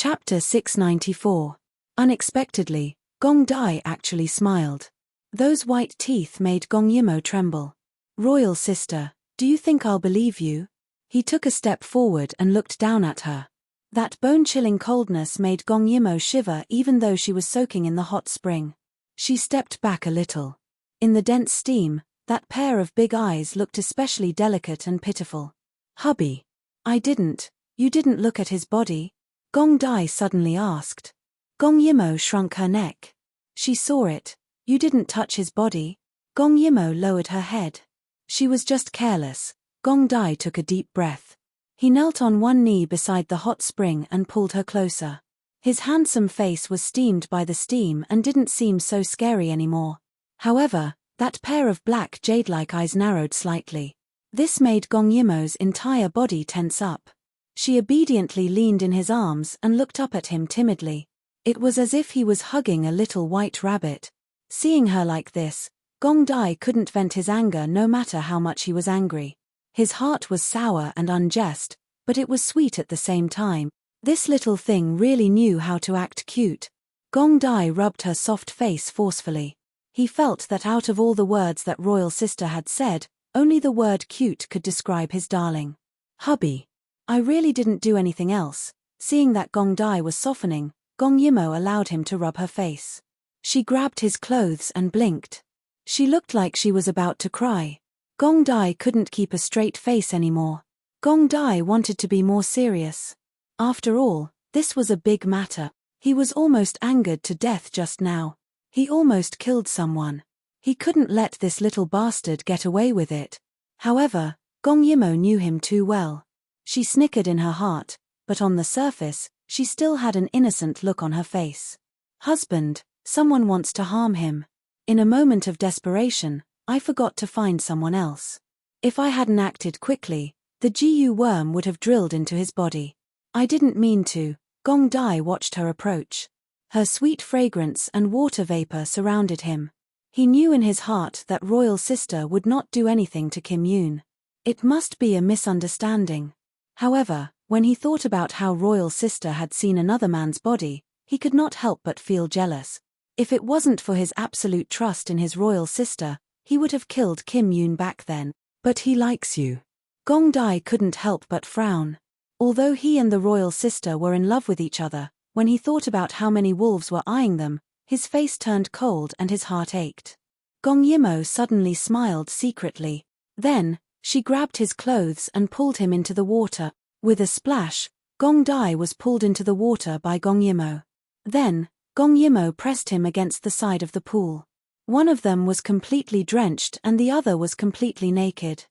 Chapter 694. Unexpectedly, Gong Dai actually smiled. Those white teeth made Gong Yimo tremble. "Royal sister, do you think I'll believe you?" He took a step forward and looked down at her. That bone-chilling coldness made Gong Yimo shiver even though she was soaking in the hot spring. She stepped back a little. In the dense steam, that pair of big eyes looked especially delicate and pitiful. "Hubby. You didn't look at his body?" Gong Dai suddenly asked. Gong Yimo shrunk her neck. She saw it. "You didn't touch his body?" Gong Yimo lowered her head. She was just careless. Gong Dai took a deep breath. He knelt on one knee beside the hot spring and pulled her closer. His handsome face was steamed by the steam and didn't seem so scary anymore. However, that pair of black jade-like eyes narrowed slightly. This made Gong Yimo's entire body tense up. She obediently leaned in his arms and looked up at him timidly. It was as if he was hugging a little white rabbit. Seeing her like this, Gong Dai couldn't vent his anger no matter how much he was angry. His heart was sour and unjust, but it was sweet at the same time. This little thing really knew how to act cute. Gong Dai rubbed her soft face forcefully. He felt that out of all the words that royal sister had said, only the word cute could describe his darling. "Hubby. I really didn't do anything else." Seeing that Gong Dai was softening, Gong Yimo allowed him to rub her face. She grabbed his clothes and blinked. She looked like she was about to cry. Gong Dai couldn't keep a straight face anymore. Gong Dai wanted to be more serious. After all, this was a big matter. He was almost angered to death just now. He almost killed someone. He couldn't let this little bastard get away with it. However, Gong Yimo knew him too well. She snickered in her heart, but on the surface, she still had an innocent look on her face. "Husband, someone wants to harm him. In a moment of desperation, I forgot to find someone else. If I hadn't acted quickly, the GU worm would have drilled into his body. I didn't mean to." Gong Dai watched her approach. Her sweet fragrance and water vapor surrounded him. He knew in his heart that royal sister would not do anything to Kim Yoon. It must be a misunderstanding. However, when he thought about how royal sister had seen another man's body, he could not help but feel jealous. If it wasn't for his absolute trust in his royal sister, he would have killed Kim Yoon back then. "But he likes you." Gong Dai couldn't help but frown. Although he and the royal sister were in love with each other, when he thought about how many wolves were eyeing them, his face turned cold and his heart ached. Gong Yimo suddenly smiled secretly. Then, she grabbed his clothes and pulled him into the water. With a splash, Gong Dai was pulled into the water by Gong Yimo. Then, Gong Yimo pressed him against the side of the pool. One of them was completely drenched and the other was completely naked.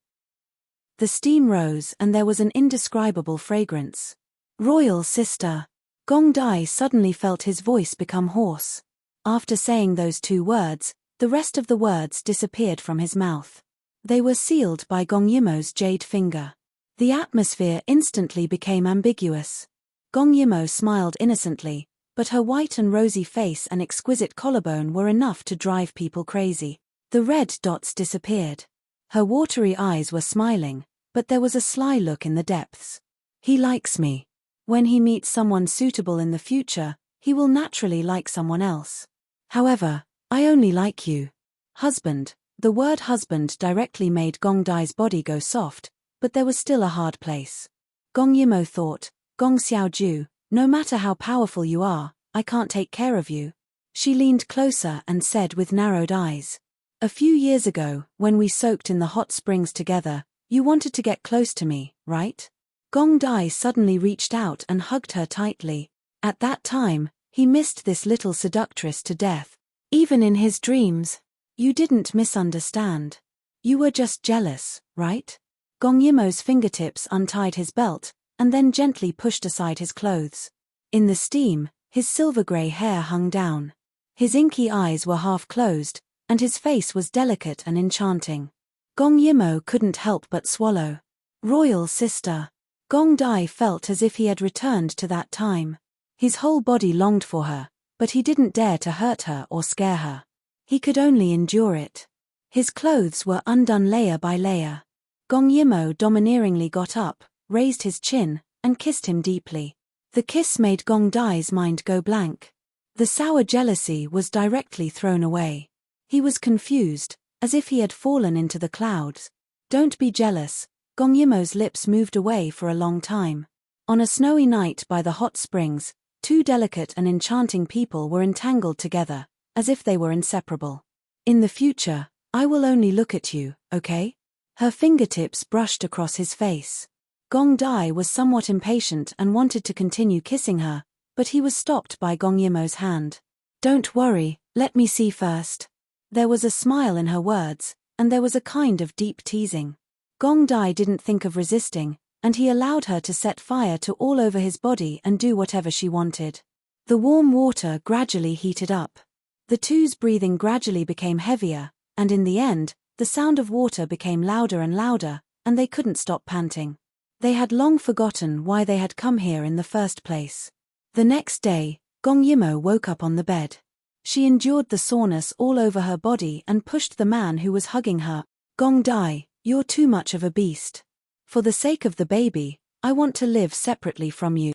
The steam rose and there was an indescribable fragrance. "Royal sister." Gong Dai suddenly felt his voice become hoarse. After saying those two words, the rest of the words disappeared from his mouth. They were sealed by Gong Yimo's jade finger. The atmosphere instantly became ambiguous. Gong Yimo smiled innocently, but her white and rosy face and exquisite collarbone were enough to drive people crazy. The red dots disappeared. Her watery eyes were smiling, but there was a sly look in the depths. "He likes me. When he meets someone suitable in the future, he will naturally like someone else. However, I only like you." "Husband." The word husband directly made Gong Dai's body go soft, but there was still a hard place. Gong Yimo thought, "Gong Xiaoju, no matter how powerful you are, I can't take care of you." She leaned closer and said with narrowed eyes, "A few years ago, when we soaked in the hot springs together, you wanted to get close to me, right?" Gong Dai suddenly reached out and hugged her tightly. At that time, he missed this little seductress to death. Even in his dreams. "You didn't misunderstand. You were just jealous, right?" Gong Yimo's fingertips untied his belt, and then gently pushed aside his clothes. In the steam, his silver-grey hair hung down. His inky eyes were half closed, and his face was delicate and enchanting. Gong Yimo couldn't help but swallow. "Royal sister." Gong Dai felt as if he had returned to that time. His whole body longed for her, but he didn't dare to hurt her or scare her. He could only endure it. His clothes were undone layer by layer. Gong Yimo domineeringly got up, raised his chin, and kissed him deeply. The kiss made Gong Dai's mind go blank. The sour jealousy was directly thrown away. He was confused, as if he had fallen into the clouds. Don't be jealous. Gong Yimo's lips moved away for a long time. On a snowy night by the hot springs, two delicate and enchanting people were entangled together, as if they were inseparable. In the future, I will only look at you, okay? Her fingertips brushed across his face. Gong Dai was somewhat impatient and wanted to continue kissing her, but he was stopped by Gong Yimo's hand. Don't worry, let me see first. There was a smile in her words, and there was a kind of deep teasing. Gong Dai didn't think of resisting, and he allowed her to set fire to all over his body and do whatever she wanted. The warm water gradually heated up. The two's breathing gradually became heavier, and in the end, the sound of water became louder and louder, and they couldn't stop panting. They had long forgotten why they had come here in the first place. The next day, Gong Yimo woke up on the bed. She endured the soreness all over her body and pushed the man who was hugging her. Gong Dai, you're too much of a beast. For the sake of the baby, I want to live separately from you.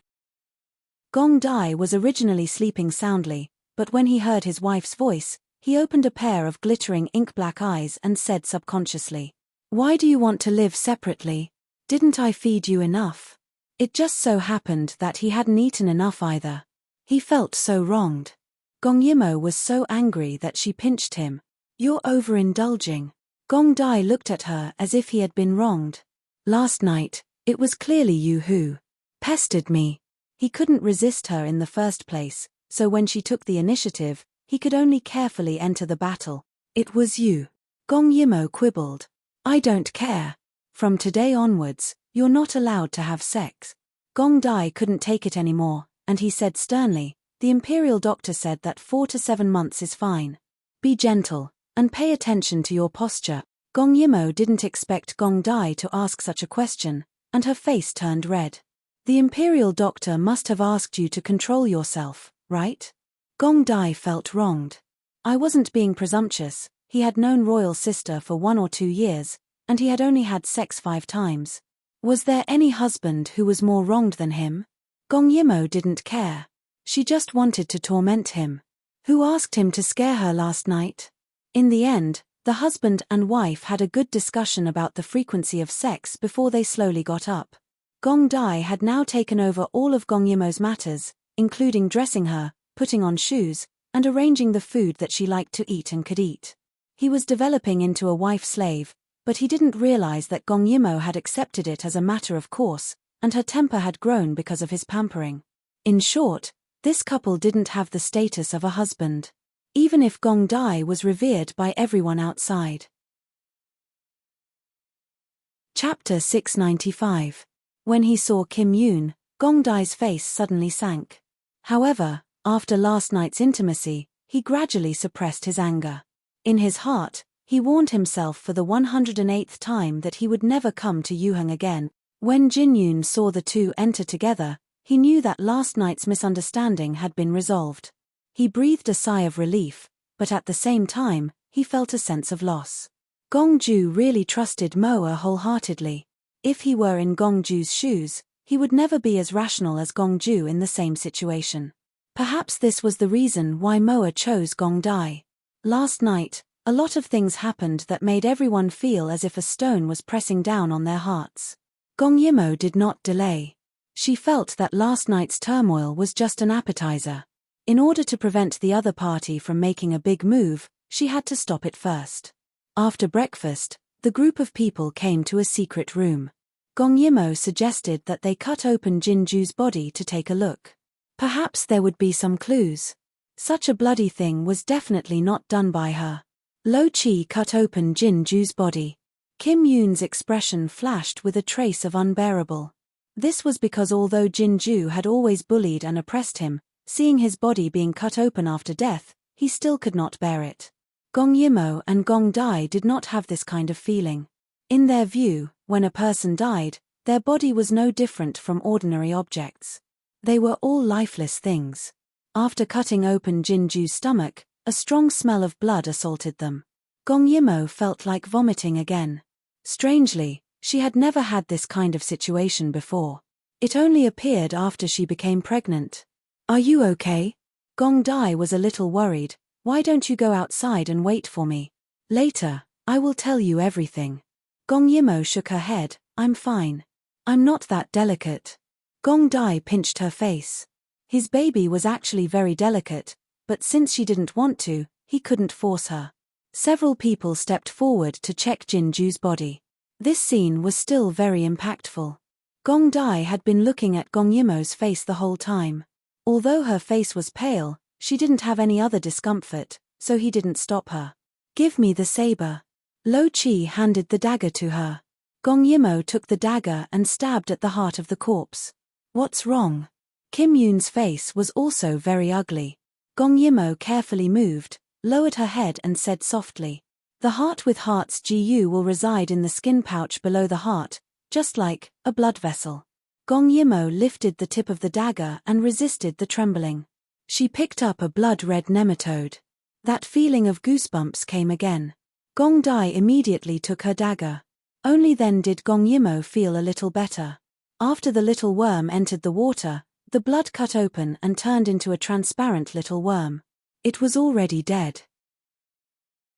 Gong Dai was originally sleeping soundly, but when he heard his wife's voice, he opened a pair of glittering ink-black eyes and said subconsciously, "Why do you want to live separately? Didn't I feed you enough?" It just so happened that he hadn't eaten enough either. He felt so wronged. Gong Yimo was so angry that she pinched him. "You're overindulging." Gong Dai looked at her as if he had been wronged. "Last night, it was clearly you who pestered me." He couldn't resist her in the first place, so when she took the initiative, he could only carefully enter the battle. "It was you." Gong Yimo quibbled. "I don't care. From today onwards, you're not allowed to have sex." Gong Dai couldn't take it anymore, and he said sternly, "The imperial doctor said that 4 to 7 months is fine. Be gentle, and pay attention to your posture." Gong Yimo didn't expect Gong Dai to ask such a question, and her face turned red. "The imperial doctor must have asked you to control yourself, right?" Gong Dai felt wronged. "I wasn't being presumptuous." He had known royal sister for 1 or 2 years, and he had only had sex 5 times. Was there any husband who was more wronged than him? Gong Yimo didn't care. She just wanted to torment him. Who asked him to scare her last night? In the end, the husband and wife had a good discussion about the frequency of sex before they slowly got up. Gong Dai had now taken over all of Gong Yimo's matters, including dressing her, putting on shoes, and arranging the food that she liked to eat and could eat. He was developing into a wife-slave, but he didn't realize that Gong Yimo had accepted it as a matter of course, and her temper had grown because of his pampering. In short, this couple didn't have the status of a husband, even if Gong Dai was revered by everyone outside. Chapter 695. When he saw Kim Yoon, Gong Dai's face suddenly sank. However, after last night's intimacy, he gradually suppressed his anger. In his heart, he warned himself for the 108th time that he would never come to Yuheng again. When Jin Yoon saw the two enter together, he knew that last night's misunderstanding had been resolved. He breathed a sigh of relief, but at the same time, he felt a sense of loss. Gong Ju really trusted Moa wholeheartedly. If he were in Gong Ju's shoes, he would never be as rational as Gong Ju in the same situation. Perhaps this was the reason why Moa chose Gong Dai. Last night, a lot of things happened that made everyone feel as if a stone was pressing down on their hearts. Gong Yimo did not delay. She felt that last night's turmoil was just an appetizer. In order to prevent the other party from making a big move, she had to stop it first. After breakfast, the group of people came to a secret room. Gong Yimo suggested that they cut open Jin Ju's body to take a look. Perhaps there would be some clues. Such a bloody thing was definitely not done by her. Lo Chi cut open Jin Ju's body. Kim Yoon's expression flashed with a trace of unbearable. This was because although Jin Ju had always bullied and oppressed him, seeing his body being cut open after death, he still could not bear it. Gong Yimo and Gong Dai did not have this kind of feeling. In their view, when a person died, their body was no different from ordinary objects. They were all lifeless things. After cutting open Jin Ju's stomach, a strong smell of blood assaulted them. Gong Yimo felt like vomiting again. Strangely, she had never had this kind of situation before. It only appeared after she became pregnant. Are you okay? Gong Dai was a little worried. Why don't you go outside and wait for me? Later, I will tell you everything. Gong Yimo shook her head. I'm fine. I'm not that delicate. Gong Dai pinched her face. His baby was actually very delicate, but since she didn't want to, he couldn't force her. Several people stepped forward to check Jinju's body. This scene was still very impactful. Gong Dai had been looking at Gong Yimo's face the whole time. Although her face was pale, she didn't have any other discomfort, so he didn't stop her. Give me the saber. Lo Chi handed the dagger to her. Gong Yimo took the dagger and stabbed at the heart of the corpse. What's wrong? Kim Yoon's face was also very ugly. Gong Yimo carefully moved, lowered her head and said softly, "The heart with heart's GU will reside in the skin pouch below the heart, just like a blood vessel." Gong Yimo lifted the tip of the dagger and resisted the trembling. She picked up a blood-red nematode. That feeling of goosebumps came again. Gong Dai immediately took her dagger. Only then did Gong Yimo feel a little better. After the little worm entered the water, the blood cut open and turned into a transparent little worm. It was already dead.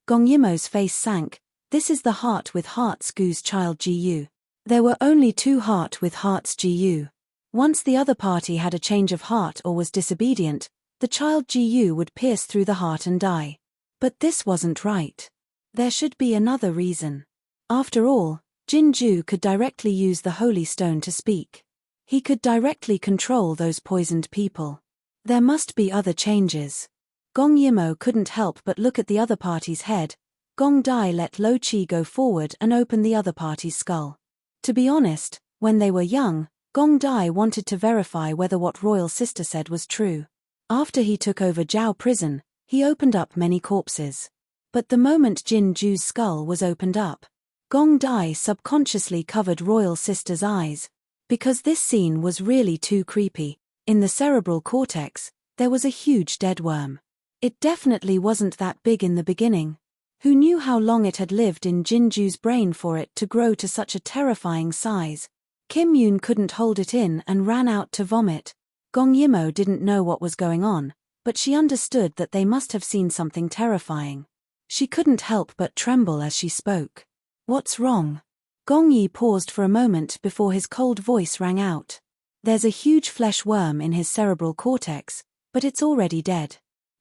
Gong Yimo's face sank. This is the heart with heart's goose child GU. There were only 2 heart with heart's GU. Once the other party had a change of heart or was disobedient, the child GU would pierce through the heart and die. But this wasn't right. There should be another reason. After all, Jinju could directly use the holy stone to speak. He could directly control those poisoned people. There must be other changes. Gong Yimo couldn't help but look at the other party's head. Gong Dai let Lo Chi go forward and open the other party's skull. To be honest, when they were young, Gong Dai wanted to verify whether what royal sister said was true. After he took over Zhao prison, he opened up many corpses. But the moment Jin Ju's skull was opened up, Gong Dai subconsciously covered royal sister's eyes. Because this scene was really too creepy. In the cerebral cortex, there was a huge dead worm. It definitely wasn't that big in the beginning. Who knew how long it had lived in Jinju's brain for it to grow to such a terrifying size? Kim Yoon couldn't hold it in and ran out to vomit. Gong Yimo didn't know what was going on, but she understood that they must have seen something terrifying. She couldn't help but tremble as she spoke. What's wrong? Gong Yi paused for a moment before his cold voice rang out. There's a huge flesh worm in his cerebral cortex, but it's already dead.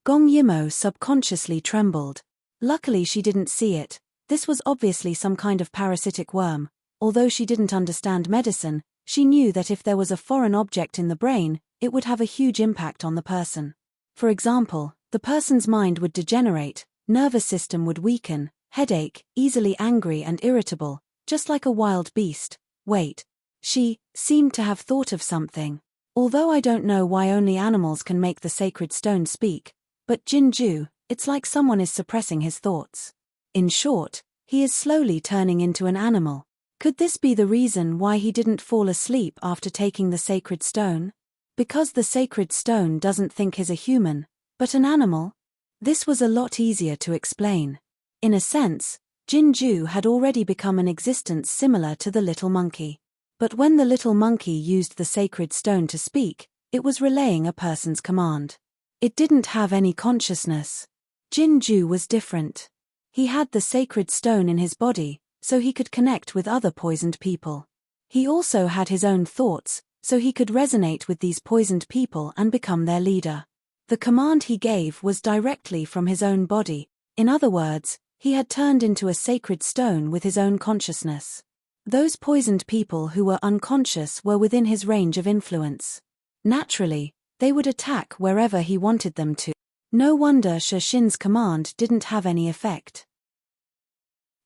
Gong Yimo subconsciously trembled. Luckily she didn't see it. This was obviously some kind of parasitic worm. Although she didn't understand medicine, she knew that if there was a foreign object in the brain, it would have a huge impact on the person. For example, the person's mind would degenerate, nervous system would weaken, headache, easily angry and irritable, just like a wild beast. Wait. She seemed to have thought of something. Although I don't know why only animals can make the sacred stone speak, but Jinju, it's like someone is suppressing his thoughts. In short, he is slowly turning into an animal. Could this be the reason why he didn't fall asleep after taking the sacred stone? Because the sacred stone doesn't think he's a human, but an animal? This was a lot easier to explain. In a sense, Jinju had already become an existence similar to the little monkey. But when the little monkey used the sacred stone to speak, it was relaying a person's command. It didn't have any consciousness. Jinju was different. He had the sacred stone in his body, so he could connect with other poisoned people. He also had his own thoughts, so he could resonate with these poisoned people and become their leader. The command he gave was directly from his own body. In other words, he had turned into a sacred stone with his own consciousness. Those poisoned people who were unconscious were within his range of influence. Naturally, they would attack wherever he wanted them to. No wonder Shin's command didn't have any effect.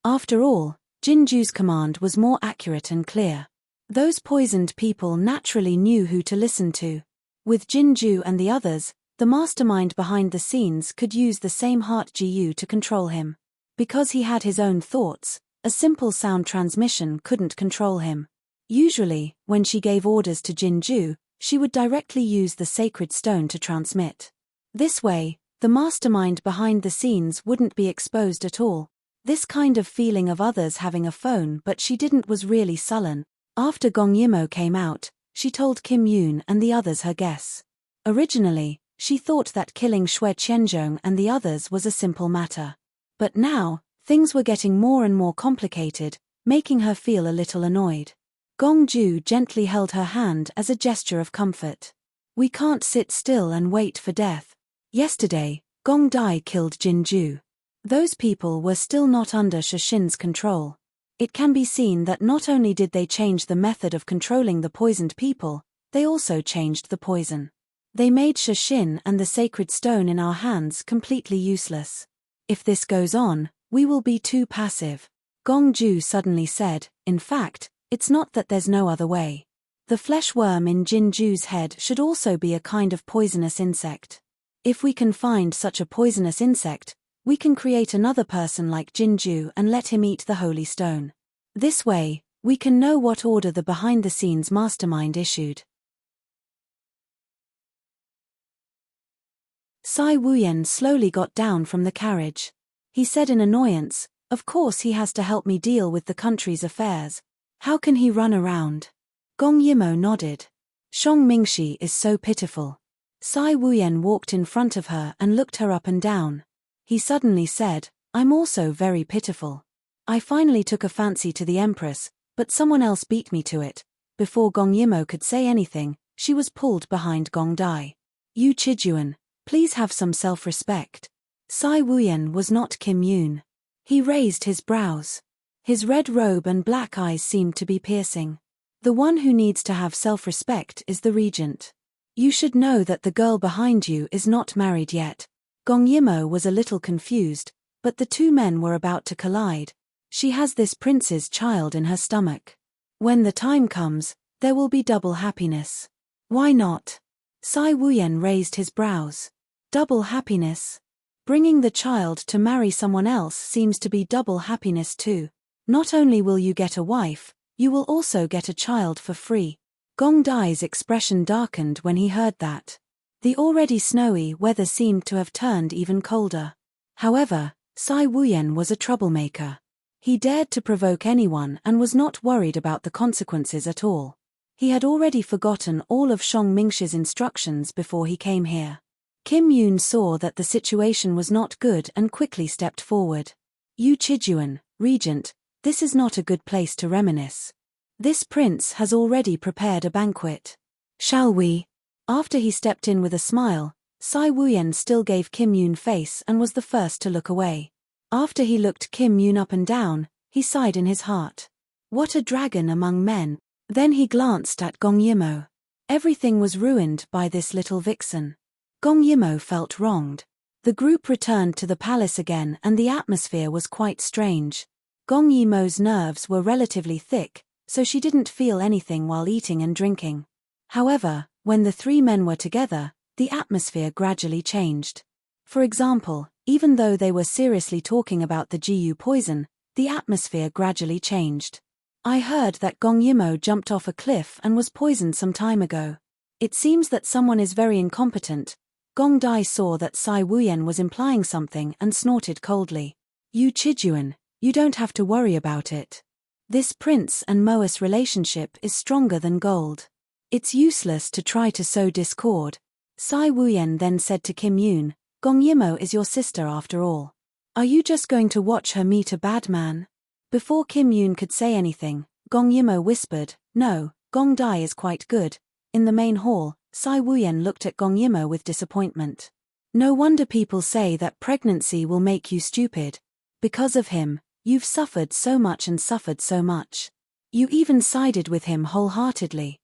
After all, Jinju's command was more accurate and clear. Those poisoned people naturally knew who to listen to. With Jinju and the others, the mastermind behind the scenes could use the same heart GU to control him. Because he had his own thoughts, a simple sound transmission couldn't control him. Usually, when she gave orders to Jinju, she would directly use the sacred stone to transmit. This way, the mastermind behind the scenes wouldn't be exposed at all. This kind of feeling of others having a phone but she didn't was really sullen. After Gong Yimo came out, she told Kim Yoon and the others her guess. Originally, she thought that killing Xue Qianzhong and the others was a simple matter. But now, things were getting more and more complicated, making her feel a little annoyed. Gong Ju gently held her hand as a gesture of comfort. We can't sit still and wait for death. Yesterday, Gong Dai killed Jin Ju. Those people were still not under Shashin's control. It can be seen that not only did they change the method of controlling the poisoned people, they also changed the poison. They made Shashin and the sacred stone in our hands completely useless. If this goes on, we will be too passive. Gong Ju suddenly said, in fact, it's not that there's no other way. The flesh worm in Jin Ju's head should also be a kind of poisonous insect. If we can find such a poisonous insect, we can create another person like Jin Ju and let him eat the holy stone. This way, we can know what order the behind-the-scenes mastermind issued. Sai Wuyan slowly got down from the carriage. He said in annoyance, of course he has to help me deal with the country's affairs. How can he run around? Gong Yimo nodded. Shang Mingxi is so pitiful. Sai Wuyan walked in front of her and looked her up and down. He suddenly said, I'm also very pitiful. I finally took a fancy to the Empress, but someone else beat me to it. Before Gong Yimo could say anything, she was pulled behind Gong Dai. Yu Chijuan, please have some self-respect. Sai Wuyan was not Kim Yoon. He raised his brows. His red robe and black eyes seemed to be piercing. The one who needs to have self-respect is the regent. You should know that the girl behind you is not married yet. Gong Yimo was a little confused, but the two men were about to collide. She has this prince's child in her stomach. When the time comes, there will be double happiness. Why not? Sai Wuyan raised his brows. Double happiness? Bringing the child to marry someone else seems to be double happiness too. Not only will you get a wife, you will also get a child for free. Gong Dai's expression darkened when he heard that. The already snowy weather seemed to have turned even colder. However, Sai Wuyan was a troublemaker. He dared to provoke anyone and was not worried about the consequences at all. He had already forgotten all of Shang Mingxi's instructions before he came here. Kim Yoon saw that the situation was not good and quickly stepped forward. Yu Chijuan, Regent, this is not a good place to reminisce. This prince has already prepared a banquet. Shall we? After he stepped in with a smile, Sai Wuyan still gave Kim Yoon face and was the first to look away. After he looked Kim Yoon up and down, he sighed in his heart. What a dragon among men. Then he glanced at Gong Yimo. Everything was ruined by this little vixen. Gong Yimo felt wronged. The group returned to the palace again and the atmosphere was quite strange. Gong Yimo's nerves were relatively thick, so she didn't feel anything while eating and drinking. However, when the three men were together, the atmosphere gradually changed. For example, even though they were seriously talking about the GU poison, the atmosphere gradually changed. I heard that Gong Yimo jumped off a cliff and was poisoned some time ago. It seems that someone is very incompetent. Gong Dai saw that Sai Wuyan was implying something and snorted coldly. Yu Chijuan, you don't have to worry about it. This prince and Moas relationship is stronger than gold. It's useless to try to sow discord. Sai Wuyan then said to Kim Yoon, Gong Yimo is your sister after all. Are you just going to watch her meet a bad man? Before Kim Yoon could say anything, Gong Yimo whispered, no, Gong Dai is quite good. In the main hall, Sai Wuyan looked at Gong Yimo with disappointment. No wonder people say that pregnancy will make you stupid. Because of him, you've suffered so much and suffered so much. You even sided with him wholeheartedly.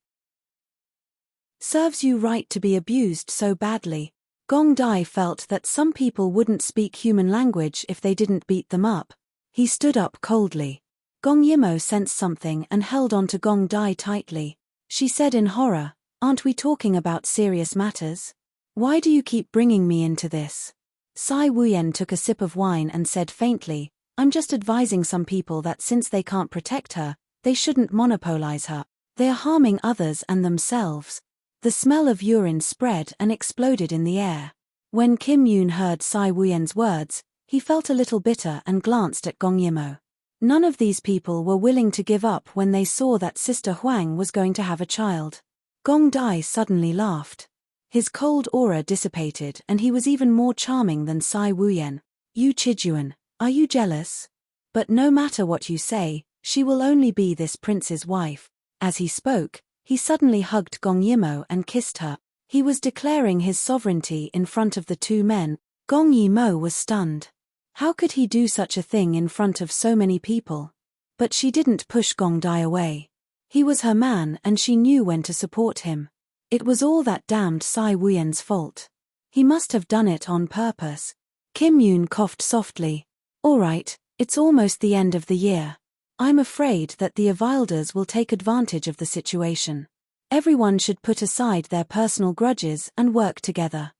Serves you right to be abused so badly. Gong Dai felt that some people wouldn't speak human language if they didn't beat them up. He stood up coldly. Gong Yimo sensed something and held on to Gong Dai tightly. She said in horror, aren't we talking about serious matters? Why do you keep bringing me into this? Sai Wuyan took a sip of wine and said faintly, I'm just advising some people that since they can't protect her, they shouldn't monopolize her. They are harming others and themselves. The smell of urine spread and exploded in the air. When Kim Yoon heard Sai Wuyan's words, he felt a little bitter and glanced at Gong Yimo. None of these people were willing to give up when they saw that Sister Huang was going to have a child. Gong Dai suddenly laughed. His cold aura dissipated and he was even more charming than Sai Wuyen. Yu Qijuan, are you jealous? But no matter what you say, she will only be this prince's wife. As he spoke, he suddenly hugged Gong Yimo and kissed her. He was declaring his sovereignty in front of the two men. Gong Yimo was stunned. How could he do such a thing in front of so many people? But she didn't push Gong Dai away. He was her man and she knew when to support him. It was all that damned Sai Wuyen's fault. He must have done it on purpose. Kim Yoon coughed softly. All right, it's almost the end of the year. I'm afraid that the Avilders will take advantage of the situation. Everyone should put aside their personal grudges and work together.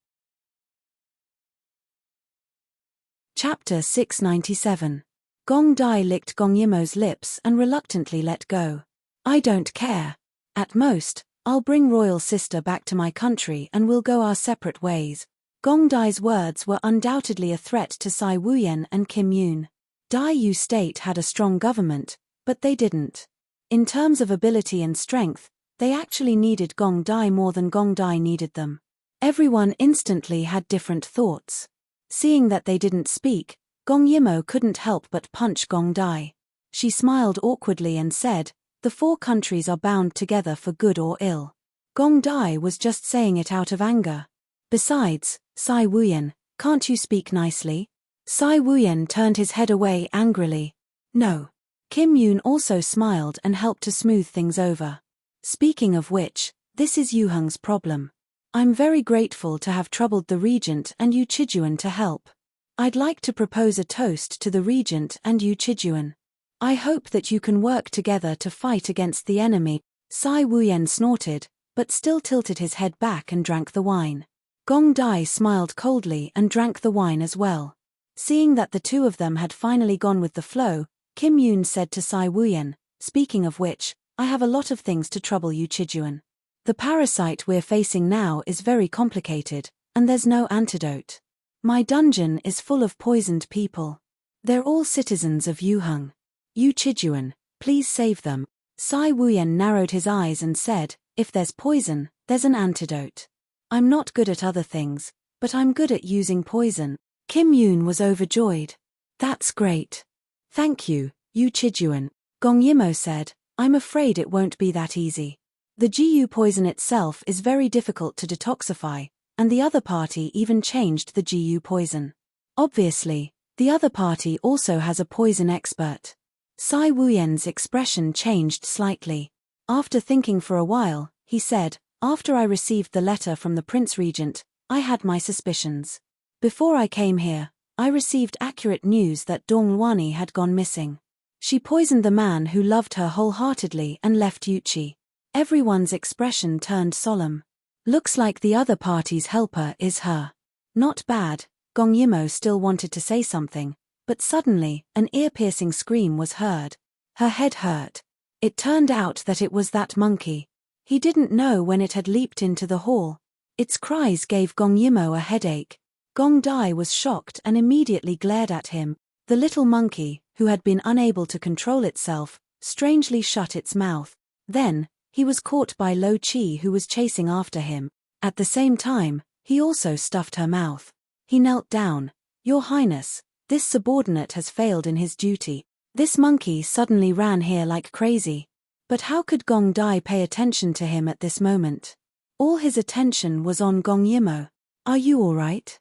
Chapter 697. Gong Dai licked Gong Yimo's lips and reluctantly let go. I don't care. At most, I'll bring royal sister back to my country and we'll go our separate ways. Gong Dai's words were undoubtedly a threat to Sai Wuyen and Kim Yoon. Dai Yu state had a strong government, but they didn't. In terms of ability and strength, they actually needed Gong Dai more than Gong Dai needed them. Everyone instantly had different thoughts. Seeing that they didn't speak, Gong Yimo couldn't help but punch Gong Dai. She smiled awkwardly and said, the four countries are bound together for good or ill. Gong Dai was just saying it out of anger. Besides, Sai Wuyen, can't you speak nicely? Sai Wuyen turned his head away angrily. No. Kim Yoon also smiled and helped to smooth things over. Speaking of which, this is Yuheng's problem. I'm very grateful to have troubled the regent and Yu Qijuan to help. I'd like to propose a toast to the regent and Yu Qijuan. I hope that you can work together to fight against the enemy. Sai Wuyen snorted, but still tilted his head back and drank the wine. Gong Dai smiled coldly and drank the wine as well. Seeing that the two of them had finally gone with the flow, Kim Yoon said to Sai Wuyen, speaking of which, I have a lot of things to trouble Yu Qijuan. The parasite we're facing now is very complicated, and there's no antidote. My dungeon is full of poisoned people. They're all citizens of Yuheng. Yu Qijuan, please save them. Sai Wuyen narrowed his eyes and said, if there's poison, there's an antidote. I'm not good at other things, but I'm good at using poison. Kim Yoon was overjoyed. That's great. Thank you, Yu Qijuan. Gong Yimo said, I'm afraid it won't be that easy. The GU poison itself is very difficult to detoxify, and the other party even changed the GU poison. Obviously, the other party also has a poison expert. Sai Wuyen's expression changed slightly. After thinking for a while, he said, after I received the letter from the Prince Regent, I had my suspicions. Before I came here, I received accurate news that Dong Luani had gone missing. She poisoned the man who loved her wholeheartedly and left Yuchi. Everyone's expression turned solemn. Looks like the other party's helper is her. Not bad. Gong Yimo still wanted to say something, but suddenly, an ear-piercing scream was heard. Her head hurt. It turned out that it was that monkey. He didn't know when it had leaped into the hall. Its cries gave Gong Yimo a headache. Gong Dai was shocked and immediately glared at him. The little monkey, who had been unable to control itself, strangely shut its mouth. Then, he was caught by Lo Chi who was chasing after him. At the same time, he also stuffed her mouth. He knelt down. Your Highness, this subordinate has failed in his duty. This monkey suddenly ran here like crazy. But how could Gong Dai pay attention to him at this moment? All his attention was on Gong Yimo. Are you all right?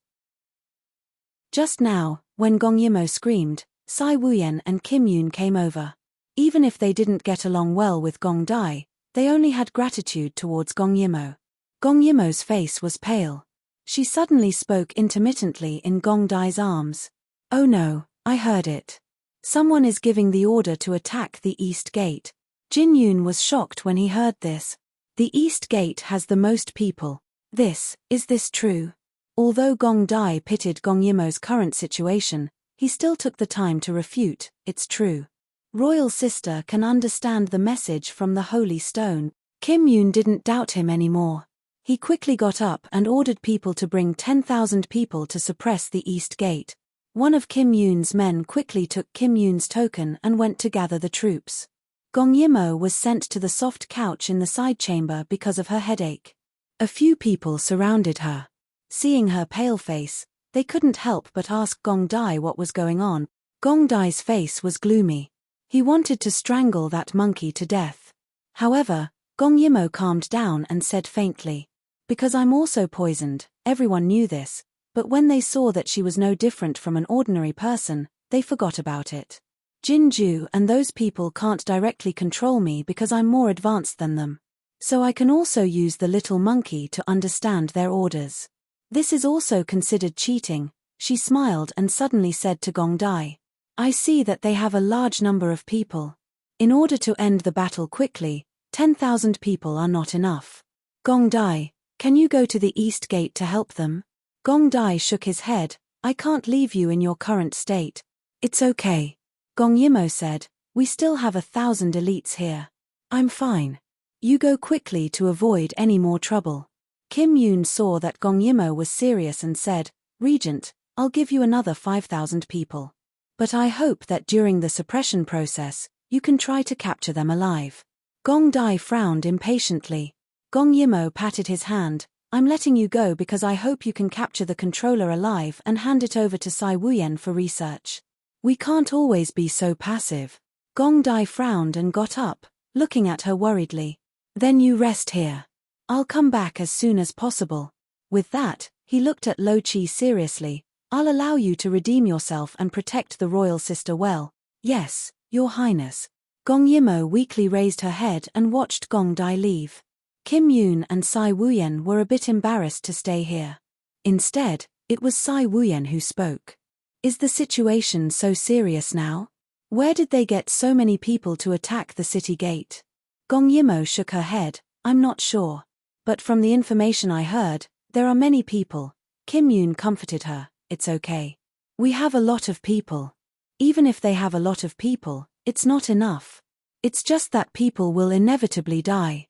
Just now, when Gong Yimo screamed, Sai Wuyen and Kim Yoon came over. Even if they didn't get along well with Gong Dai, they only had gratitude towards Gong Yimo. Gong Yimo's face was pale. She suddenly spoke intermittently in Gong Dai's arms. Oh no, I heard it. Someone is giving the order to attack the East Gate. Jin Yoon was shocked when he heard this. The East Gate has the most people. Is this true? Although Gong Dai pitied Gong Yimo's current situation, he still took the time to refute, it's true. Royal sister can understand the message from the Holy Stone. Kim Yoon didn't doubt him anymore. He quickly got up and ordered people to bring 10,000 people to suppress the East Gate. One of Kim Yoon's men quickly took Kim Yoon's token and went to gather the troops. Gong Yimo was sent to the soft couch in the side chamber because of her headache. A few people surrounded her. Seeing her pale face, they couldn't help but ask Gong Dai what was going on. Gong Dai's face was gloomy. He wanted to strangle that monkey to death. However, Gong Yimo calmed down and said faintly, "Because I'm also poisoned." Everyone knew this, but when they saw that she was no different from an ordinary person, they forgot about it. Jinju and those people can't directly control me because I'm more advanced than them. So I can also use the little monkey to understand their orders. This is also considered cheating. She smiled and suddenly said to Gong Dai, "I see that they have a large number of people. In order to end the battle quickly, 10,000 people are not enough. Gong Dai, can you go to the east gate to help them?" Gong Dai shook his head. "I can't leave you in your current state." "It's okay." Gong Yimo said, "We still have 1,000 elites here. I'm fine. You go quickly to avoid any more trouble." Kim Yoon saw that Gong Yimo was serious and said, "Regent, I'll give you another 5,000 people. But I hope that during the suppression process, you can try to capture them alive." Gong Dai frowned impatiently. Gong Yimo patted his hand. "I'm letting you go because I hope you can capture the controller alive and hand it over to Sai Wuyen for research. We can't always be so passive." Gong Dai frowned and got up, looking at her worriedly. "Then you rest here. I'll come back as soon as possible." With that, he looked at Lo Chi seriously. "I'll allow you to redeem yourself and protect the royal sister well." "Yes, Your Highness." Gong Yimo weakly raised her head and watched Gong Dai leave. Kim Yoon and Sai Wuyen were a bit embarrassed to stay here. Instead, it was Sai Wuyen who spoke. "Is the situation so serious now? Where did they get so many people to attack the city gate?" Gong Yimo shook her head. "I'm not sure. But from the information I heard, there are many people." Kim Yoon comforted her. "It's okay. We have a lot of people. Even if they have a lot of people, it's not enough. It's just that people will inevitably die."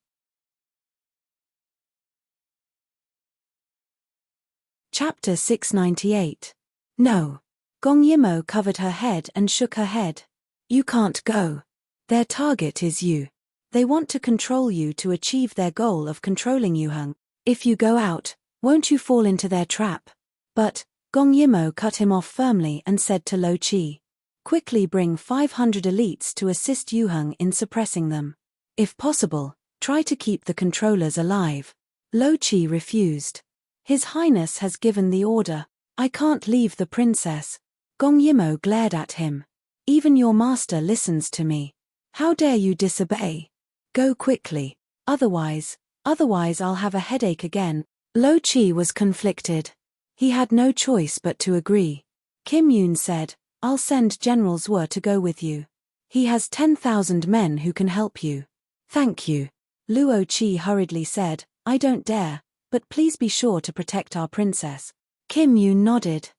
Chapter 698. "No." Gong Yimo covered her head and shook her head. "You can't go. Their target is you. They want to control you to achieve their goal of controlling Yuheng. If you go out, won't you fall into their trap?" "But," Gong Yimo cut him off firmly and said to Lo Chi, "Quickly bring 500 elites to assist Yuheng in suppressing them. If possible, try to keep the controllers alive." Lo Chi refused. "His Highness has given the order. I can't leave the princess." Gong Yimo glared at him. "Even your master listens to me. How dare you disobey? Go quickly. Otherwise I'll have a headache again." Lo Chi was conflicted. He had no choice but to agree. Kim Yoon said, "I'll send General Zhuo to go with you. He has 10,000 men who can help you." "Thank you." Luo Chi hurriedly said, "I don't dare, but please be sure to protect our princess." Kim Yoon nodded.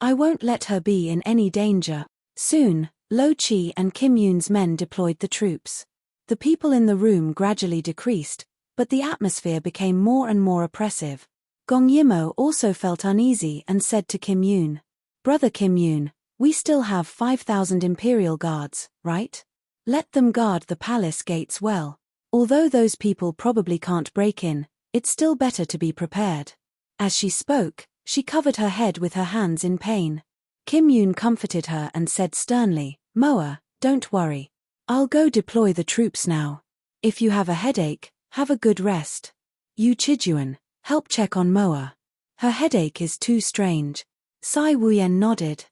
"I won't let her be in any danger." Soon, Lo Chi and Kim Yoon's men deployed the troops. The people in the room gradually decreased, but the atmosphere became more and more oppressive. Gong Yimo also felt uneasy and said to Kim Yoon, "Brother Kim Yoon, we still have 5,000 imperial guards, right? Let them guard the palace gates well. Although those people probably can't break in, it's still better to be prepared." As she spoke, she covered her head with her hands in pain. Kim Yoon comforted her and said sternly, "Moa, don't worry. I'll go deploy the troops now. If you have a headache, have a good rest. You Chijuan, help check on Moa. Her headache is too strange." Sai Wuyen nodded.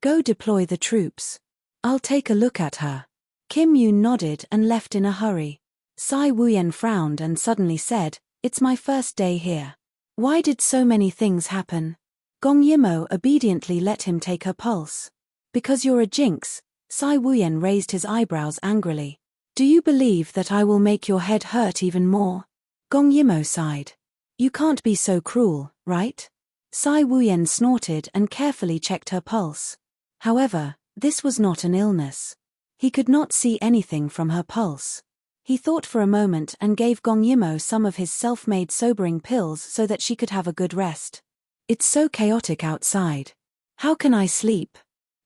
"Go deploy the troops. I'll take a look at her." Kim Yoon nodded and left in a hurry. Sai Wuyen frowned and suddenly said, "It's my first day here. Why did so many things happen?" Gong Yimo obediently let him take her pulse. "Because you're a jinx." Sai Wuyen raised his eyebrows angrily. "Do you believe that I will make your head hurt even more?" Gong Yimo sighed. "You can't be so cruel, right?" Sai Wuyen snorted and carefully checked her pulse. However, this was not an illness. He could not see anything from her pulse. He thought for a moment and gave Gong Yimo some of his self-made sobering pills so that she could have a good rest. "It's so chaotic outside. How can I sleep?"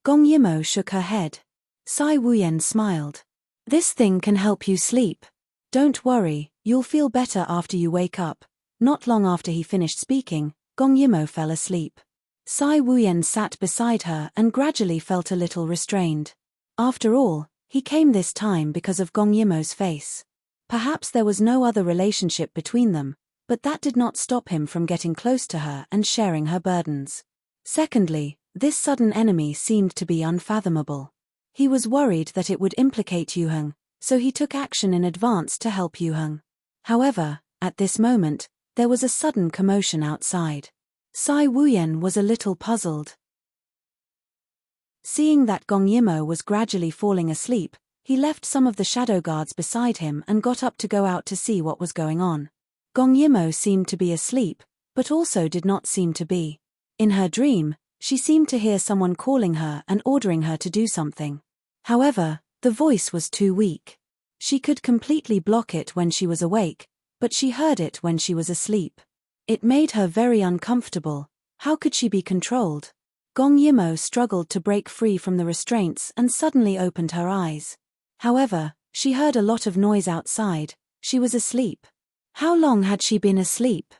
Gong Yimo shook her head. Sai Wuyen smiled. This thing can help you sleep. Don't worry, you'll feel better after you wake up. Not long after he finished speaking, Gong Yimo fell asleep. Sai Wuyan sat beside her and gradually felt a little restrained. After all, he came this time because of Gong Yimo's face. Perhaps there was no other relationship between them, but that did not stop him from getting close to her and sharing her burdens. Secondly, this sudden enemy seemed to be unfathomable. He was worried that it would implicate Yuheng, so he took action in advance to help Yuheng. However, at this moment, there was a sudden commotion outside. Sai Wuyan was a little puzzled. Seeing that Gong Yimo was gradually falling asleep, he left some of the shadow guards beside him and got up to go out to see what was going on. Gong Yimo seemed to be asleep, but also did not seem to be. In her dream, she seemed to hear someone calling her and ordering her to do something. However, the voice was too weak. She could completely block it when she was awake, but she heard it when she was asleep. It made her very uncomfortable. How could she be controlled? Gong Yimo struggled to break free from the restraints and suddenly opened her eyes. However, she heard a lot of noise outside. She was asleep. How long had she been asleep?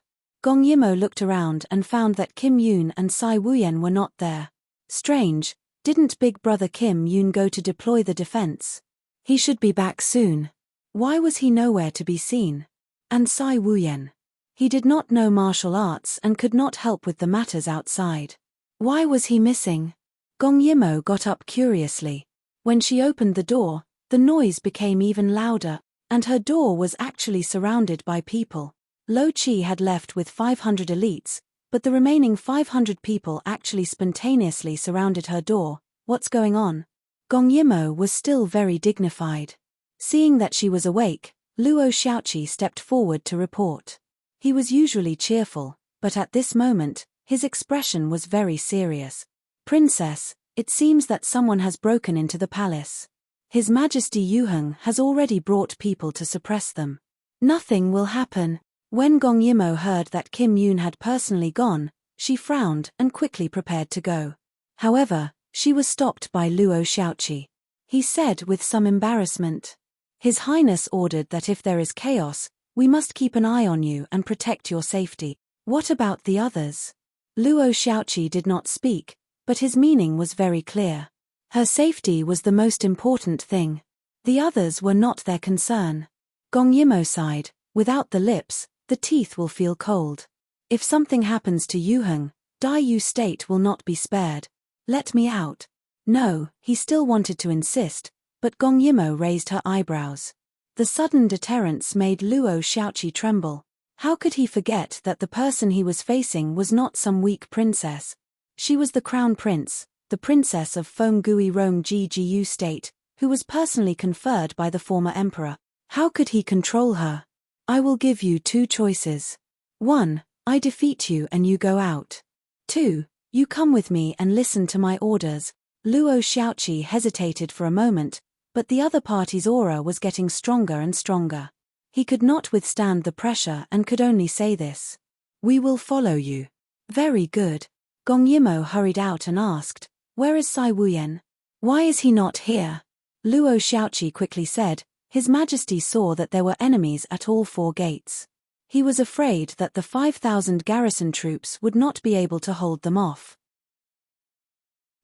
Gong Yimo looked around and found that Kim Yoon and Sai Wuyan were not there. Strange, didn't Big Brother Kim Yoon go to deploy the defense? He should be back soon. Why was he nowhere to be seen? And Sai Wuyan? He did not know martial arts and could not help with the matters outside. Why was he missing? Gong Yimo got up curiously. When she opened the door, the noise became even louder, and her door was actually surrounded by people. Lo Chi had left with 500 elites, but the remaining 500 people actually spontaneously surrounded her door. What's going on? Gong Yimo was still very dignified. Seeing that she was awake, Luo Xiaoqi stepped forward to report. He was usually cheerful, but at this moment, his expression was very serious. Princess, it seems that someone has broken into the palace. His Majesty Yuheng has already brought people to suppress them. Nothing will happen. When Gong Yimo heard that Kim Yoon had personally gone, she frowned and quickly prepared to go. However, she was stopped by Luo Xiaoqi. He said with some embarrassment, His Highness ordered that if there is chaos, we must keep an eye on you and protect your safety. What about the others? Luo Xiaoqi did not speak, but his meaning was very clear. Her safety was the most important thing. The others were not their concern. Gong Yimo sighed, without the lips, the teeth will feel cold. If something happens to Yuheng, Dai Yu State will not be spared. Let me out. No, he still wanted to insist, but Gong Yimo raised her eyebrows. The sudden deterrence made Luo Xiaoqi tremble. How could he forget that the person he was facing was not some weak princess? She was the crown prince, the princess of Feng Gui Rong Ggu State, who was personally conferred by the former emperor. How could he control her? I will give you two choices. 1. I defeat you and you go out. 2. You come with me and listen to my orders. Luo Xiaoqi hesitated for a moment, but the other party's aura was getting stronger and stronger. He could not withstand the pressure and could only say this. We will follow you. Very good. Gong Yimo hurried out and asked, Where is Sai Wuyan? Why is he not here? Luo Xiaoqi quickly said, His Majesty saw that there were enemies at all 4 gates. He was afraid that the 5,000 garrison troops would not be able to hold them off.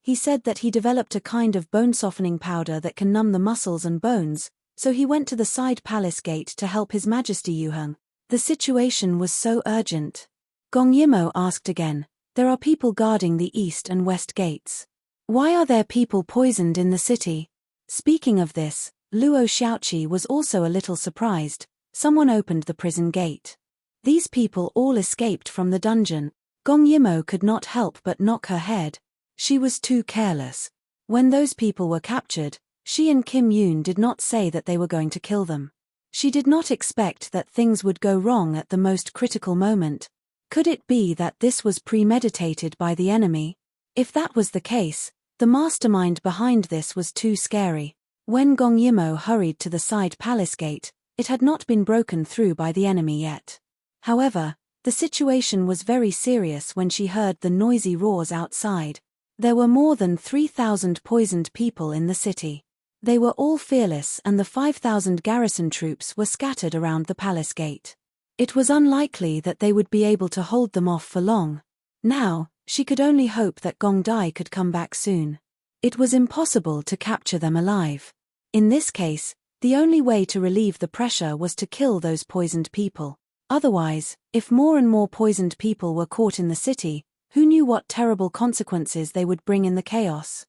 He said that he developed a kind of bone-softening powder that can numb the muscles and bones, so he went to the side palace gate to help His Majesty Yuheng. The situation was so urgent. Gong Yimo asked again, There are people guarding the east and west gates. Why are there people poisoned in the city? Speaking of this, Luo Xiaoqi was also a little surprised. Someone opened the prison gate. These people all escaped from the dungeon. Gong Yimo could not help but knock her head. She was too careless. When those people were captured, she and Kim Yoon did not say that they were going to kill them. She did not expect that things would go wrong at the most critical moment. Could it be that this was premeditated by the enemy? If that was the case, the mastermind behind this was too scary. When Gong Yimo hurried to the side palace gate, it had not been broken through by the enemy yet. However, the situation was very serious when she heard the noisy roars outside. There were more than 3,000 poisoned people in the city. They were all fearless, and the 5,000 garrison troops were scattered around the palace gate. It was unlikely that they would be able to hold them off for long. Now, she could only hope that Gong Dai could come back soon. It was impossible to capture them alive. In this case, the only way to relieve the pressure was to kill those poisoned people. Otherwise, if more and more poisoned people were caught in the city, who knew what terrible consequences they would bring in the chaos?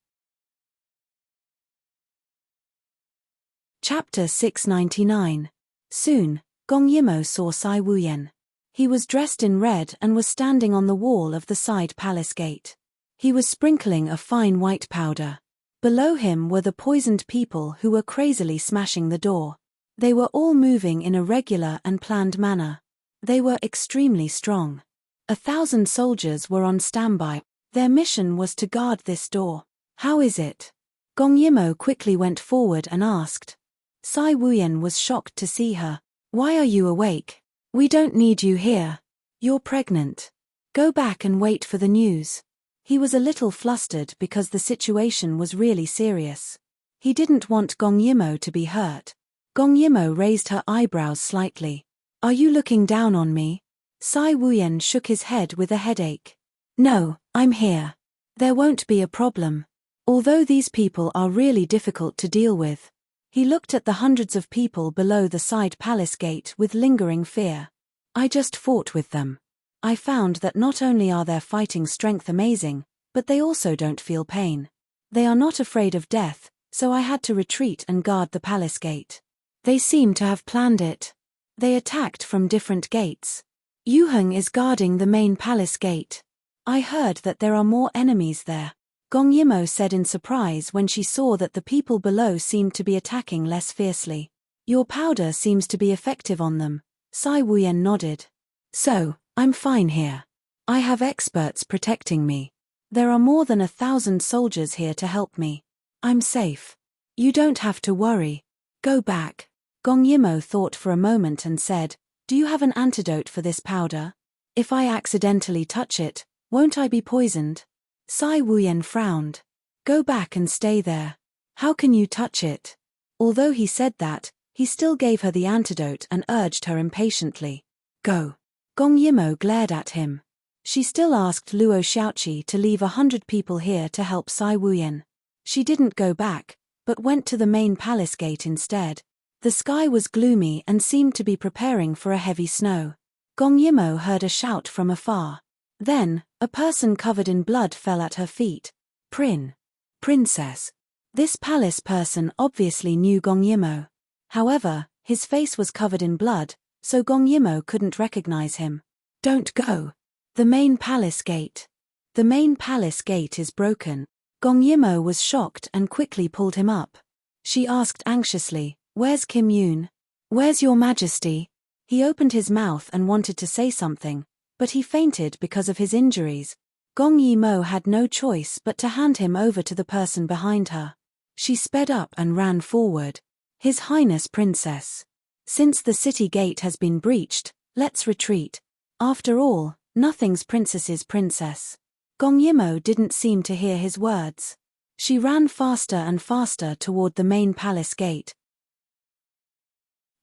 Chapter 699. Soon, Gong Yimo saw Sai Wuyen. He was dressed in red and was standing on the wall of the side palace gate. He was sprinkling a fine white powder. Below him were the poisoned people who were crazily smashing the door. They were all moving in a regular and planned manner. They were extremely strong. 1,000 soldiers were on standby. Their mission was to guard this door. How is it? Gong Yimo quickly went forward and asked. Sai Wuyen was shocked to see her. Why are you awake? We don't need you here. You're pregnant. Go back and wait for the news. He was a little flustered because the situation was really serious. He didn't want Gong Yimo to be hurt. Gong Yimo raised her eyebrows slightly. Are you looking down on me? Sai Wuyen shook his head with a headache. No, I'm here. There won't be a problem. Although these people are really difficult to deal with. He looked at the hundreds of people below the side palace gate with lingering fear. I just fought with them. I found that not only are their fighting strength amazing, but they also don't feel pain. They are not afraid of death, so I had to retreat and guard the palace gate. They seem to have planned it. They attacked from different gates. Yuheng is guarding the main palace gate. I heard that there are more enemies there. Gong Yimo said in surprise when she saw that the people below seemed to be attacking less fiercely. Your powder seems to be effective on them. Sai Wuyen nodded. So, I'm fine here. I have experts protecting me. There are more than 1,000 soldiers here to help me. I'm safe. You don't have to worry. Go back. Gong Yimo thought for a moment and said, do you have an antidote for this powder? If I accidentally touch it, won't I be poisoned? Sai Wuyen frowned. Go back and stay there. How can you touch it? Although he said that, he still gave her the antidote and urged her impatiently. Go. Gong Yimo glared at him. She still asked Luo Xiaoqi to leave 100 people here to help Sai Wuyen. She didn't go back, but went to the main palace gate instead. The sky was gloomy and seemed to be preparing for a heavy snow. Gong Yimo heard a shout from afar. Then, a person covered in blood fell at her feet. Princess. This palace person obviously knew Gong Yimo. However, his face was covered in blood, so Gong Yimo couldn't recognize him. Don't go. The main palace gate. The main palace gate is broken. Gong Yimo was shocked and quickly pulled him up. She asked anxiously, where's Kim Yoon? Where's your majesty? He opened his mouth and wanted to say something, but he fainted because of his injuries. Gong Yimo had no choice but to hand him over to the person behind her. She sped up and ran forward. His Highness Princess. Since the city gate has been breached, let's retreat. After all, nothing's princess's princess. Gong Yimo didn't seem to hear his words. She ran faster and faster toward the main palace gate.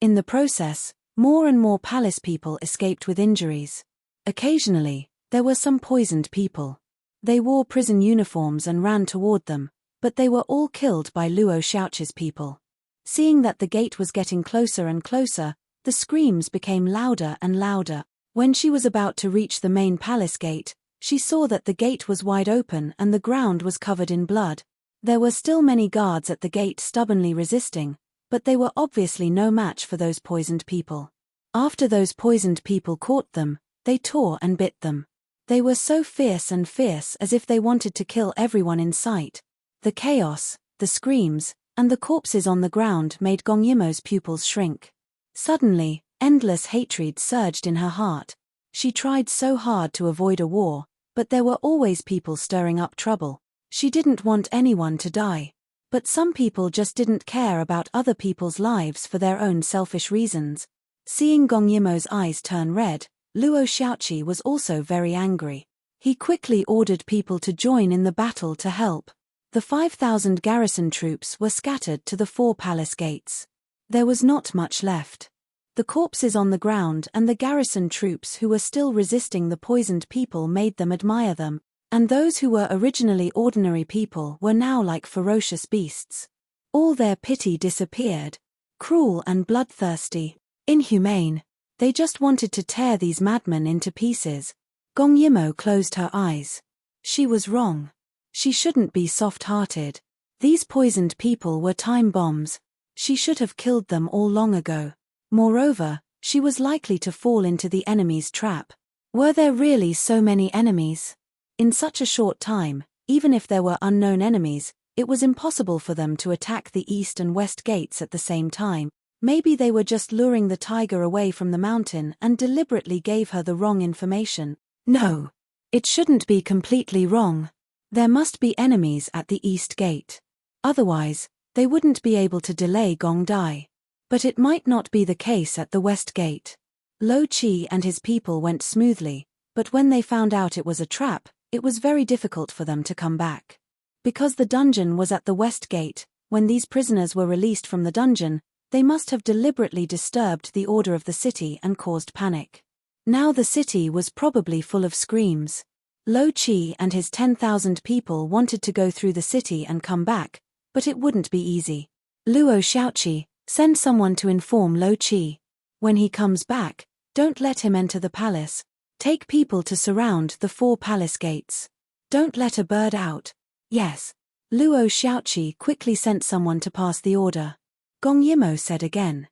In the process, more and more palace people escaped with injuries. Occasionally, there were some poisoned people. They wore prison uniforms and ran toward them, but they were all killed by Luo Xiaoqi's people. Seeing that the gate was getting closer and closer, the screams became louder and louder. When she was about to reach the main palace gate, she saw that the gate was wide open and the ground was covered in blood. There were still many guards at the gate stubbornly resisting, but they were obviously no match for those poisoned people. After those poisoned people caught them, they tore and bit them. They were so fierce as if they wanted to kill everyone in sight. The chaos, the screams, and the corpses on the ground made Gong Yimo's pupils shrink. Suddenly, endless hatred surged in her heart. She tried so hard to avoid a war, but there were always people stirring up trouble. She didn't want anyone to die. But some people just didn't care about other people's lives for their own selfish reasons. Seeing Gong Yimo's eyes turn red, Luo Xiaoqi was also very angry. He quickly ordered people to join in the battle to help. The 5,000 garrison troops were scattered to the 4 palace gates. There was not much left. The corpses on the ground and the garrison troops who were still resisting the poisoned people made them admire them, and those who were originally ordinary people were now like ferocious beasts. All their pity disappeared. Cruel and bloodthirsty, inhumane. They just wanted to tear these madmen into pieces. Gong Yimo closed her eyes. She was wrong. She shouldn't be soft-hearted. These poisoned people were time bombs. She should have killed them all long ago. Moreover, she was likely to fall into the enemy's trap. Were there really so many enemies? In such a short time, even if there were unknown enemies, it was impossible for them to attack the east and west gates at the same time. Maybe they were just luring the tiger away from the mountain and deliberately gave her the wrong information. No. It shouldn't be completely wrong. There must be enemies at the east gate. Otherwise, they wouldn't be able to delay Gong Dai. But it might not be the case at the west gate. Lo Chi and his people went smoothly, but when they found out it was a trap, it was very difficult for them to come back. Because the dungeon was at the west gate, when these prisoners were released from the dungeon, they must have deliberately disturbed the order of the city and caused panic. Now the city was probably full of screams. Lo Chi and his 10,000 people wanted to go through the city and come back, but it wouldn't be easy. Luo Xiaoqi, send someone to inform Lo Chi. When he comes back, don't let him enter the palace. Take people to surround the 4 palace gates. Don't let a bird out. Yes. Luo Xiaoqi quickly sent someone to pass the order. Gong Yimo said again.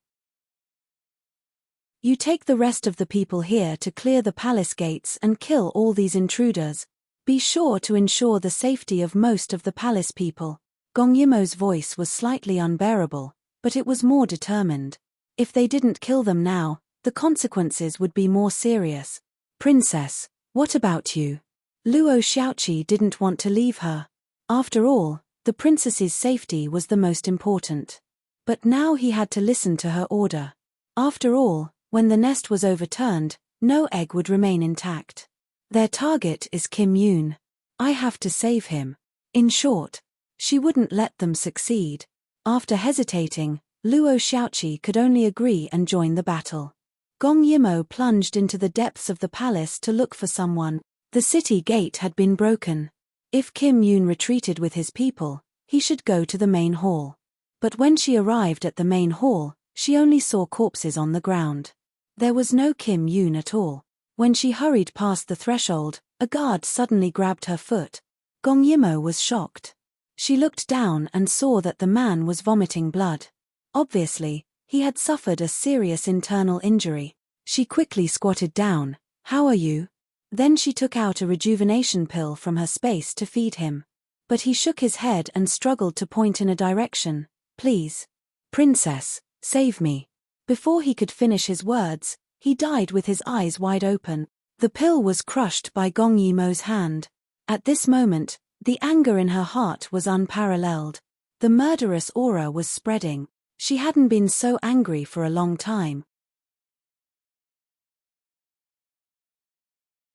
You take the rest of the people here to clear the palace gates and kill all these intruders. Be sure to ensure the safety of most of the palace people. Gong Yimo's voice was slightly unbearable, but it was more determined. If they didn't kill them now, the consequences would be more serious. Princess, what about you? Luo Xiaoqi didn't want to leave her. After all, the princess's safety was the most important. But now he had to listen to her order. After all, when the nest was overturned, no egg would remain intact. Their target is Kim Yoon. I have to save him. In short, she wouldn't let them succeed. After hesitating, Luo Xiaoqi could only agree and join the battle. Gong Yimo plunged into the depths of the palace to look for someone. The city gate had been broken. If Kim Yoon retreated with his people, he should go to the main hall. But when she arrived at the main hall, she only saw corpses on the ground. There was no Kim Yoon at all. When she hurried past the threshold, a guard suddenly grabbed her foot. Gong Yimo was shocked. She looked down and saw that the man was vomiting blood. Obviously, he had suffered a serious internal injury. She quickly squatted down. How are you? Then she took out a rejuvenation pill from her space to feed him. But he shook his head and struggled to point in a direction. Please. Princess, save me. Before he could finish his words, he died with his eyes wide open. The pill was crushed by Gong Yimo's hand. At this moment, the anger in her heart was unparalleled. The murderous aura was spreading. She hadn't been so angry for a long time.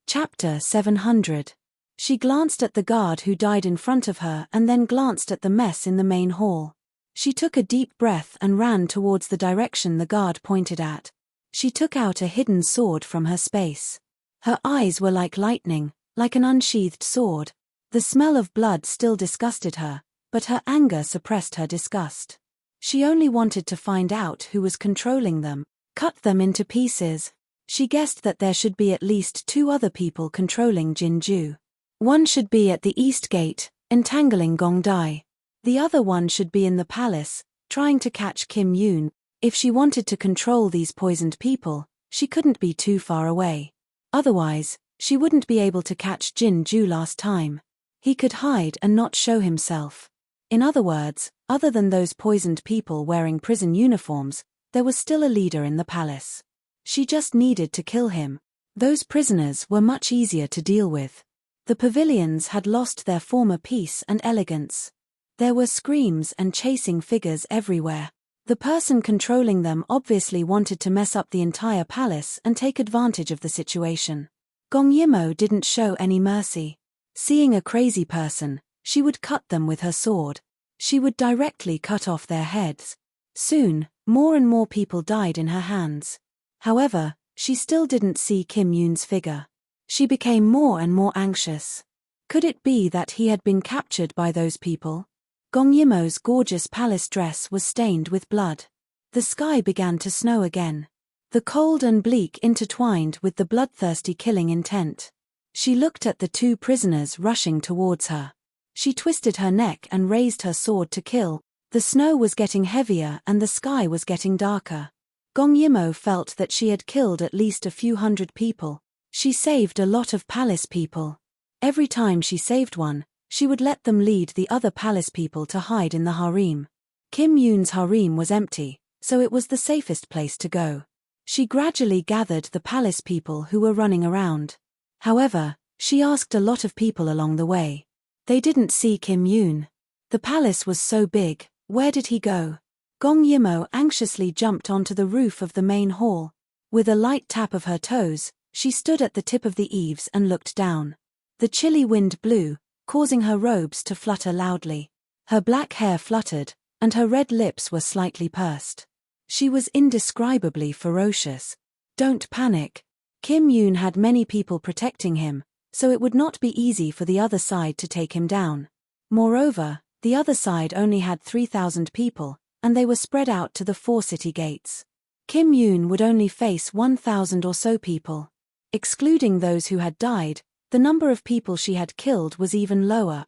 Chapter 700. She glanced at the guard who died in front of her and then glanced at the mess in the main hall. She took a deep breath and ran towards the direction the guard pointed at. She took out a hidden sword from her space. Her eyes were like lightning, like an unsheathed sword. The smell of blood still disgusted her, but her anger suppressed her disgust. She only wanted to find out who was controlling them, cut them into pieces. She guessed that there should be at least 2 other people controlling Jinju. One should be at the east gate, entangling Gong Dai. The other one should be in the palace, trying to catch Kim Yoon. If she wanted to control these poisoned people, she couldn't be too far away. Otherwise, she wouldn't be able to catch Jinju last time. He could hide and not show himself. In other words, other than those poisoned people wearing prison uniforms, there was still a leader in the palace. She just needed to kill him. Those prisoners were much easier to deal with. The pavilions had lost their former peace and elegance. There were screams and chasing figures everywhere. The person controlling them obviously wanted to mess up the entire palace and take advantage of the situation. Gong Yimo didn't show any mercy. Seeing a crazy person, She would cut them with her sword. She would directly cut off their heads. Soon, more and more people died in her hands. However, she still didn't see Kim Yoon's figure. She became more and more anxious. Could it be that he had been captured by those people? Gong Yimmo's gorgeous palace dress was stained with blood. The sky began to snow again. The cold and bleak intertwined with the bloodthirsty killing intent. She looked at the two prisoners rushing towards her. She twisted her neck and raised her sword to kill. The snow was getting heavier and the sky was getting darker. Gong Yimmo felt that she had killed at least a few hundred people. She saved a lot of palace people. Every time she saved one, she would let them lead the other palace people to hide in the harem. Kim Yoon's harem was empty, so it was the safest place to go. She gradually gathered the palace people who were running around. However, she asked a lot of people along the way. They didn't see Kim Yoon. The palace was so big, where did he go? Gong Yimmo anxiously jumped onto the roof of the main hall. With a light tap of her toes, she stood at the tip of the eaves and looked down. The chilly wind blew, causing her robes to flutter loudly. Her black hair fluttered, and her red lips were slightly pursed. She was indescribably ferocious. Don't panic. Kim Yoon had many people protecting him, so it would not be easy for the other side to take him down. Moreover, the other side only had 3,000 people, and they were spread out to the 4 city gates. Kim Yoon would only face 1,000 or so people. Excluding those who had died, the number of people she had killed was even lower.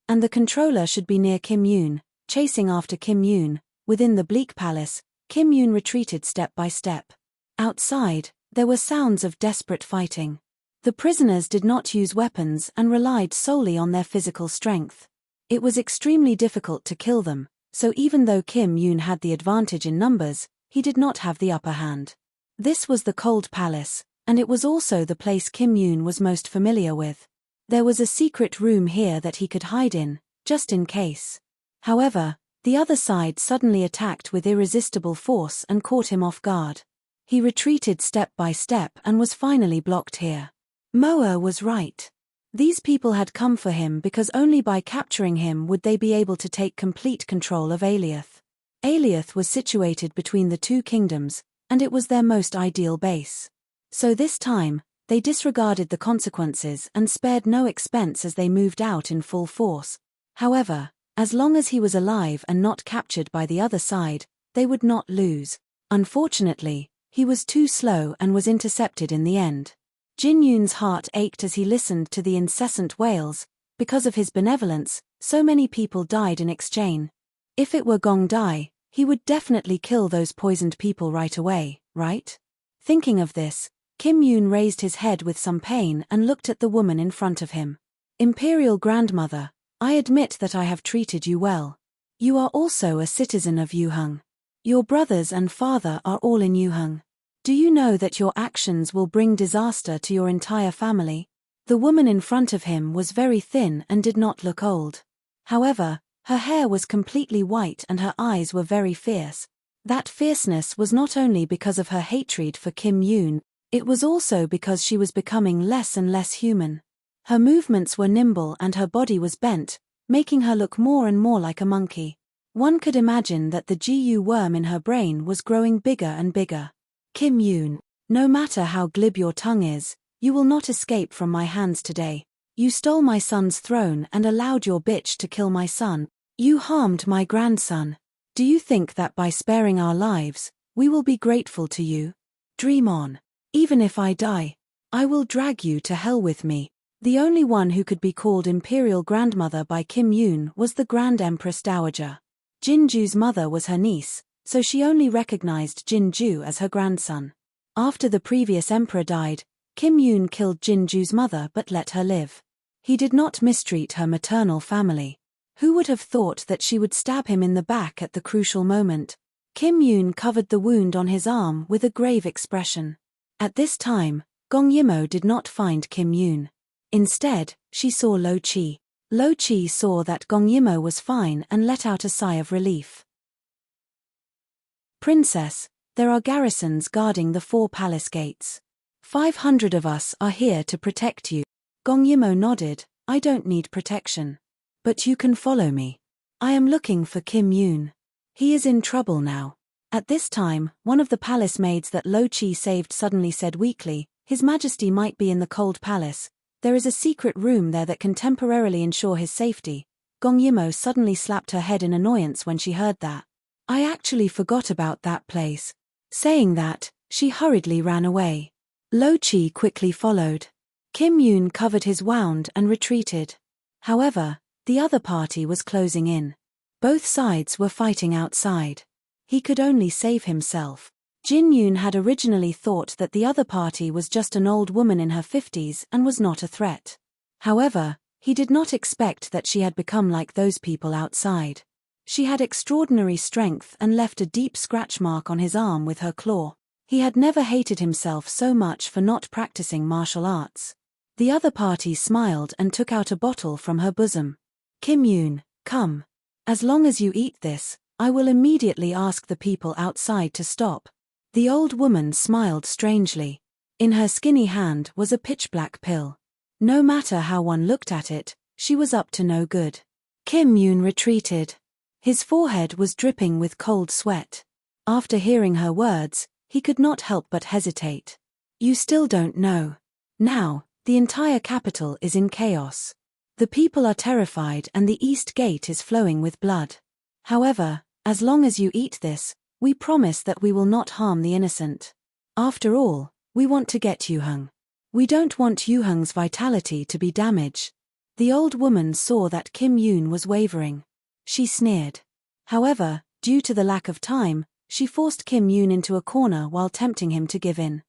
And the controller should be near Kim Yoon, chasing after Kim Yoon. Within the bleak palace, Kim Yoon retreated step by step. Outside, there were sounds of desperate fighting. The prisoners did not use weapons and relied solely on their physical strength. It was extremely difficult to kill them, so even though Kim Yoon had the advantage in numbers, he did not have the upper hand. This was the Cold Palace, and it was also the place Kim Yoon was most familiar with. There was a secret room here that he could hide in, just in case. However, the other side suddenly attacked with irresistible force and caught him off guard. He retreated step by step and was finally blocked here. Moa was right. These people had come for him because only by capturing him would they be able to take complete control of Aliath. Aliath was situated between the two kingdoms, and it was their most ideal base. So this time, they disregarded the consequences and spared no expense as they moved out in full force. However, as long as he was alive and not captured by the other side, they would not lose. Unfortunately, he was too slow and was intercepted in the end. Jin Yoon's heart ached as he listened to the incessant wails. Because of his benevolence, so many people died in exchange. If it were Gong Dai, he would definitely kill those poisoned people right away, right? Thinking of this, Kim Yoon raised his head with some pain and looked at the woman in front of him. Imperial Grandmother, I admit that I have treated you well. You are also a citizen of Yuheng. Your brothers and father are all in Yuheng. Do you know that your actions will bring disaster to your entire family? The woman in front of him was very thin and did not look old. However, her hair was completely white and her eyes were very fierce. That fierceness was not only because of her hatred for Kim Yoon, it was also because she was becoming less and less human. Her movements were nimble and her body was bent, making her look more and more like a monkey. One could imagine that the GU worm in her brain was growing bigger and bigger. Kim Yoon, no matter how glib your tongue is, you will not escape from my hands today. You stole my son's throne and allowed your bitch to kill my son. You harmed my grandson. Do you think that by sparing our lives, we will be grateful to you? Dream on. Even if I die, I will drag you to hell with me. The only one who could be called Imperial Grandmother by Kim Yoon was the Grand Empress Dowager. Jinju's mother was her niece, so she only recognized Jinju as her grandson. After the previous emperor died, Kim Yoon killed Jinju's mother but let her live. He did not mistreat her maternal family. Who would have thought that she would stab him in the back at the crucial moment? Kim Yoon covered the wound on his arm with a grave expression. At this time, Gong Yimmo did not find Kim Yoon. Instead, she saw Lo Chi. Lo Chi saw that Gong Yimmo was fine and let out a sigh of relief. Princess, there are garrisons guarding the 4 palace gates. 500 of us are here to protect you. Gong Yimmo nodded, I don't need protection. But you can follow me. I am looking for Kim Yoon. He is in trouble now. At this time, one of the palace maids that Lo Chi saved suddenly said weakly, His Majesty might be in the cold palace. There is a secret room there that can temporarily ensure his safety. Gong Yimo suddenly slapped her head in annoyance when she heard that. I actually forgot about that place. Saying that, she hurriedly ran away. Lo Chi quickly followed. Kim Yoon covered his wound and retreated. However, the other party was closing in. Both sides were fighting outside. He could only save himself. Jin Yoon had originally thought that the other party was just an old woman in her 50s and was not a threat. However, he did not expect that she had become like those people outside. She had extraordinary strength and left a deep scratch mark on his arm with her claw. He had never hated himself so much for not practicing martial arts. The other party smiled and took out a bottle from her bosom. Kim Yoon, come. As long as you eat this, I will immediately ask the people outside to stop. The old woman smiled strangely. In her skinny hand was a pitch-black pill. No matter how one looked at it, she was up to no good. Kim Yoon retreated. His forehead was dripping with cold sweat. After hearing her words, he could not help but hesitate. You still don't know. Now, the entire capital is in chaos. The people are terrified and the east gate is flowing with blood. However, as long as you eat this, we promise that we will not harm the innocent. After all, we want to get Yuheng. We don't want Yuheng's vitality to be damaged. The old woman saw that Kim Yoon was wavering. She sneered. However, due to the lack of time, she forced Kim Yoon into a corner while tempting him to give in.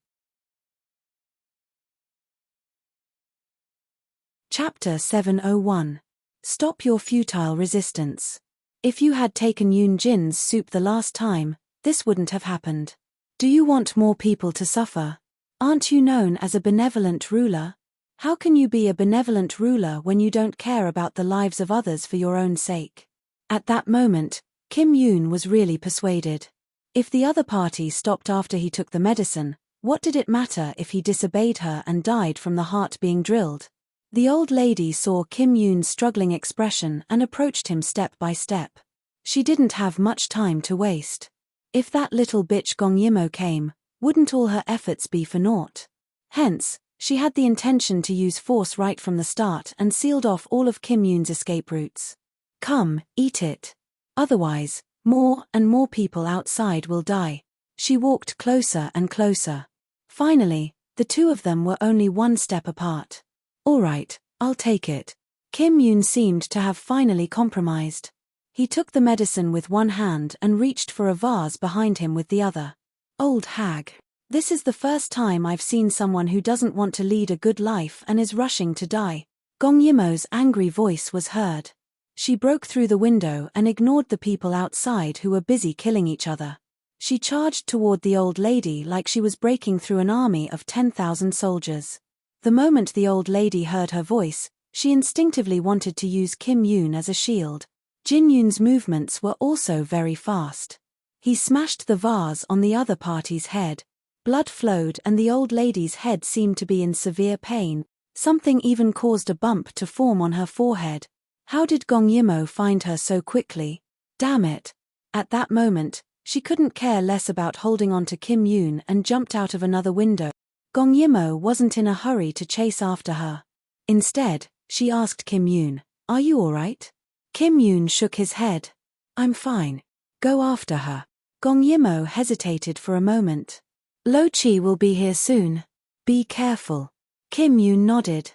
Chapter 701. Stop your futile resistance. If you had taken Yoon Jin's soup the last time, this wouldn't have happened. Do you want more people to suffer? Aren't you known as a benevolent ruler? How can you be a benevolent ruler when you don't care about the lives of others for your own sake? At that moment, Kim Yoon was really persuaded. If the other party stopped after he took the medicine, what did it matter if he disobeyed her and died from the heart being drilled? The old lady saw Kim Yoon's struggling expression and approached him step by step. She didn't have much time to waste. If that little bitch Gong Yimo came, wouldn't all her efforts be for naught? Hence, she had the intention to use force right from the start and sealed off all of Kim Yoon's escape routes. Come, eat it. Otherwise, more and more people outside will die. She walked closer and closer. Finally, the two of them were only one step apart. All right, I'll take it. Kim Yoon seemed to have finally compromised. He took the medicine with one hand and reached for a vase behind him with the other. Old hag. This is the first time I've seen someone who doesn't want to lead a good life and is rushing to die. Gong Yimo's angry voice was heard. She broke through the window and ignored the people outside who were busy killing each other. She charged toward the old lady like she was breaking through an army of 10,000 soldiers. The moment the old lady heard her voice, she instinctively wanted to use Kim Yoon as a shield. Jin Yoon's movements were also very fast. He smashed the vase on the other party's head. Blood flowed and the old lady's head seemed to be in severe pain. Something even caused a bump to form on her forehead. How did Gong Yimo find her so quickly? Damn it. At that moment, she couldn't care less about holding on to Kim Yoon and jumped out of another window. Gong Yimo wasn't in a hurry to chase after her. Instead, she asked Kim Yoon, "Are you all right?" Kim Yoon shook his head. "I'm fine. Go after her." Gong Yimo hesitated for a moment. "Lo Chi will be here soon. Be careful." Kim Yoon nodded.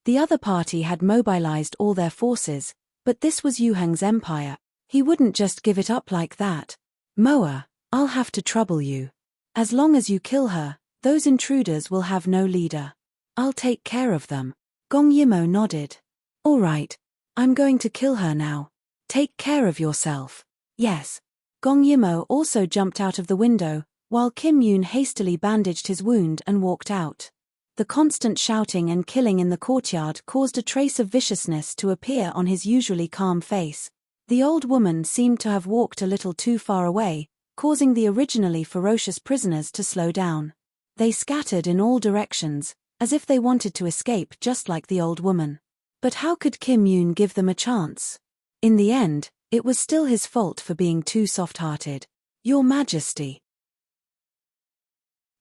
The other party had mobilized all their forces, but this was Yuheng's empire. He wouldn't just give it up like that. "Moa, I'll have to trouble you. As long as you kill her, those intruders will have no leader. I'll take care of them." Gong Yimo nodded. "All right. I'm going to kill her now. Take care of yourself." "Yes." Gong Yimo also jumped out of the window, while Kim Yoon hastily bandaged his wound and walked out. The constant shouting and killing in the courtyard caused a trace of viciousness to appear on his usually calm face. The old woman seemed to have walked a little too far away, causing the originally ferocious prisoners to slow down. They scattered in all directions, as if they wanted to escape just like the old woman. But how could Kim Yoon give them a chance? In the end, it was still his fault for being too soft-hearted. Your Majesty.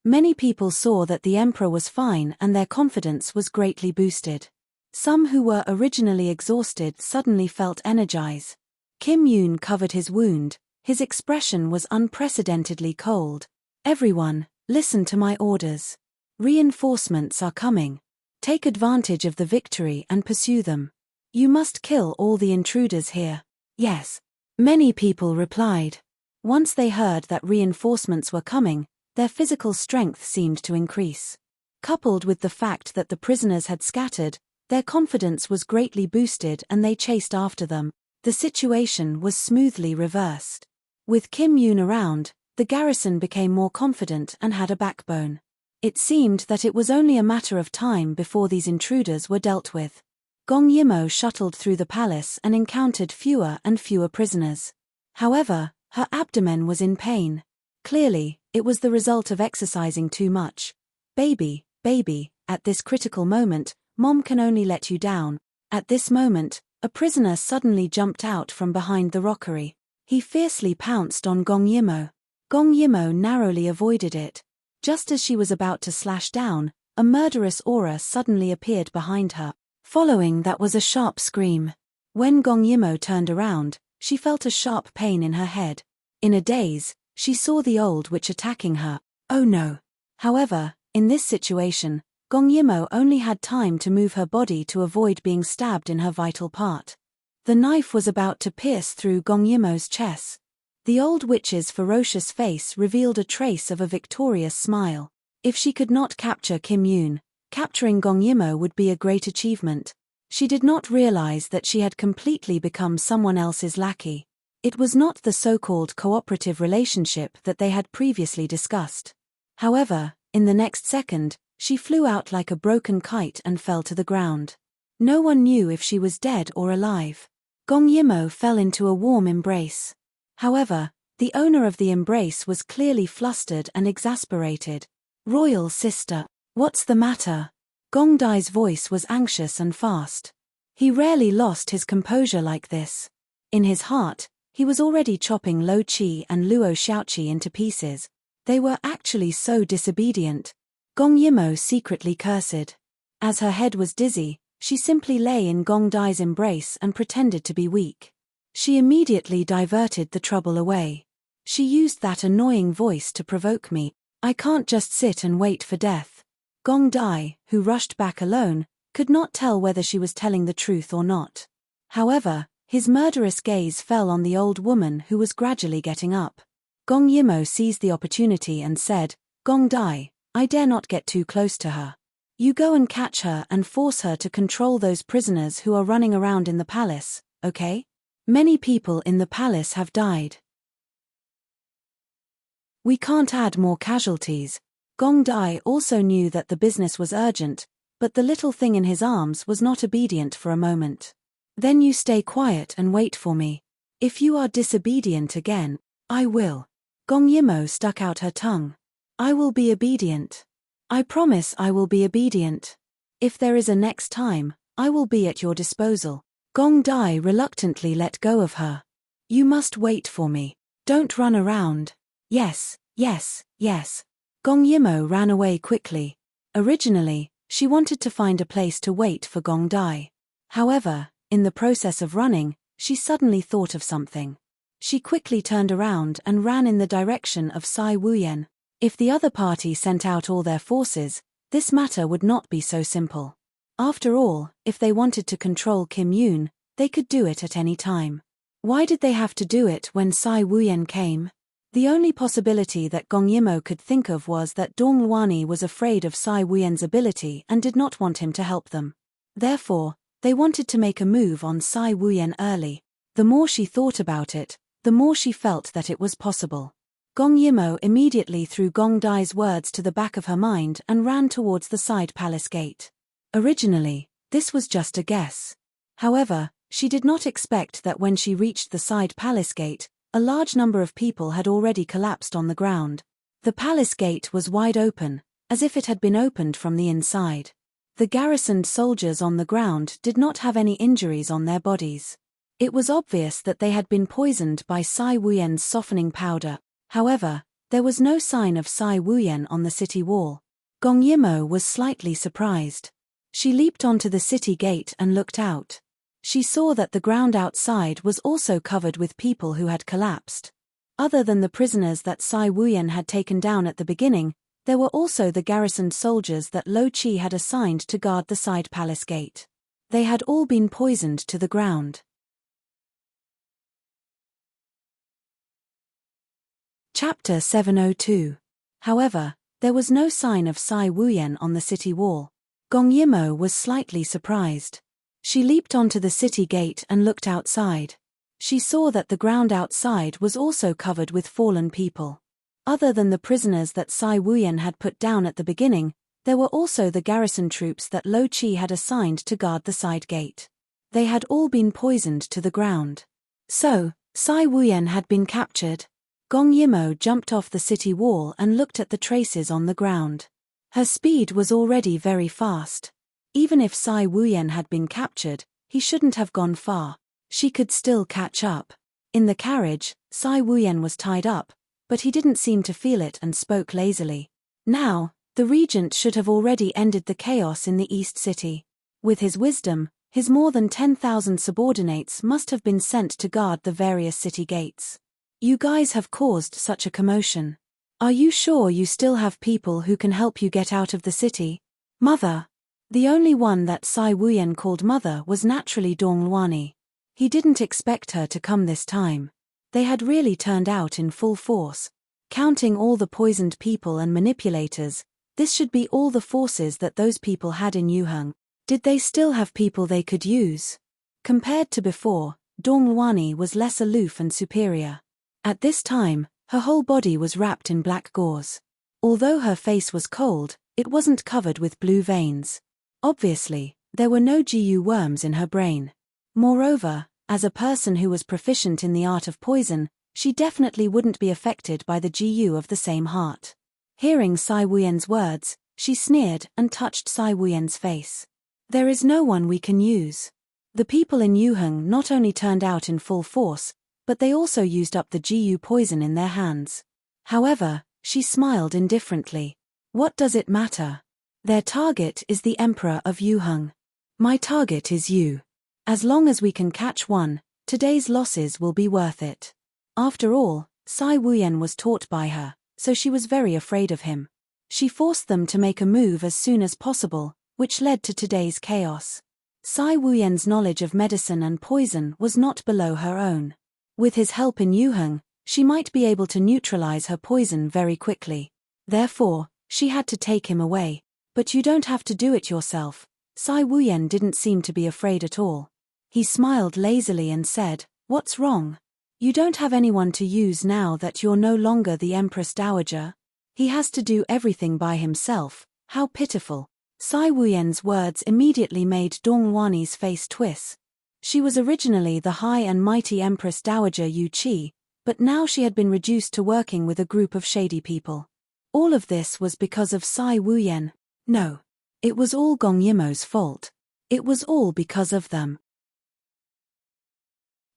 Many people saw that the emperor was fine and their confidence was greatly boosted. Some who were originally exhausted suddenly felt energized. Kim Yoon covered his wound, his expression was unprecedentedly cold. Everyone, listen to my orders. Reinforcements are coming. Take advantage of the victory and pursue them. You must kill all the intruders here. Yes. Many people replied. Once they heard that reinforcements were coming, their physical strength seemed to increase. Coupled with the fact that the prisoners had scattered, their confidence was greatly boosted and they chased after them. The situation was smoothly reversed. With Kim Yoon around, the garrison became more confident and had a backbone. It seemed that it was only a matter of time before these intruders were dealt with. Gong Yimo shuttled through the palace and encountered fewer and fewer prisoners. However, her abdomen was in pain. Clearly, it was the result of exercising too much. Baby, at this critical moment, Mom can only let you down. At this moment, a prisoner suddenly jumped out from behind the rockery. He fiercely pounced on Gong Yimo. Gong Yimo narrowly avoided it. Just as she was about to slash down, a murderous aura suddenly appeared behind her. Following that was a sharp scream. When Gong Yimo turned around, she felt a sharp pain in her head. In a daze, she saw the old witch attacking her. Oh no! However, in this situation, Gong Yimo only had time to move her body to avoid being stabbed in her vital part. The knife was about to pierce through Gong Yimo's chest. The old witch's ferocious face revealed a trace of a victorious smile. If she could not capture Kim Yoon, capturing Gong Yimo would be a great achievement. She did not realize that she had completely become someone else's lackey. It was not the so-called cooperative relationship that they had previously discussed. However, in the next second, she flew out like a broken kite and fell to the ground. No one knew if she was dead or alive. Gong Yimo fell into a warm embrace. However, the owner of the embrace was clearly flustered and exasperated. Royal sister, what's the matter? Gong Dai's voice was anxious and fast. He rarely lost his composure like this. In his heart, he was already chopping Lo Chi and Luo Xiaoqi into pieces. They were actually so disobedient. Gong Yimo secretly cursed. As her head was dizzy, she simply lay in Gong Dai's embrace and pretended to be weak. She immediately diverted the trouble away. She used that annoying voice to provoke me. I can't just sit and wait for death. Gong Dai, who rushed back alone, could not tell whether she was telling the truth or not. However, his murderous gaze fell on the old woman who was gradually getting up. Gong Yimo seized the opportunity and said, Gong Dai, I dare not get too close to her. You go and catch her and force her to control those prisoners who are running around in the palace, okay? Many people in the palace have died. We can't add more casualties. Gong Dai also knew that the business was urgent, but the little thing in his arms was not obedient for a moment. Then you stay quiet and wait for me. If you are disobedient again, I will. Gong Yimo stuck out her tongue. I will be obedient. I promise I will be obedient. If there is a next time, I will be at your disposal. Gong Dai reluctantly let go of her. You must wait for me. Don't run around. Yes. Gong Yimo ran away quickly. Originally, she wanted to find a place to wait for Gong Dai. However, in the process of running, she suddenly thought of something. She quickly turned around and ran in the direction of Sai Wuyen. If the other party sent out all their forces, this matter would not be so simple. After all, if they wanted to control Kim Yoon, they could do it at any time. Why did they have to do it when Sai Wuyen came? The only possibility that Gong Yimo could think of was that Dong Luani was afraid of Sai Wuyen's ability and did not want him to help them. Therefore, they wanted to make a move on Sai Wuyen early. The more she thought about it, the more she felt that it was possible. Gong Yimo immediately threw Gong Dai's words to the back of her mind and ran towards the side palace gate. Originally, this was just a guess. However, she did not expect that when she reached the side palace gate, a large number of people had already collapsed on the ground. The palace gate was wide open, as if it had been opened from the inside. The garrisoned soldiers on the ground did not have any injuries on their bodies. It was obvious that they had been poisoned by Sai Wuyen's softening powder. However, there was no sign of Sai Wuyen on the city wall. Gong Yimo was slightly surprised. She leaped onto the city gate and looked out. She saw that the ground outside was also covered with people who had collapsed. Other than the prisoners that Sai Wuyen had taken down at the beginning, there were also the garrisoned soldiers that Lo Chi had assigned to guard the side palace gate. They had all been poisoned to the ground. Chapter 702. However, there was no sign of Sai Wuyen on the city wall. Gong Yimo was slightly surprised. She leaped onto the city gate and looked outside. She saw that the ground outside was also covered with fallen people. Other than the prisoners that Sai Wuyen had put down at the beginning, there were also the garrison troops that Lo Chi had assigned to guard the side gate. They had all been poisoned to the ground. So, Sai Wuyen had been captured. Gong Yimo jumped off the city wall and looked at the traces on the ground. Her speed was already very fast. Even if Sai Wuyen had been captured, he shouldn't have gone far. She could still catch up. In the carriage, Sai Wuyen was tied up, but he didn't seem to feel it and spoke lazily. Now, the regent should have already ended the chaos in the East City. With his wisdom, his more than 10,000 subordinates must have been sent to guard the various city gates. You guys have caused such a commotion. Are you sure you still have people who can help you get out of the city? Mother. The only one that Sai Wuyen called mother was naturally Dong Luani. He didn't expect her to come this time. They had really turned out in full force. Counting all the poisoned people and manipulators, this should be all the forces that those people had in Yuheng. Did they still have people they could use? Compared to before, Dong Luani was less aloof and superior. At this time, her whole body was wrapped in black gauze. Although her face was cold, it wasn't covered with blue veins. Obviously, there were no GU worms in her brain. Moreover, as a person who was proficient in the art of poison, she definitely wouldn't be affected by the GU of the same heart. Hearing Sai Wuyen's words, she sneered and touched Sai Wuyen's face. There is no one we can use. The people in Yuheng not only turned out in full force, but they also used up the GU poison in their hands. However, she smiled indifferently. What does it matter? Their target is the Emperor of Yuheng. My target is you. As long as we can catch one, today's losses will be worth it. After all, Sai Wuyen was taught by her, so she was very afraid of him. She forced them to make a move as soon as possible, which led to today's chaos. Sai Wuyen's knowledge of medicine and poison was not below her own. With his help in Yuheng, she might be able to neutralize her poison very quickly. Therefore, she had to take him away. But you don't have to do it yourself. Sai Wuyen didn't seem to be afraid at all. He smiled lazily and said, "What's wrong? You don't have anyone to use now that you're no longer the Empress Dowager? He has to do everything by himself. How pitiful." Sai Wuyen's words immediately made Dong Luani's face twist. She was originally the high and mighty Empress Dowager Yu Qi, but now she had been reduced to working with a group of shady people. All of this was because of Sai Wuyen. No. It was all Gong Yimo's fault. It was all because of them.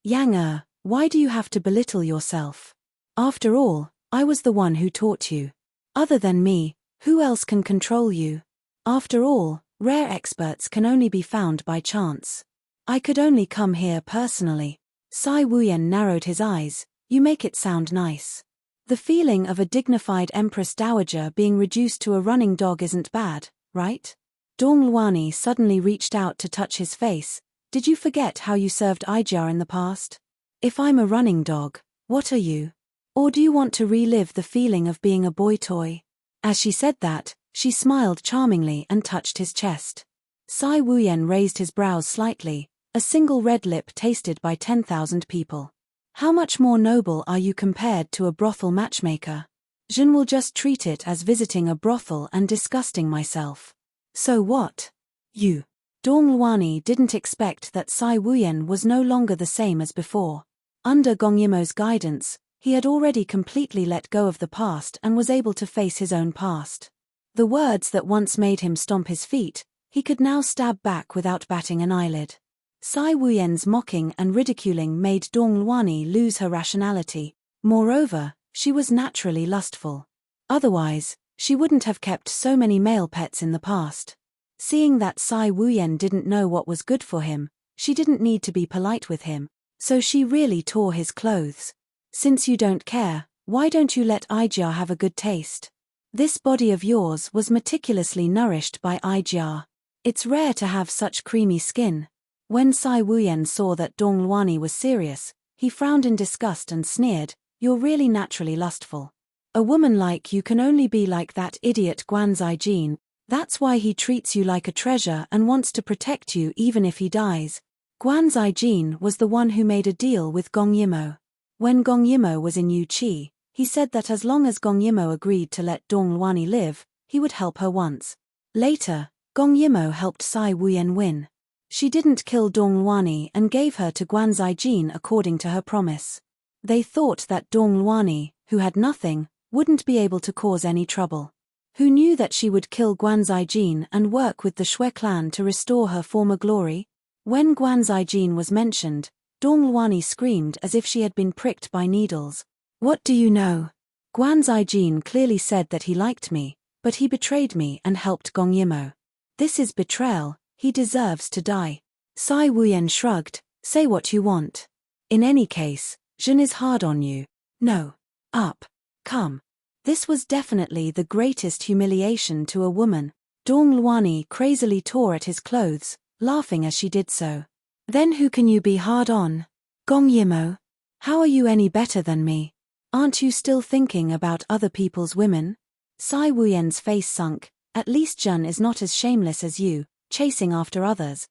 Yang why do you have to belittle yourself? After all, I was the one who taught you. Other than me, who else can control you? After all, rare experts can only be found by chance. I could only come here personally. Sai Wuyen narrowed his eyes. You make it sound nice. The feeling of a dignified Empress Dowager being reduced to a running dog isn't bad, right? Dong Luani suddenly reached out to touch his face. Did you forget how you served Ijia in the past? If I'm a running dog, what are you? Or do you want to relive the feeling of being a boy toy? As she said that, she smiled charmingly and touched his chest. Sai Wuyen raised his brows slightly. A single red lip tasted by 10,000 people. How much more noble are you compared to a brothel matchmaker? Jin will just treat it as visiting a brothel and disgusting myself. So what? You. Dong Luani didn't expect that Sai Wuyen was no longer the same as before. Under Gong Yimo's guidance, he had already completely let go of the past and was able to face his own past. The words that once made him stomp his feet, He could now stab back without batting an eyelid. Sai Wuyen's mocking and ridiculing made Dong Luani lose her rationality. Moreover, she was naturally lustful. Otherwise, she wouldn't have kept so many male pets in the past. Seeing that Sai Wuyen didn't know what was good for him, she didn't need to be polite with him, so she really tore his clothes. Since you don't care, why don't you let Aijia have a good taste? This body of yours was meticulously nourished by Aijia. It's rare to have such creamy skin. When Sai Wuyen saw that Dong Luani was serious, he frowned in disgust and sneered, "You're really naturally lustful. A woman like you can only be like that idiot Guan Zijin. That's why he treats you like a treasure and wants to protect you even if he dies." Guan Zijin was the one who made a deal with Gong Yimo. When Gong Yimo was in Yuqi, he said that as long as Gong Yimo agreed to let Dong Luani live, he would help her once. Later, Gong Yimo helped Sai Wuyen win. She didn't kill Dong Luani and gave her to Guan Zijin according to her promise. They thought that Dong Luani, who had nothing, wouldn't be able to cause any trouble. Who knew that she would kill Guan Zijin and work with the Shui clan to restore her former glory? When Guan Zijin was mentioned, Dong Luani screamed as if she had been pricked by needles. "What do you know? Guan Zijin clearly said that he liked me, but he betrayed me and helped Gong Yimo. This is betrayal. He deserves to die." Sai Wuyen shrugged, "Say what you want. In any case, Jin is hard on you. No. Up. Come." This was definitely the greatest humiliation to a woman. Dong Luani crazily tore at his clothes, laughing as she did so. "Then who can you be hard on? Gong Yimo? How are you any better than me? Aren't you still thinking about other people's women?" Sai Wuyen's face sunk. "At least Jun is not as shameless as you, chasing after others."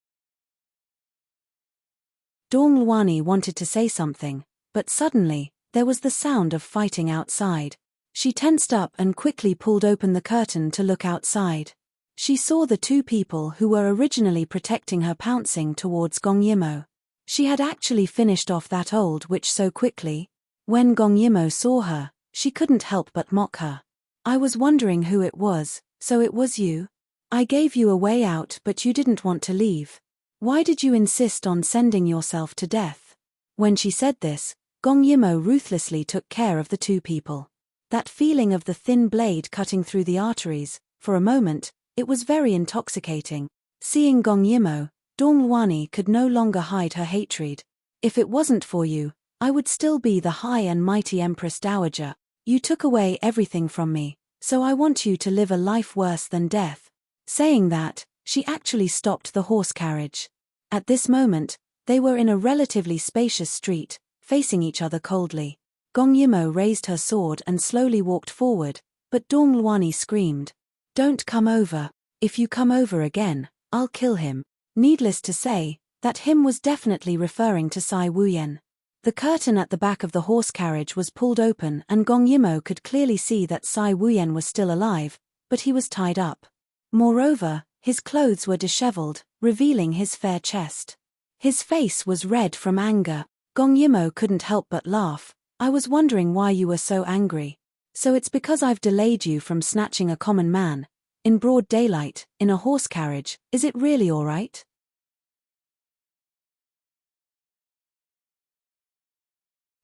Dong Luani wanted to say something, but suddenly, there was the sound of fighting outside. She tensed up and quickly pulled open the curtain to look outside. She saw the two people who were originally protecting her pouncing towards Gong Yimo. She had actually finished off that old witch so quickly. When Gong Yimo saw her, she couldn't help but mock her. "I was wondering who it was, so it was you? I gave you a way out but you didn't want to leave. Why did you insist on sending yourself to death?" When she said this, Gong Yimo ruthlessly took care of the two people. That feeling of the thin blade cutting through the arteries, for a moment, it was very intoxicating. Seeing Gong Yimo, Dong Luani could no longer hide her hatred. "If it wasn't for you, I would still be the high and mighty Empress Dowager. You took away everything from me, so I want you to live a life worse than death." Saying that, she actually stopped the horse carriage. At this moment, they were in a relatively spacious street, facing each other coldly. Gong Yimo raised her sword and slowly walked forward, but Dong Luani screamed, "Don't come over. If you come over again, I'll kill him." Needless to say, that him was definitely referring to Sai Wuyen. The curtain at the back of the horse carriage was pulled open and Gong Yimo could clearly see that Sai Wuyen was still alive, but he was tied up. Moreover, his clothes were disheveled, revealing his fair chest. His face was red from anger. Gong Yimo couldn't help but laugh. "I was wondering why you were so angry. So it's because I've delayed you from snatching a common man, in broad daylight, in a horse carriage. Is it really all right?"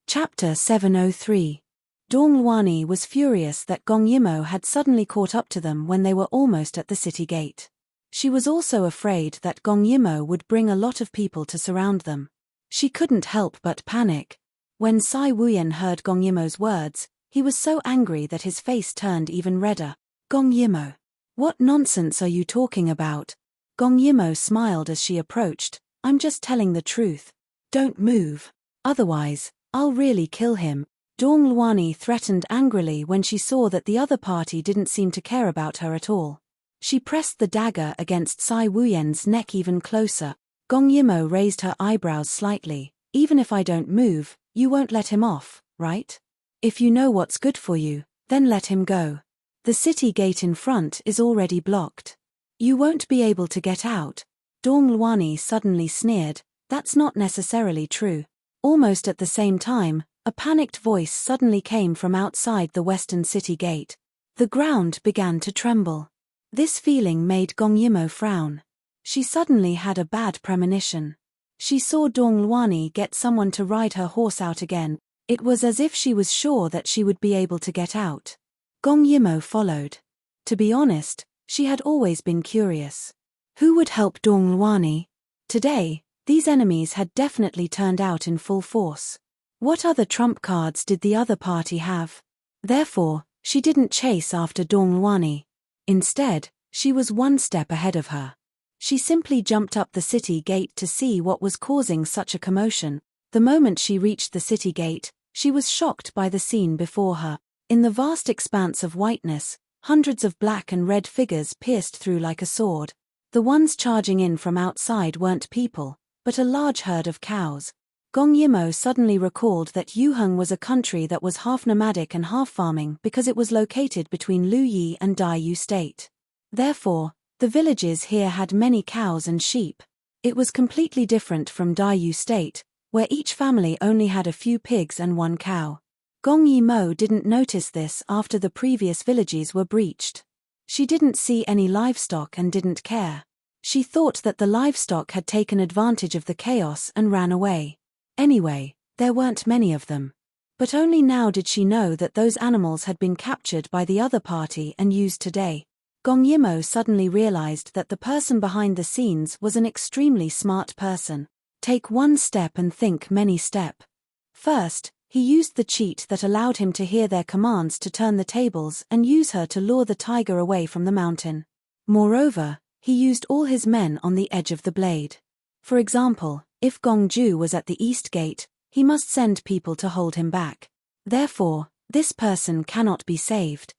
Chapter 703. Dong Luani was furious that Gong Yimo had suddenly caught up to them when they were almost at the city gate. She was also afraid that Gong Yimo would bring a lot of people to surround them. She couldn't help but panic. When Sai Wuyen heard Gong Yimo's words, he was so angry that his face turned even redder. "Gong Yimo, what nonsense are you talking about?" Gong Yimo smiled as she approached. "I'm just telling the truth. Don't move. Otherwise, I'll really kill him." Dong Luani threatened angrily when she saw that the other party didn't seem to care about her at all. She pressed the dagger against Sai Wuyen's neck even closer. Gong Yimo raised her eyebrows slightly. "Even if I don't move, you won't let him off, right? If you know what's good for you, then let him go. The city gate in front is already blocked. You won't be able to get out." Dong Luani suddenly sneered. "That's not necessarily true." Almost at the same time, a panicked voice suddenly came from outside the western city gate. The ground began to tremble. This feeling made Gong Yimo frown. She suddenly had a bad premonition. She saw Dong Luani get someone to ride her horse out again. It was as if she was sure that she would be able to get out. Gong Yimo followed. To be honest, she had always been curious. Who would help Dong Luani? Today, these enemies had definitely turned out in full force. What other trump cards did the other party have? Therefore, she didn't chase after Dong Luani. Instead, she was one step ahead of her. She simply jumped up the city gate to see what was causing such a commotion. The moment she reached the city gate, she was shocked by the scene before her. In the vast expanse of whiteness, hundreds of black and red figures pierced through like a sword. The ones charging in from outside weren't people, but a large herd of cows. Gong Yimo suddenly recalled that Yuheng was a country that was half nomadic and half farming because it was located between Luyi and Daiyu State. Therefore, the villages here had many cows and sheep. It was completely different from Daiyu State, where each family only had a few pigs and one cow. Gong Yimo didn't notice this after the previous villages were breached. She didn't see any livestock and didn't care. She thought that the livestock had taken advantage of the chaos and ran away. Anyway, there weren't many of them. But only now did she know that those animals had been captured by the other party and used today. Gong Yimo suddenly realized that the person behind the scenes was an extremely smart person. Take one step and think many step. First, he used the cheat that allowed him to hear their commands to turn the tables and use her to lure the tiger away from the mountain. Moreover, he used all his men on the edge of the blade. For example, if Gong Ju was at the east gate, he must send people to hold him back. Therefore, this person cannot be saved.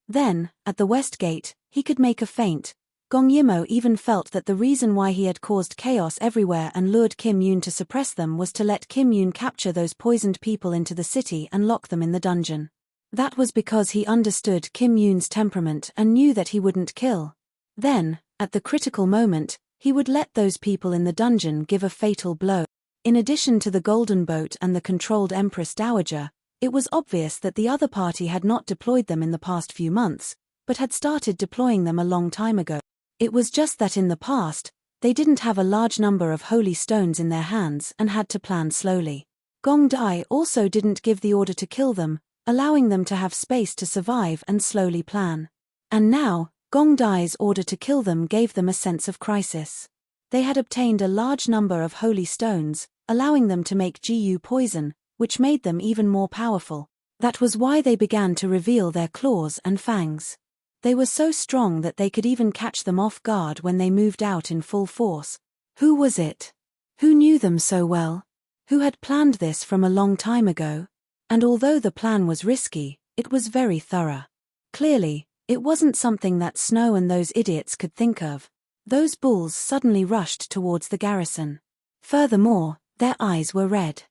Then, at the west gate, he could make a feint. Gong Yimo even felt that the reason why he had caused chaos everywhere and lured Kim Yoon to suppress them was to let Kim Yoon capture those poisoned people into the city and lock them in the dungeon. That was because he understood Kim Yoon's temperament and knew that he wouldn't kill. Then, at the critical moment, he would let those people in the dungeon give a fatal blow. In addition to the Golden Boat and the controlled Empress Dowager, it was obvious that the other party had not deployed them in the past few months, but had started deploying them a long time ago. It was just that in the past, they didn't have a large number of holy stones in their hands and had to plan slowly. Gong Dai also didn't give the order to kill them, allowing them to have space to survive and slowly plan. And now, Gong Dai's order to kill them gave them a sense of crisis. They had obtained a large number of holy stones, allowing them to make Jiyu poison, which made them even more powerful. That was why they began to reveal their claws and fangs. They were so strong that they could even catch them off guard when they moved out in full force. Who was it? Who knew them so well? Who had planned this from a long time ago? And although the plan was risky, it was very thorough. Clearly, it wasn't something that Snow and those idiots could think of. Those bulls suddenly rushed towards the garrison. Furthermore, their eyes were red.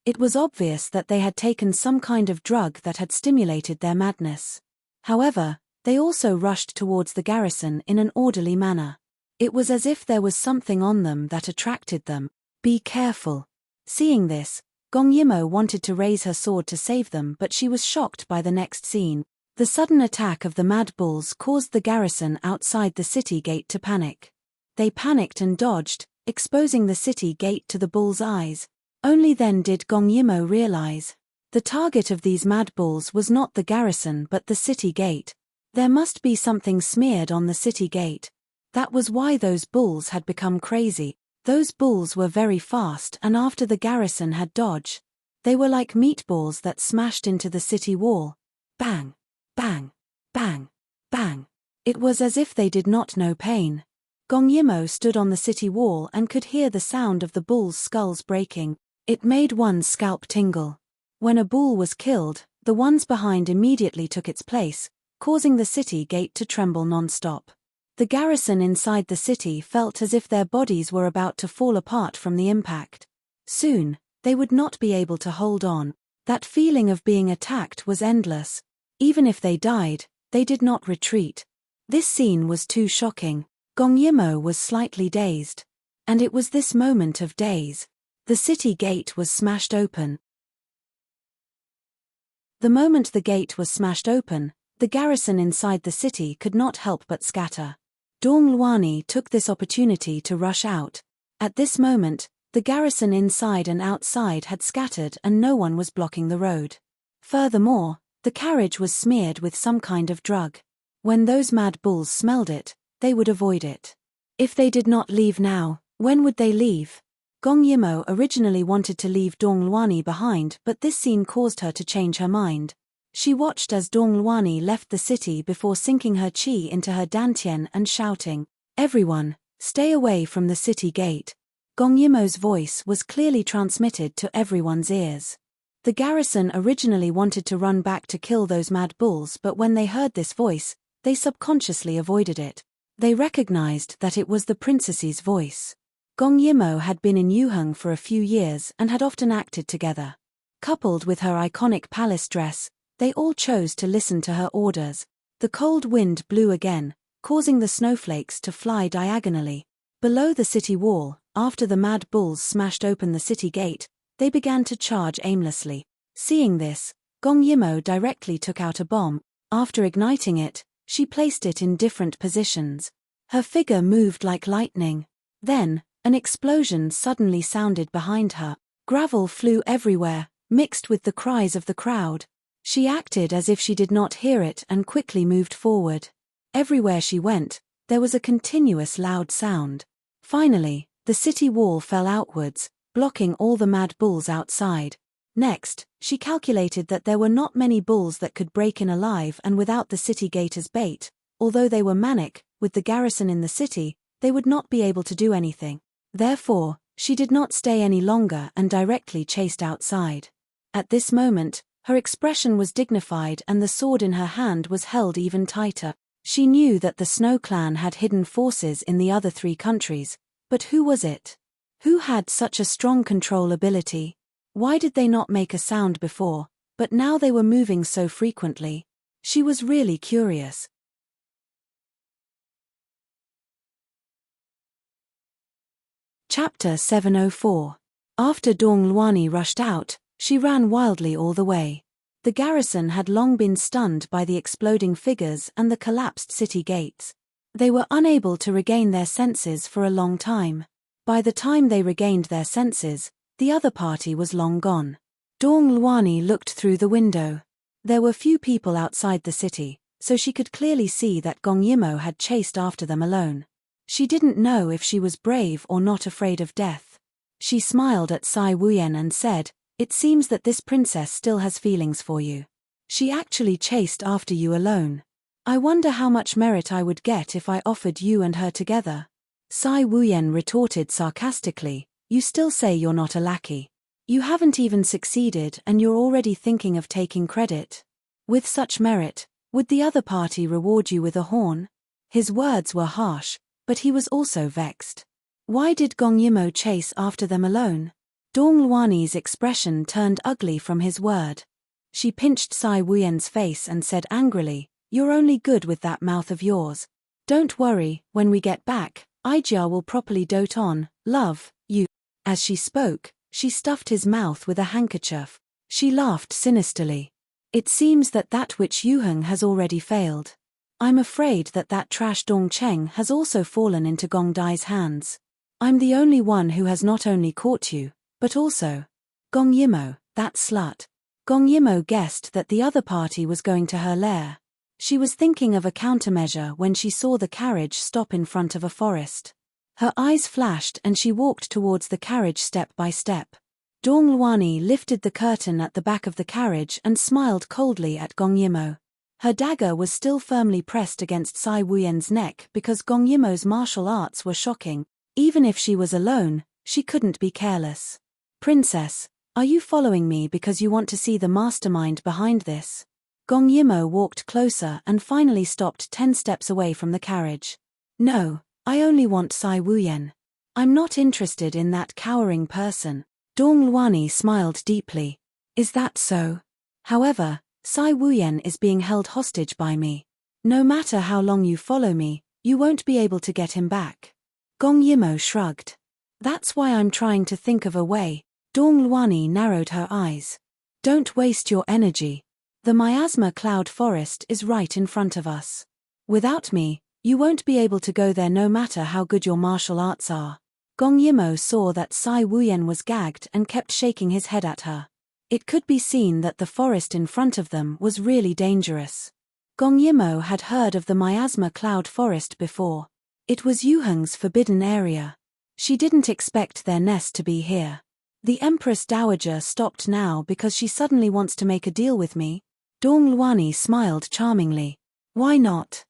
It was obvious that they had taken some kind of drug that had stimulated their madness. However, they also rushed towards the garrison in an orderly manner. It was as if there was something on them that attracted them. Be careful. Seeing this, Gong Yimo wanted to raise her sword to save them, but she was shocked by the next scene. The sudden attack of the mad bulls caused the garrison outside the city gate to panic. They panicked and dodged, exposing the city gate to the bulls' eyes. Only then did Gong Yimo realize. The target of these mad bulls was not the garrison but the city gate. There must be something smeared on the city gate. That was why those bulls had become crazy. Those bulls were very fast, and after the garrison had dodged, they were like meatballs that smashed into the city wall. Bang, bang, bang, bang. It was as if they did not know pain. Gong Yimo stood on the city wall and could hear the sound of the bulls' skulls breaking. It made one's scalp tingle. When a bull was killed, the ones behind immediately took its place, causing the city gate to tremble non-stop. The garrison inside the city felt as if their bodies were about to fall apart from the impact. Soon, they would not be able to hold on. That feeling of being attacked was endless. Even if they died, they did not retreat. This scene was too shocking. Gong Yimo was slightly dazed. And it was this moment of daze. The city gate was smashed open. The moment the gate was smashed open, the garrison inside the city could not help but scatter. Dong Luani took this opportunity to rush out. At this moment, the garrison inside and outside had scattered and no one was blocking the road. Furthermore, the carriage was smeared with some kind of drug. When those mad bulls smelled it, they would avoid it. If they did not leave now, when would they leave? Gong Yimo originally wanted to leave Dong Luani behind, but this scene caused her to change her mind. She watched as Dong Luani left the city before sinking her qi into her dantian and shouting, "Everyone, stay away from the city gate." Gong Yimo's voice was clearly transmitted to everyone's ears. The garrison originally wanted to run back to kill those mad bulls, but when they heard this voice, they subconsciously avoided it. They recognized that it was the princess's voice. Gong Yimo had been in Yuheng for a few years and had often acted together. Coupled with her iconic palace dress, they all chose to listen to her orders. The cold wind blew again, causing the snowflakes to fly diagonally. Below the city wall, after the mad bulls smashed open the city gate, they began to charge aimlessly. Seeing this, Gong Yimo directly took out a bomb. After igniting it, she placed it in different positions. Her figure moved like lightning. Then, an explosion suddenly sounded behind her. Gravel flew everywhere, mixed with the cries of the crowd. She acted as if she did not hear it and quickly moved forward. Everywhere she went, there was a continuous loud sound. Finally, the city wall fell outwards, blocking all the mad bulls outside. Next, she calculated that there were not many bulls that could break in alive and without the city gate as bait. Although they were manic, with the garrison in the city, they would not be able to do anything. Therefore, she did not stay any longer and directly chased outside. At this moment, her expression was dignified and the sword in her hand was held even tighter. She knew that the Snow Clan had hidden forces in the other 3 countries, but who was it? Who had such a strong control ability? Why did they not make a sound before, but now they were moving so frequently? She was really curious. Chapter 704. After Dong Luani rushed out, she ran wildly all the way. The garrison had long been stunned by the exploding figures and the collapsed city gates. They were unable to regain their senses for a long time. By the time they regained their senses, the other party was long gone. Dong Luani looked through the window. There were few people outside the city, so she could clearly see that Gong Yimo had chased after them alone. She didn't know if she was brave or not afraid of death. She smiled at Sai Wuyen and said, "It seems that this princess still has feelings for you. She actually chased after you alone. I wonder how much merit I would get if I offered you and her together." Sai Wuyen retorted sarcastically, "You still say you're not a lackey. You haven't even succeeded and you're already thinking of taking credit. With such merit, would the other party reward you with a horn?" His words were harsh, but he was also vexed. Why did Gong Yimo chase after them alone? Dong Luani's expression turned ugly from his word. She pinched Sai Wuyen's face and said angrily, "You're only good with that mouth of yours. Don't worry, when we get back, Ijia will properly dote on, love, you." As she spoke, she stuffed his mouth with a handkerchief. She laughed sinisterly. "It seems that which Yuheng has already failed. I'm afraid that trash Dong Cheng has also fallen into Gong Dai's hands. I'm the only one who has not only caught you, but also Gong Yimo, that slut." Gong Yimo guessed that the other party was going to her lair. She was thinking of a countermeasure when she saw the carriage stop in front of a forest. Her eyes flashed and she walked towards the carriage step by step. Dong Luani lifted the curtain at the back of the carriage and smiled coldly at Gong Yimo. Her dagger was still firmly pressed against Sai Wuyen's neck because Gong Yimo's martial arts were shocking. Even if she was alone, she couldn't be careless. "Princess, are you following me because you want to see the mastermind behind this?" Gong Yimo walked closer and finally stopped 10 steps away from the carriage. "No, I only want Sai Wuyen. I'm not interested in that cowering person." Dong Luani smiled deeply. "Is that so? However, Sai Wuyen is being held hostage by me. No matter how long you follow me, you won't be able to get him back." Gong Yimo shrugged. "That's why I'm trying to think of a way." Dong Luani narrowed her eyes. "Don't waste your energy. The miasma cloud forest is right in front of us. Without me, You won't be able to go there no matter how good your martial arts are. Gong Yimo saw that Sai Wuyan was gagged and kept shaking his head at her. It could be seen that the forest in front of them was really dangerous. Gong Yimo had heard of the miasma cloud forest before. It was Yuheng's forbidden area. She didn't expect their nest to be here. The Empress Dowager stopped now because she suddenly wants to make a deal with me. Dong Luani smiled charmingly. Why not?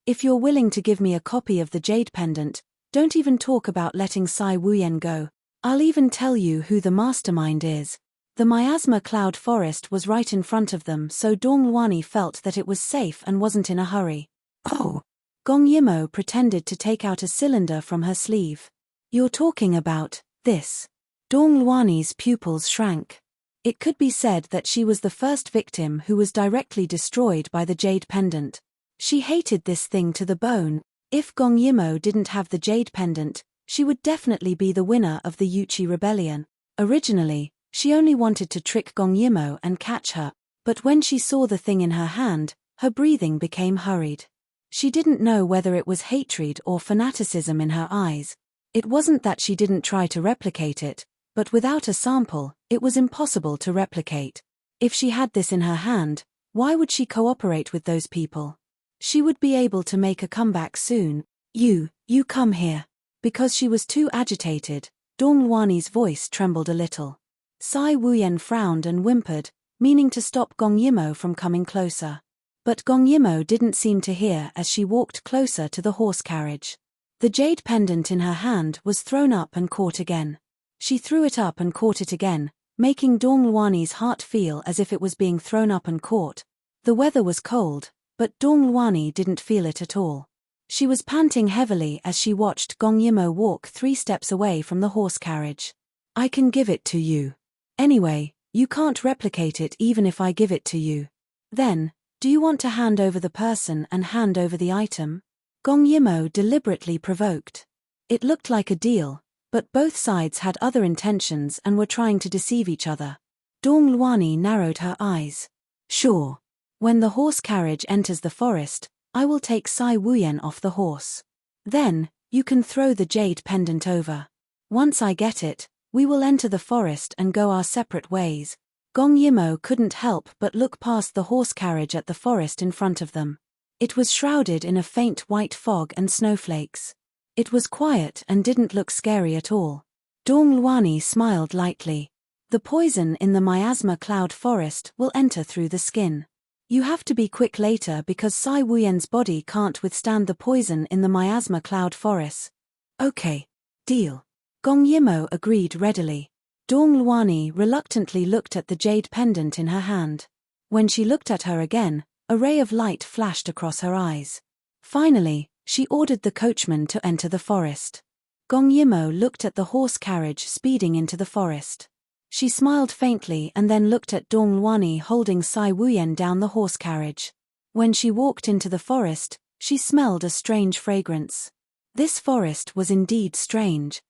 If you're willing to give me a copy of the jade pendant, don't even talk about letting Sai Wuyan go. I'll even tell you who the mastermind is. The miasma cloud forest was right in front of them, so Dong Luani felt that it was safe and wasn't in a hurry. Oh! Gong Yimo pretended to take out a cylinder from her sleeve. You're talking about this. Dong Luani's pupils shrank. It could be said that she was the first victim who was directly destroyed by the jade pendant. She hated this thing to the bone. If Gong Yimo didn't have the jade pendant, she would definitely be the winner of the Yuchi rebellion. Originally, she only wanted to trick Gong Yimo and catch her, but when she saw the thing in her hand, her breathing became hurried. She didn't know whether it was hatred or fanaticism in her eyes. It wasn't that she didn't try to replicate it, but without a sample, it was impossible to replicate. If she had this in her hand, why would she cooperate with those people? She would be able to make a comeback soon. You come here. Because she was too agitated, Dong Luani's voice trembled a little. Sai Wuyan frowned and whimpered, meaning to stop Gong Yimo from coming closer. But Gong Yimo didn't seem to hear as she walked closer to the horse carriage. The jade pendant in her hand was thrown up and caught again. She threw it up and caught it again, making Dong Luani's heart feel as if it was being thrown up and caught. The weather was cold, but Dong Luani didn't feel it at all. She was panting heavily as she watched Gong Yimo walk 3 steps away from the horse carriage. I can give it to you. Anyway, you can't replicate it even if I give it to you. Then, do you want to hand over the person and hand over the item? Gong Yimo deliberately provoked. It looked like a deal, but both sides had other intentions and were trying to deceive each other. Dong Luani narrowed her eyes. Sure. When the horse carriage enters the forest, I will take Sai Wuyan off the horse. Then, you can throw the jade pendant over. Once I get it, we will enter the forest and go our separate ways. Gong Yimo couldn't help but look past the horse carriage at the forest in front of them. It was shrouded in a faint white fog and snowflakes. It was quiet and didn't look scary at all. Dong Luani smiled lightly. The poison in the miasma cloud forest will enter through the skin. You have to be quick later because Sai Wuyan's body can't withstand the poison in the miasma cloud forest. Okay. Deal. Gong Yimo agreed readily. Dong Luani reluctantly looked at the jade pendant in her hand. When she looked at her again, a ray of light flashed across her eyes. Finally, she ordered the coachman to enter the forest. Gong Yimo looked at the horse carriage speeding into the forest. She smiled faintly and then looked at Dong Luani holding Sai Wuyan down the horse carriage. When she walked into the forest, she smelled a strange fragrance. This forest was indeed strange.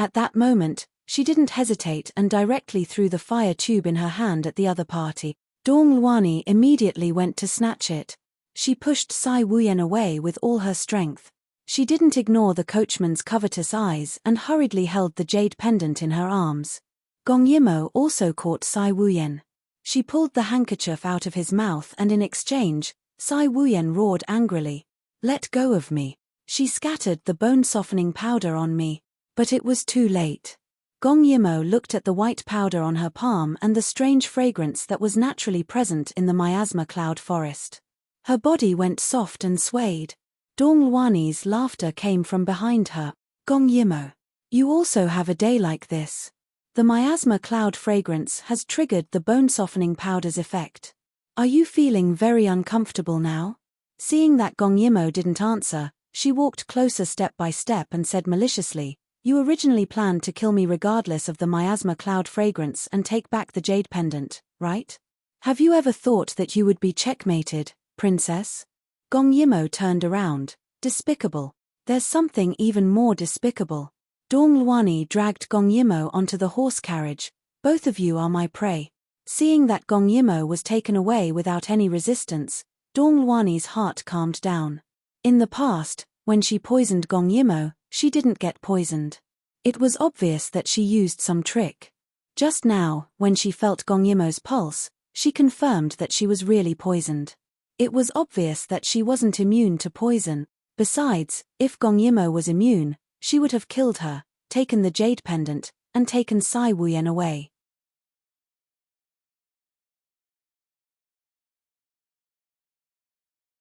At that moment, she didn't hesitate and directly threw the fire tube in her hand at the other party. Dong Luani immediately went to snatch it. She pushed Sai Wuyan away with all her strength. She didn't ignore the coachman's covetous eyes and hurriedly held the jade pendant in her arms. Gong Yimo also caught Sai Wuyan. She pulled the handkerchief out of his mouth and in exchange, Sai Wuyan roared angrily. Let go of me. She scattered the bone-softening powder on me. But it was too late. Gong Yimo looked at the white powder on her palm and the strange fragrance that was naturally present in the miasma cloud forest. Her body went soft and swayed. Dong Luani's laughter came from behind her. Gong Yimo. You also have a day like this. The miasma cloud fragrance has triggered the bone-softening powder's effect. Are you feeling very uncomfortable now? Seeing that Gong Yimo didn't answer, she walked closer step by step and said maliciously, You originally planned to kill me regardless of the miasma cloud fragrance and take back the jade pendant, right? Have you ever thought that you would be checkmated, princess? Gong Yimo turned around. Despicable. There's something even more despicable. Dong Luani dragged Gong Yimo onto the horse carriage. Both of you are my prey. Seeing that Gong Yimo was taken away without any resistance, Dong Luani's heart calmed down. In the past, when she poisoned Gong Yimo, she didn't get poisoned. It was obvious that she used some trick. Just now, when she felt Gong Yimo's pulse, she confirmed that she was really poisoned. It was obvious that she wasn't immune to poison. Besides, if Gong Yimo was immune, she would have killed her, taken the jade pendant, and taken Sai Wuyan away.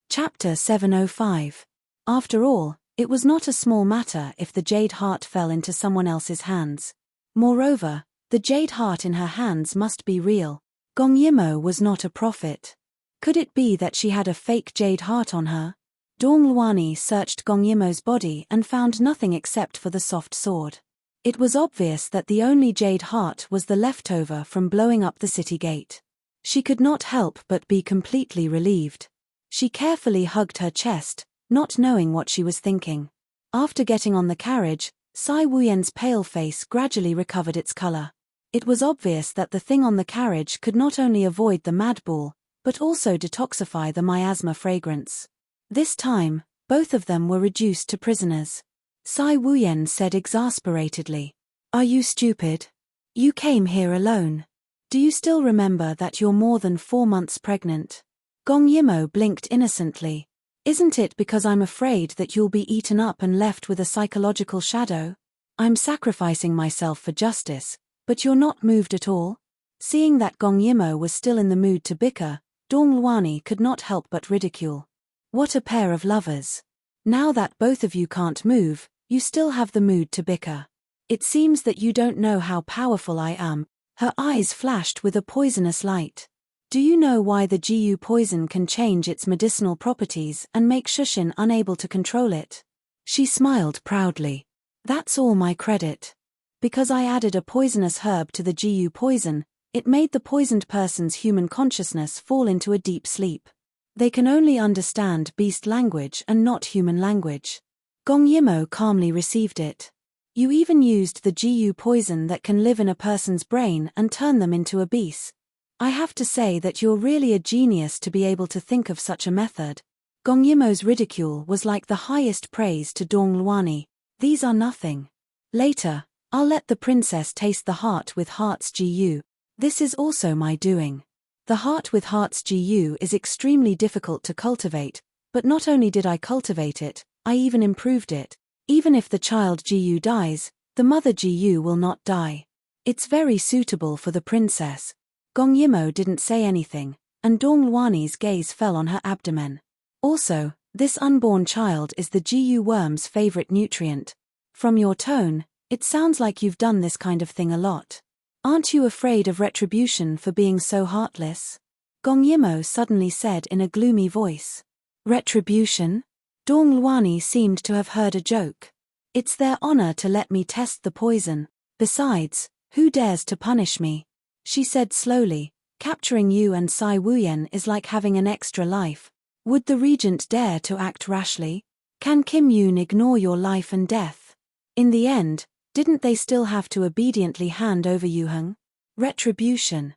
Chapter 705. After all, it was not a small matter if the jade heart fell into someone else's hands. Moreover, the jade heart in her hands must be real. Gong Yimo was not a prophet. Could it be that she had a fake jade heart on her? Dong Luani searched Gong Yimo's body and found nothing except for the soft sword. It was obvious that the only jade heart was the leftover from blowing up the city gate. She could not help but be completely relieved. She carefully hugged her chest, not knowing what she was thinking. After getting on the carriage, Sai Wuyan's pale face gradually recovered its color. It was obvious that the thing on the carriage could not only avoid the mad ball, but also detoxify the miasma fragrance. This time, both of them were reduced to prisoners. Sai Wuyan said exasperatedly, "Are you stupid? You came here alone. Do you still remember that you're more than 4 months pregnant?" Gong Yimo blinked innocently. "Isn't it because I'm afraid that you'll be eaten up and left with a psychological shadow? I'm sacrificing myself for justice, but you're not moved at all?" Seeing that Gong Yimo was still in the mood to bicker, Dong Luani could not help but ridicule. "What a pair of lovers. Now that both of you can't move, you still have the mood to bicker. It seems that you don't know how powerful I am." Her eyes flashed with a poisonous light. "Do you know why the GU poison can change its medicinal properties and make Shushin unable to control it?" She smiled proudly. "That's all my credit. Because I added a poisonous herb to the GU poison, it made the poisoned person's human consciousness fall into a deep sleep. They can only understand beast language and not human language." Gong Yimo calmly received it. "You even used the GU poison that can live in a person's brain and turn them into a beast. I have to say that you're really a genius to be able to think of such a method." Gong Yimo's ridicule was like the highest praise to Dong Luani. "These are nothing. Later, I'll let the princess taste the heart with heart's GU. This is also my doing." The heart with heart's GU is extremely difficult to cultivate, but not only did I cultivate it, I even improved it. Even if the child GU dies, the mother GU will not die. It's very suitable for the princess. Gong Yimo didn't say anything, and Dong Luani's gaze fell on her abdomen. "Also, this unborn child is the GU worm's favorite nutrient. From your tone, it sounds like you've done this kind of thing a lot. Aren't you afraid of retribution for being so heartless?" Gong Yimo suddenly said in a gloomy voice. "Retribution?" Dong Luani seemed to have heard a joke. "It's their honor to let me test the poison. Besides, who dares to punish me?" She said slowly, "Capturing you and Sai Wuyan is like having an extra life. Would the regent dare to act rashly? Can Kim Yoon ignore your life and death? In the end, didn't they still have to obediently hand over Yuheng? Retribution.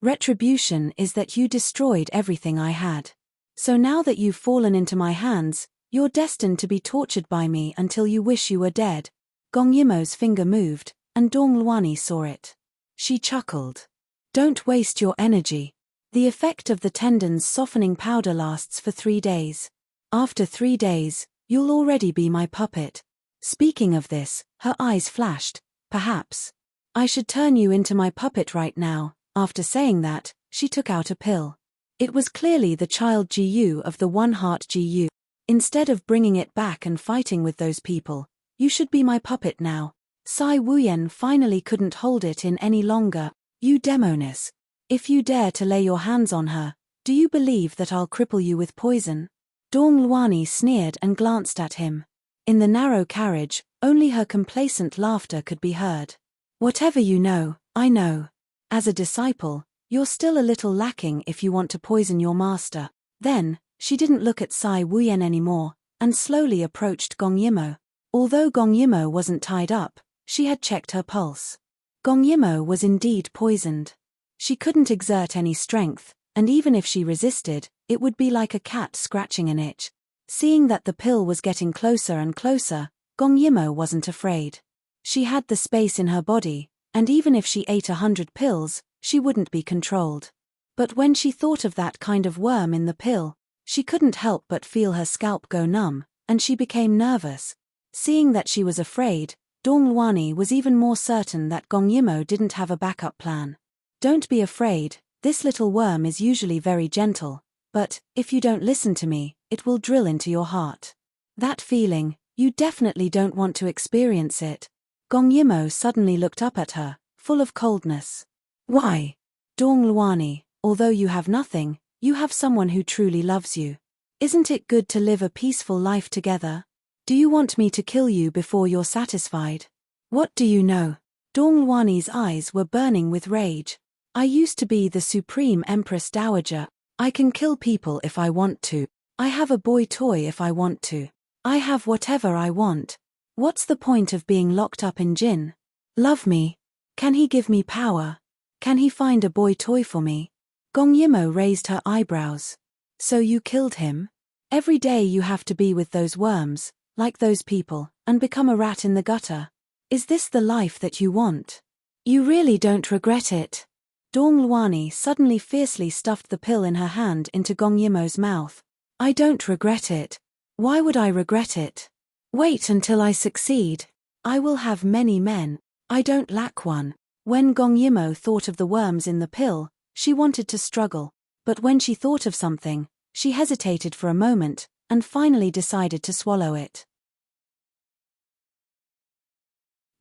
Retribution is that you destroyed everything I had. So now that you've fallen into my hands, you're destined to be tortured by me until you wish you were dead." Gong Yimo's finger moved, and Dong Luani saw it. She chuckled. "Don't waste your energy. The effect of the tendon's softening powder lasts for 3 days. After 3 days, you'll already be my puppet." Speaking of this, her eyes flashed. "Perhaps I should turn you into my puppet right now." After saying that, she took out a pill. It was clearly the child GU of the One Heart GU. "Instead of bringing it back and fighting with those people, you should be my puppet now." Sai Wuyan finally couldn't hold it in any longer. "You demoness. If you dare to lay your hands on her, do you believe that I'll cripple you with poison?" Dong Luani sneered and glanced at him. In the narrow carriage, only her complacent laughter could be heard. "Whatever you know, I know. As a disciple, you're still a little lacking if you want to poison your master." Then, she didn't look at Sai Wuyan anymore, and slowly approached Gong Yimo. Although Gong Yimo wasn't tied up, she had checked her pulse. Gong Yimo was indeed poisoned. She couldn't exert any strength, and even if she resisted, it would be like a cat scratching an itch. Seeing that the pill was getting closer and closer, Gong Yimo wasn't afraid. She had the space in her body, and even if she ate 100 pills, she wouldn't be controlled. But when she thought of that kind of worm in the pill, she couldn't help but feel her scalp go numb, and she became nervous. Seeing that she was afraid, Dong Luani was even more certain that Gong Yimo didn't have a backup plan. Don't be afraid, this little worm is usually very gentle, but, if you don't listen to me, it will drill into your heart. That feeling, you definitely don't want to experience it. Gong Yimo suddenly looked up at her, full of coldness. Why? Dong Luani, although you have nothing, you have someone who truly loves you. Isn't it good to live a peaceful life together? Do you want me to kill you before you're satisfied? What do you know? Dong Luani's eyes were burning with rage. I used to be the Supreme Empress Dowager. I can kill people if I want to. I have a boy toy if I want to. I have whatever I want. What's the point of being locked up in Jin? Love me? Can he give me power? Can he find a boy toy for me? Gong Yimo raised her eyebrows. So you killed him? Every day you have to be with those worms, like those people, and become a rat in the gutter. Is this the life that you want? You really don't regret it? Dong Luani suddenly fiercely stuffed the pill in her hand into Gong Yimo's mouth. I don't regret it. Why would I regret it? Wait until I succeed. I will have many men. I don't lack one. When Gong Yimo thought of the worms in the pill, she wanted to struggle, but when she thought of something, she hesitated for a moment, and finally decided to swallow it.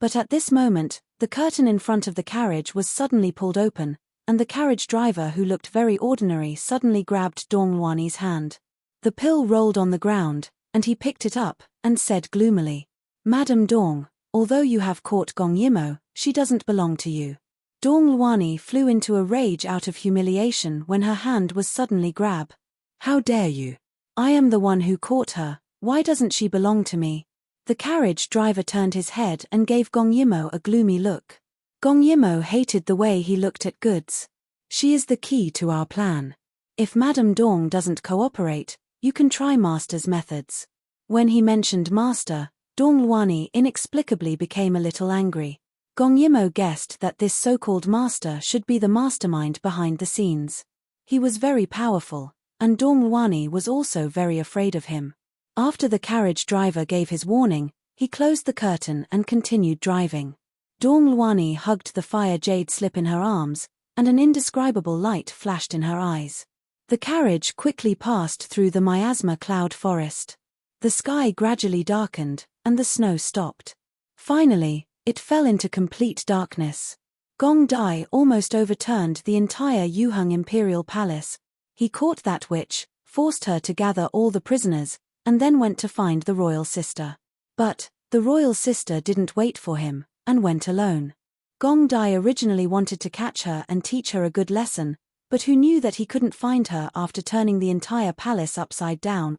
But at this moment, the curtain in front of the carriage was suddenly pulled open, and the carriage driver, who looked very ordinary, suddenly grabbed Dong Luani's hand. The pill rolled on the ground, and he picked it up, and said gloomily, Madam Dong, although you have caught Gong Yimo, she doesn't belong to you. Dong Luani flew into a rage out of humiliation when her hand was suddenly grabbed. How dare you? I am the one who caught her, why doesn't she belong to me? The carriage driver turned his head and gave Gong Yimo a gloomy look. Gong Yimo hated the way he looked at goods. She is the key to our plan. If Madame Dong doesn't cooperate, you can try Master's methods. When he mentioned Master, Dong Luani inexplicably became a little angry. Gong Yimo guessed that this so-called Master should be the mastermind behind the scenes. He was very powerful, and Dong Luani was also very afraid of him. After the carriage driver gave his warning, he closed the curtain and continued driving. Dong Luani hugged the fire jade slip in her arms, and an indescribable light flashed in her eyes. The carriage quickly passed through the miasma cloud forest. The sky gradually darkened, and the snow stopped. Finally, it fell into complete darkness. Gong Dai almost overturned the entire Yuheng Imperial Palace. He caught that witch, forced her to gather all the prisoners, and then went to find the royal sister. But, the royal sister didn't wait for him, and went alone. Gong Dai originally wanted to catch her and teach her a good lesson, but who knew that he couldn't find her after turning the entire palace upside down.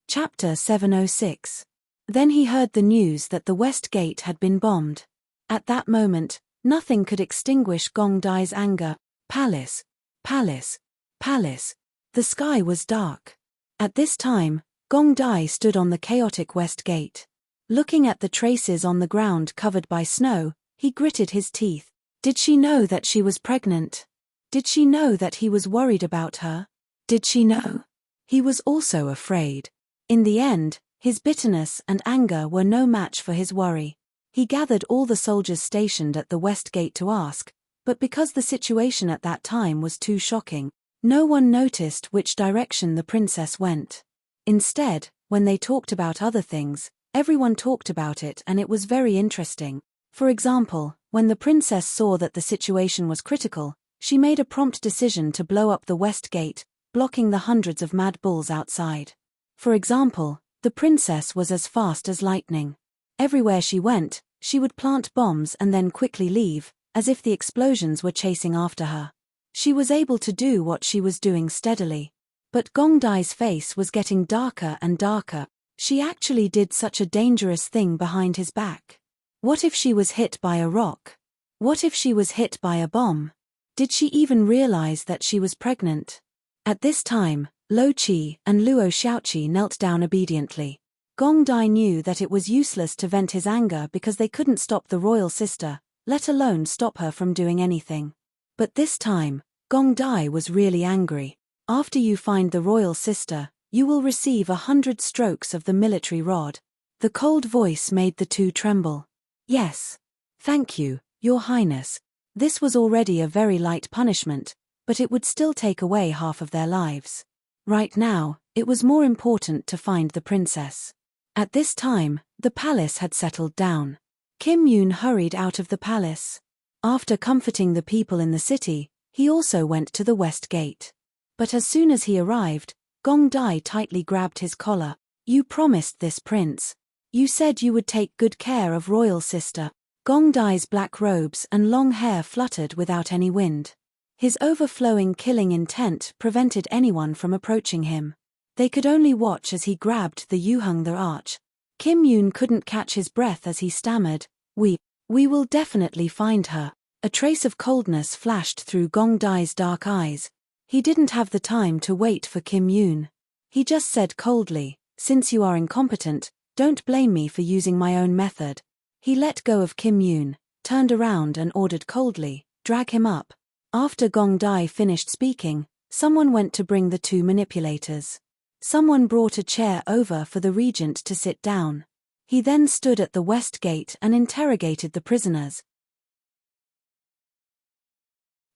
Chapter 706. Then he heard the news that the West Gate had been bombed. At that moment, nothing could extinguish Gong Dai's anger. Palace, palace, palace. The sky was dark. At this time, Gong Dai stood on the chaotic West Gate. Looking at the traces on the ground covered by snow, he gritted his teeth. Did she know that she was pregnant? Did she know that he was worried about her? Did she know? He was also afraid. In the end, his bitterness and anger were no match for his worry. He gathered all the soldiers stationed at the West Gate to ask, but because the situation at that time was too shocking, no one noticed which direction the princess went. Instead, when they talked about other things, everyone talked about it, and it was very interesting. For example, when the princess saw that the situation was critical, she made a prompt decision to blow up the West Gate, blocking the hundreds of mad bulls outside. For example, the princess was as fast as lightning. Everywhere she went, she would plant bombs and then quickly leave, as if the explosions were chasing after her. She was able to do what she was doing steadily. But Gong Dai's face was getting darker and darker. She actually did such a dangerous thing behind his back. What if she was hit by a rock? What if she was hit by a bomb? Did she even realize that she was pregnant? At this time, Lo Qi and Luo Xiaoqi knelt down obediently. Gong Dai knew that it was useless to vent his anger because they couldn't stop the royal sister, let alone stop her from doing anything. But this time, Gong Dai was really angry. After you find the royal sister, you will receive 100 strokes of the military rod. The cold voice made the two tremble. Yes. Thank you, Your Highness. This was already a very light punishment, but it would still take away half of their lives. Right now, it was more important to find the princess. At this time, the palace had settled down. Kim Yoon hurried out of the palace. After comforting the people in the city, he also went to the west gate. But as soon as he arrived, Gong Dai tightly grabbed his collar. You promised this, prince. You said you would take good care of royal sister. Gong Dai's black robes and long hair fluttered without any wind. His overflowing killing intent prevented anyone from approaching him. They could only watch as he grabbed the Yuheng the arch. Kim Yoon couldn't catch his breath as he stammered, We will definitely find her. A trace of coldness flashed through Gong Dai's dark eyes. He didn't have the time to wait for Kim Yoon. He just said coldly, Since you are incompetent, don't blame me for using my own method. He let go of Kim Yoon, turned around and ordered coldly, Drag him up. After Gong Dai finished speaking, someone went to bring the two manipulators. Someone brought a chair over for the regent to sit down. He then stood at the west gate and interrogated the prisoners.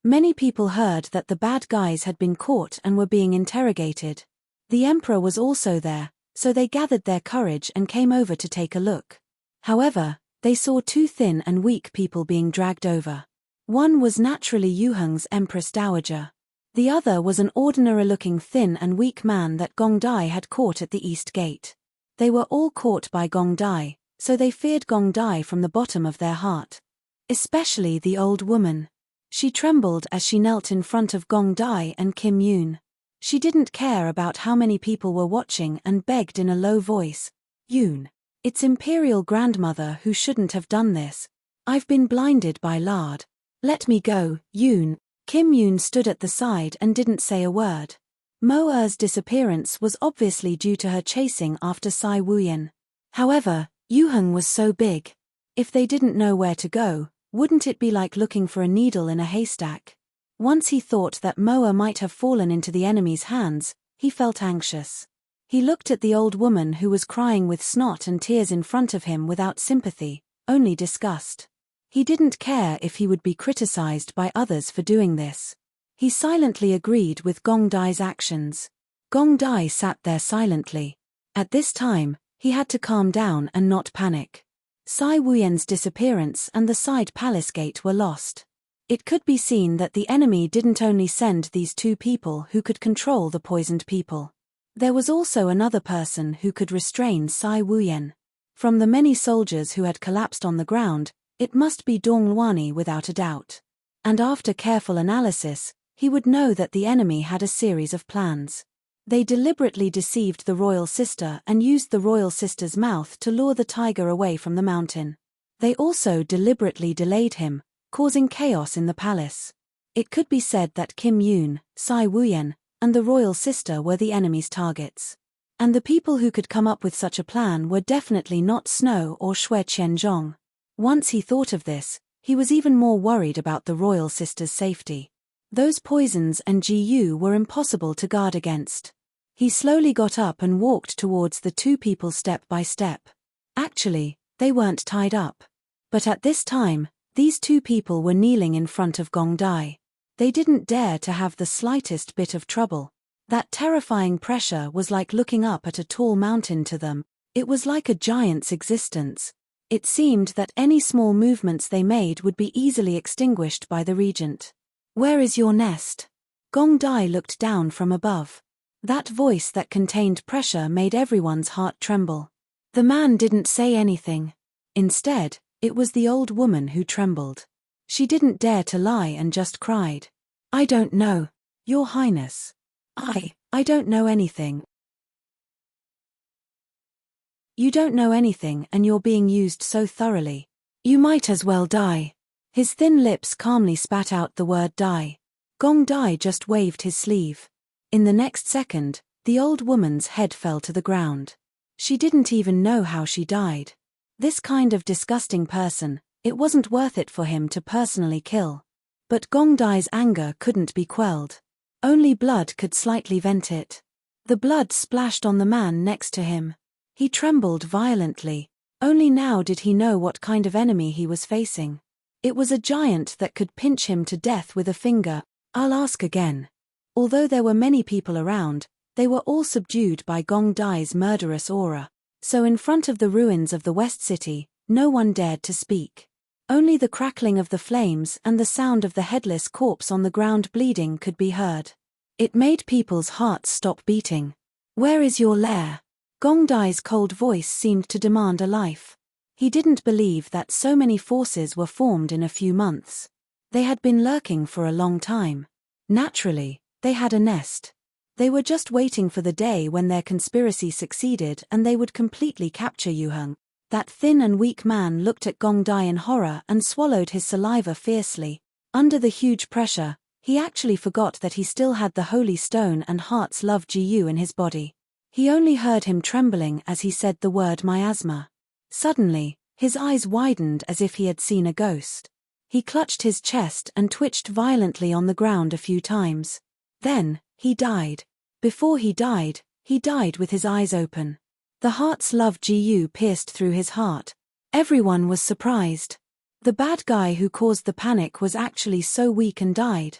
Many people heard that the bad guys had been caught and were being interrogated. The emperor was also there, so they gathered their courage and came over to take a look. However, they saw two thin and weak people being dragged over. One was naturally Yuheng's Empress Dowager. The other was an ordinary-looking thin and weak man that Gong Dai had caught at the east gate. They were all caught by Gong Dai, so they feared Gong Dai from the bottom of their heart. Especially the old woman. She trembled as she knelt in front of Gong Dai and Kim Yoon. She didn't care about how many people were watching and begged in a low voice, Yoon. It's Imperial Grandmother who shouldn't have done this. I've been blinded by lard. Let me go, Yoon. Kim Yoon stood at the side and didn't say a word. Mo-er's disappearance was obviously due to her chasing after Sai Wuyan. However, Yuheng was so big. If they didn't know where to go, wouldn't it be like looking for a needle in a haystack? Once he thought that Mo-er might have fallen into the enemy's hands, he felt anxious. He looked at the old woman who was crying with snot and tears in front of him without sympathy, only disgust. He didn't care if he would be criticized by others for doing this. He silently agreed with Gong Dai's actions. Gong Dai sat there silently. At this time, he had to calm down and not panic. Sai Wuyan's disappearance and the side palace gate were lost. It could be seen that the enemy didn't only send these two people who could control the poisoned people. There was also another person who could restrain Sai Wuyan. From the many soldiers who had collapsed on the ground, it must be Dong Luani without a doubt. And after careful analysis, he would know that the enemy had a series of plans. They deliberately deceived the royal sister and used the royal sister's mouth to lure the tiger away from the mountain. They also deliberately delayed him, causing chaos in the palace. It could be said that Kim Yoon, Sai Wuyan, and the royal sister were the enemy's targets. And the people who could come up with such a plan were definitely not Snow or Xue Qianzhong. Once he thought of this, he was even more worried about the royal sister's safety. Those poisons and GU were impossible to guard against. He slowly got up and walked towards the two people step by step. Actually, they weren't tied up. But at this time, these two people were kneeling in front of Gong Dai. They didn't dare to have the slightest bit of trouble. That terrifying pressure was like looking up at a tall mountain to them. It was like a giant's existence. It seemed that any small movements they made would be easily extinguished by the regent. Where is your nest? Gong Dai looked down from above. That voice that contained pressure made everyone's heart tremble. The man didn't say anything. Instead, it was the old woman who trembled. She didn't dare to lie and just cried. I don't know, Your Highness. I don't know anything. You don't know anything and you're being used so thoroughly. You might as well die. His thin lips calmly spat out the word die. Gong Dai just waved his sleeve. In the next second, the old woman's head fell to the ground. She didn't even know how she died. This kind of disgusting person, it wasn't worth it for him to personally kill. But Gong Dai's anger couldn't be quelled. Only blood could slightly vent it. The blood splashed on the man next to him. He trembled violently. Only now did he know what kind of enemy he was facing. It was a giant that could pinch him to death with a finger. I'll ask again. Although there were many people around, they were all subdued by Gong Dai's murderous aura. So in front of the ruins of the West City, no one dared to speak. Only the crackling of the flames and the sound of the headless corpse on the ground bleeding could be heard. It made people's hearts stop beating. Where is your lair? Gong Dai's cold voice seemed to demand a life. He didn't believe that so many forces were formed in a few months. They had been lurking for a long time. Naturally, they had a nest. They were just waiting for the day when their conspiracy succeeded and they would completely capture Yuheng. That thin and weak man looked at Gong Dai in horror and swallowed his saliva fiercely. Under the huge pressure, he actually forgot that he still had the holy stone and heart's love Jiyu in his body. He only heard him trembling as he said the word miasma. Suddenly, his eyes widened as if he had seen a ghost. He clutched his chest and twitched violently on the ground a few times. Then, he died. Before he died with his eyes open. The heart's love Jiyu pierced through his heart. Everyone was surprised. The bad guy who caused the panic was actually so weak and died.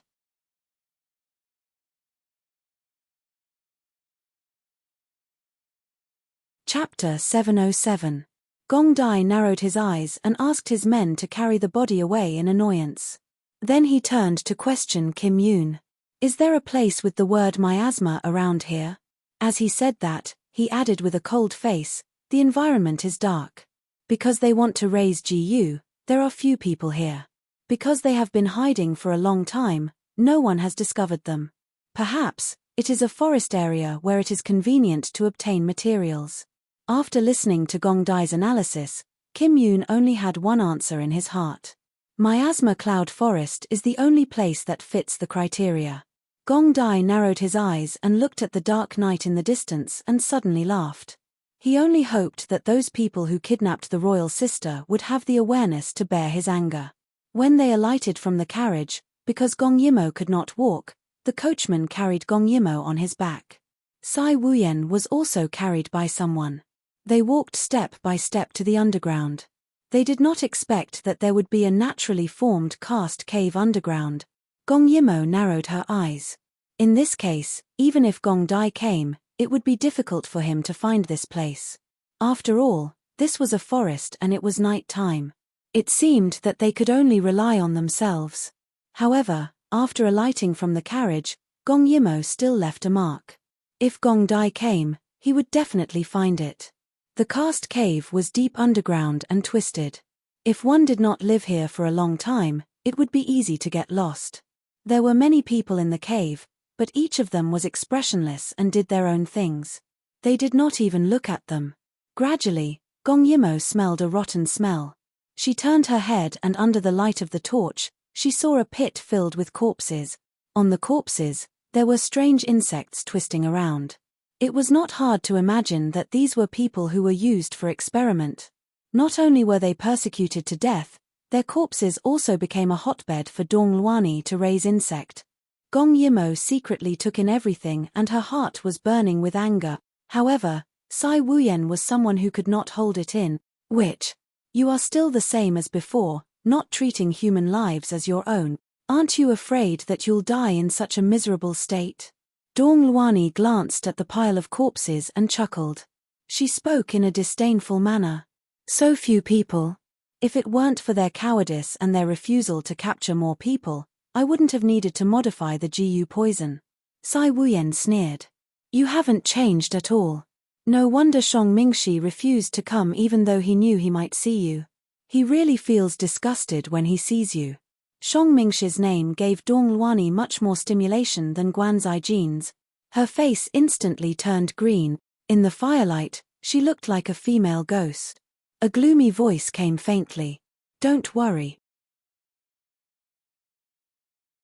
Chapter 707. Gong Dai narrowed his eyes and asked his men to carry the body away in annoyance. Then he turned to question Kim Yoon. Is there a place with the word miasma around here? As he said that, he added with a cold face, the environment is dark. Because they want to raise Jiyu, there are few people here. Because they have been hiding for a long time, no one has discovered them. Perhaps, it is a forest area where it is convenient to obtain materials. After listening to Gong Dai's analysis, Kim Yoon only had one answer in his heart. Miasma Cloud Forest is the only place that fits the criteria. Gong Dai narrowed his eyes and looked at the dark night in the distance and suddenly laughed. He only hoped that those people who kidnapped the royal sister would have the awareness to bear his anger. When they alighted from the carriage, because Gong Yimo could not walk, the coachman carried Gong Yimo on his back. Sai Wuyen was also carried by someone. They walked step by step to the underground. They did not expect that there would be a naturally formed karst cave underground. Gong Yimo narrowed her eyes. In this case, even if Gong Dai came, it would be difficult for him to find this place. After all, this was a forest and it was night time. It seemed that they could only rely on themselves. However, after alighting from the carriage, Gong Yimo still left a mark. If Gong Dai came, he would definitely find it. The karst cave was deep underground and twisted. If one did not live here for a long time, it would be easy to get lost. There were many people in the cave, but each of them was expressionless and did their own things. They did not even look at them. Gradually, Gong Yimo smelled a rotten smell. She turned her head and under the light of the torch, she saw a pit filled with corpses. On the corpses, there were strange insects twisting around. It was not hard to imagine that these were people who were used for experiment. Not only were they persecuted to death, their corpses also became a hotbed for Dong Luani to raise insect. Gong Yimo secretly took in everything and her heart was burning with anger. However, Sai Wuyen was someone who could not hold it in. Which? You are still the same as before, not treating human lives as your own. Aren't you afraid that you'll die in such a miserable state? Dong Luani glanced at the pile of corpses and chuckled. She spoke in a disdainful manner. So few people. If it weren't for their cowardice and their refusal to capture more people, I wouldn't have needed to modify the Jiyu poison. Sai Wuyen sneered. You haven't changed at all. No wonder Shang Mingshi refused to come even though he knew he might see you. He really feels disgusted when he sees you. Shang Mingshi's name gave Dong Luani much more stimulation than Guan Zijian's. Her face instantly turned green. In the firelight, She looked like a female ghost. A gloomy voice came faintly. Don't worry.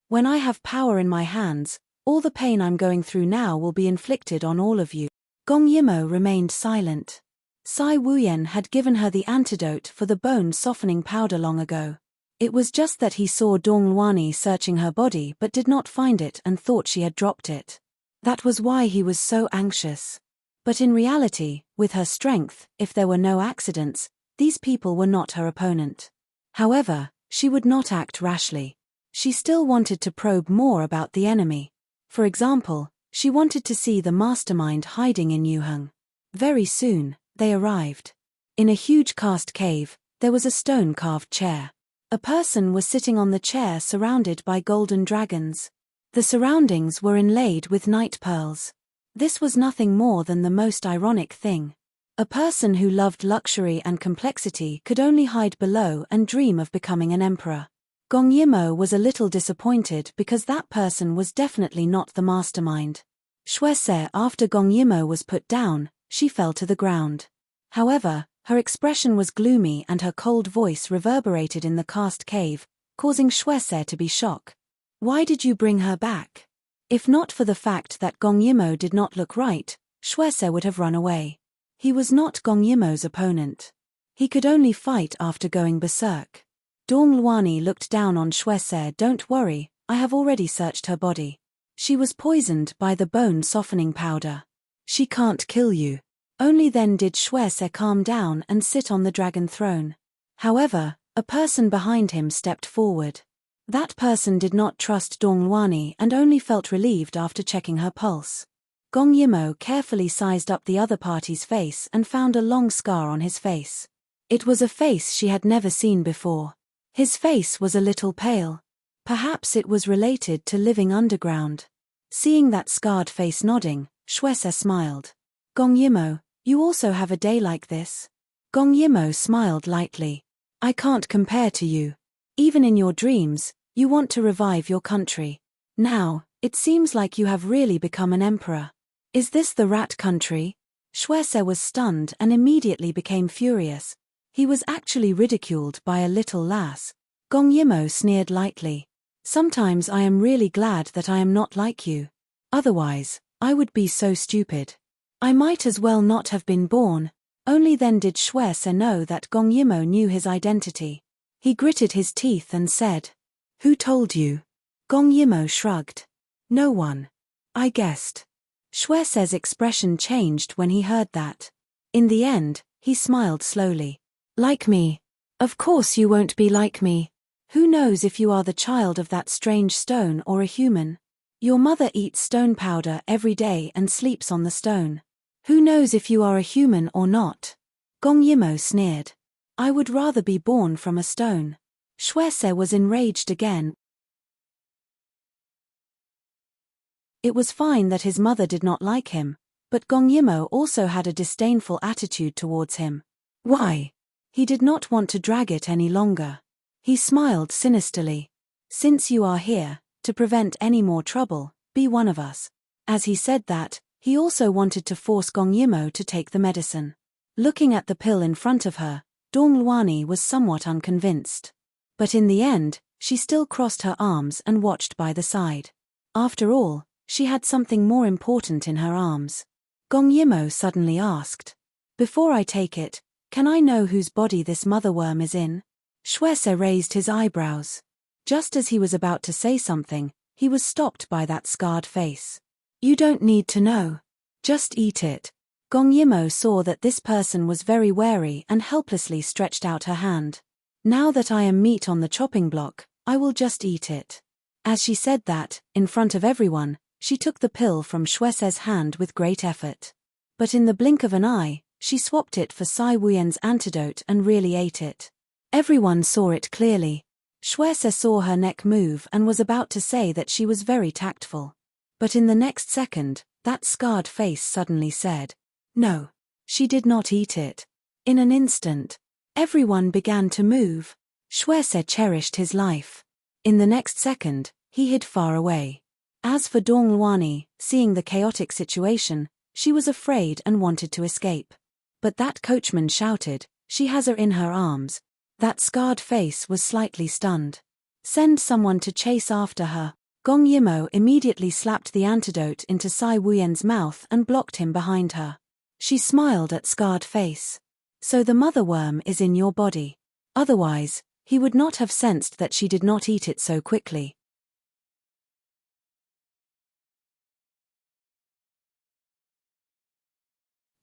When I have power in my hands, all the pain I'm going through now will be inflicted on all of you. Gong Yimo remained silent. Sai Wuyen had given her the antidote for the bone-softening powder long ago. It was just that he saw Dong Luani searching her body but did not find it and thought she had dropped it. That was why he was so anxious. But in reality, with her strength, if there were no accidents, these people were not her opponent. However, she would not act rashly. She still wanted to probe more about the enemy. For example, she wanted to see the mastermind hiding in Yuheng. Very soon, they arrived. In a huge cast cave, there was a stone-carved chair. A person was sitting on the chair surrounded by golden dragons. The surroundings were inlaid with night pearls. This was nothing more than the most ironic thing. A person who loved luxury and complexity could only hide below and dream of becoming an emperor. Gong Yimo was a little disappointed because that person was definitely not the mastermind. Shuese, after Gong Yimo was put down, she fell to the ground. However, her expression was gloomy and her cold voice reverberated in the cast cave, causing Shuese to be shocked. Why did you bring her back? If not for the fact that Gong Yimo did not look right, Shuese would have run away. He was not Gong Yimo's opponent. He could only fight after going berserk. Dong Luani looked down on Shuese. Don't worry, I have already searched her body. She was poisoned by the bone-softening powder. She can't kill you. Only then did Shuese calm down and sit on the dragon throne. However, a person behind him stepped forward. That person did not trust Dong Luani and only felt relieved after checking her pulse. Gong Yimo carefully sized up the other party's face and found a long scar on his face. It was a face she had never seen before. His face was a little pale. Perhaps it was related to living underground. Seeing that scarred face nodding, Shuese smiled. Gong Yimo, you also have a day like this? Gong Yimo smiled lightly. I can't compare to you. Even in your dreams, you want to revive your country. Now, it seems like you have really become an emperor. Is this the rat country? Shuese was stunned and immediately became furious. He was actually ridiculed by a little lass. Gong Yimo sneered lightly. Sometimes I am really glad that I am not like you. Otherwise, I would be so stupid. I might as well not have been born. Only then did Shuese know that Gong Yimo knew his identity. He gritted his teeth and said, Who told you? Gong Yimo shrugged. No one. I guessed. Shuese's expression changed when he heard that. In the end, he smiled slowly. Like me? Of course you won't be like me. Who knows if you are the child of that strange stone or a human? Your mother eats stone powder every day and sleeps on the stone. Who knows if you are a human or not? Gong Yimo sneered. I would rather be born from a stone. Shuese was enraged again. It was fine that his mother did not like him, but Gong Yimo also had a disdainful attitude towards him. Why? He did not want to drag it any longer. He smiled sinisterly. Since you are here, to prevent any more trouble, be one of us. As he said that, he also wanted to force Gong Yimo to take the medicine. Looking at the pill in front of her, Dong Luani was somewhat unconvinced. But in the end, she still crossed her arms and watched by the side. After all, she had something more important in her arms. Gong Yimo suddenly asked, Before I take it, can I know whose body this motherworm is in? Shuese raised his eyebrows. Just as he was about to say something, he was stopped by that scarred face. You don't need to know. Just eat it. Gong Yimo saw that this person was very wary and helplessly stretched out her hand. Now that I am meat on the chopping block, I will just eat it. As she said that, in front of everyone, she took the pill from Shuese's hand with great effort. But in the blink of an eye, she swapped it for Sai Wuyen's antidote and really ate it. Everyone saw it clearly. Shuese saw her neck move and was about to say that she was very tactful. But in the next second, that scarred face suddenly said, No. She did not eat it. In an instant, everyone began to move. Shuese cherished his life. In the next second, he hid far away. As for Dong Luani, seeing the chaotic situation, she was afraid and wanted to escape. But that coachman shouted, "She has her in her arms." That scarred face was slightly stunned. "Send someone to chase after her." Gong Yimo immediately slapped the antidote into Sai Wuyen's mouth and blocked him behind her. She smiled at scarred face. "So the mother worm is in your body. Otherwise, he would not have sensed that she did not eat it so quickly."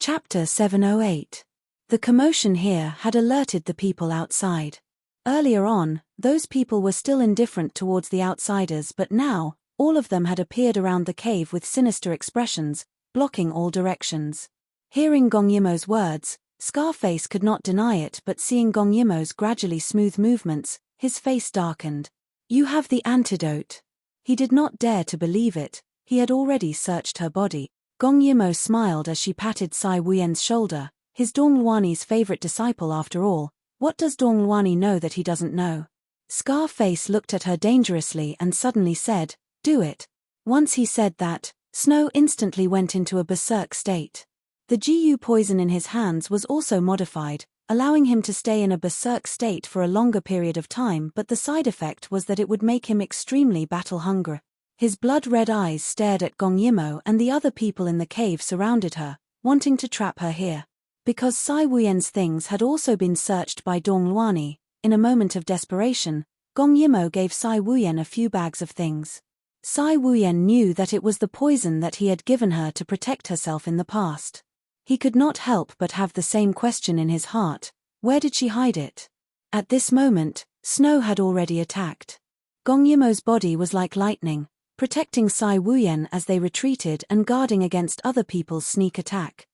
Chapter 708. The commotion here had alerted the people outside. Earlier on, those people were still indifferent towards the outsiders, but now, all of them had appeared around the cave with sinister expressions, blocking all directions. Hearing Gong Yimo's words, Scarface could not deny it, but seeing Gong Yimo's gradually smooth movements, his face darkened. "You have the antidote." He did not dare to believe it. He had already searched her body. Gong Yimo smiled as she patted Sai Wuyen's shoulder. His Dongluani's favorite disciple after all. What does Dongluani know that he doesn't know? Scarface looked at her dangerously and suddenly said, "Do it." Once he said that, Snow instantly went into a berserk state. The GU poison in his hands was also modified, allowing him to stay in a berserk state for a longer period of time, but the side effect was that it would make him extremely battle-hungry. His blood-red eyes stared at Gong Yimo, and the other people in the cave surrounded her, wanting to trap her here. Because Sai Wuyen's things had also been searched by Dongluani, in a moment of desperation, Gong Yimo gave Sai Wuyen a few bags of things. Sai Wuyen knew that it was the poison that he had given her to protect herself in the past. He could not help but have the same question in his heart: where did she hide it? At this moment, Snow had already attacked. Gong Yimo's body was like lightning, protecting Sai Wuyen as they retreated and guarding against other people's sneak attack.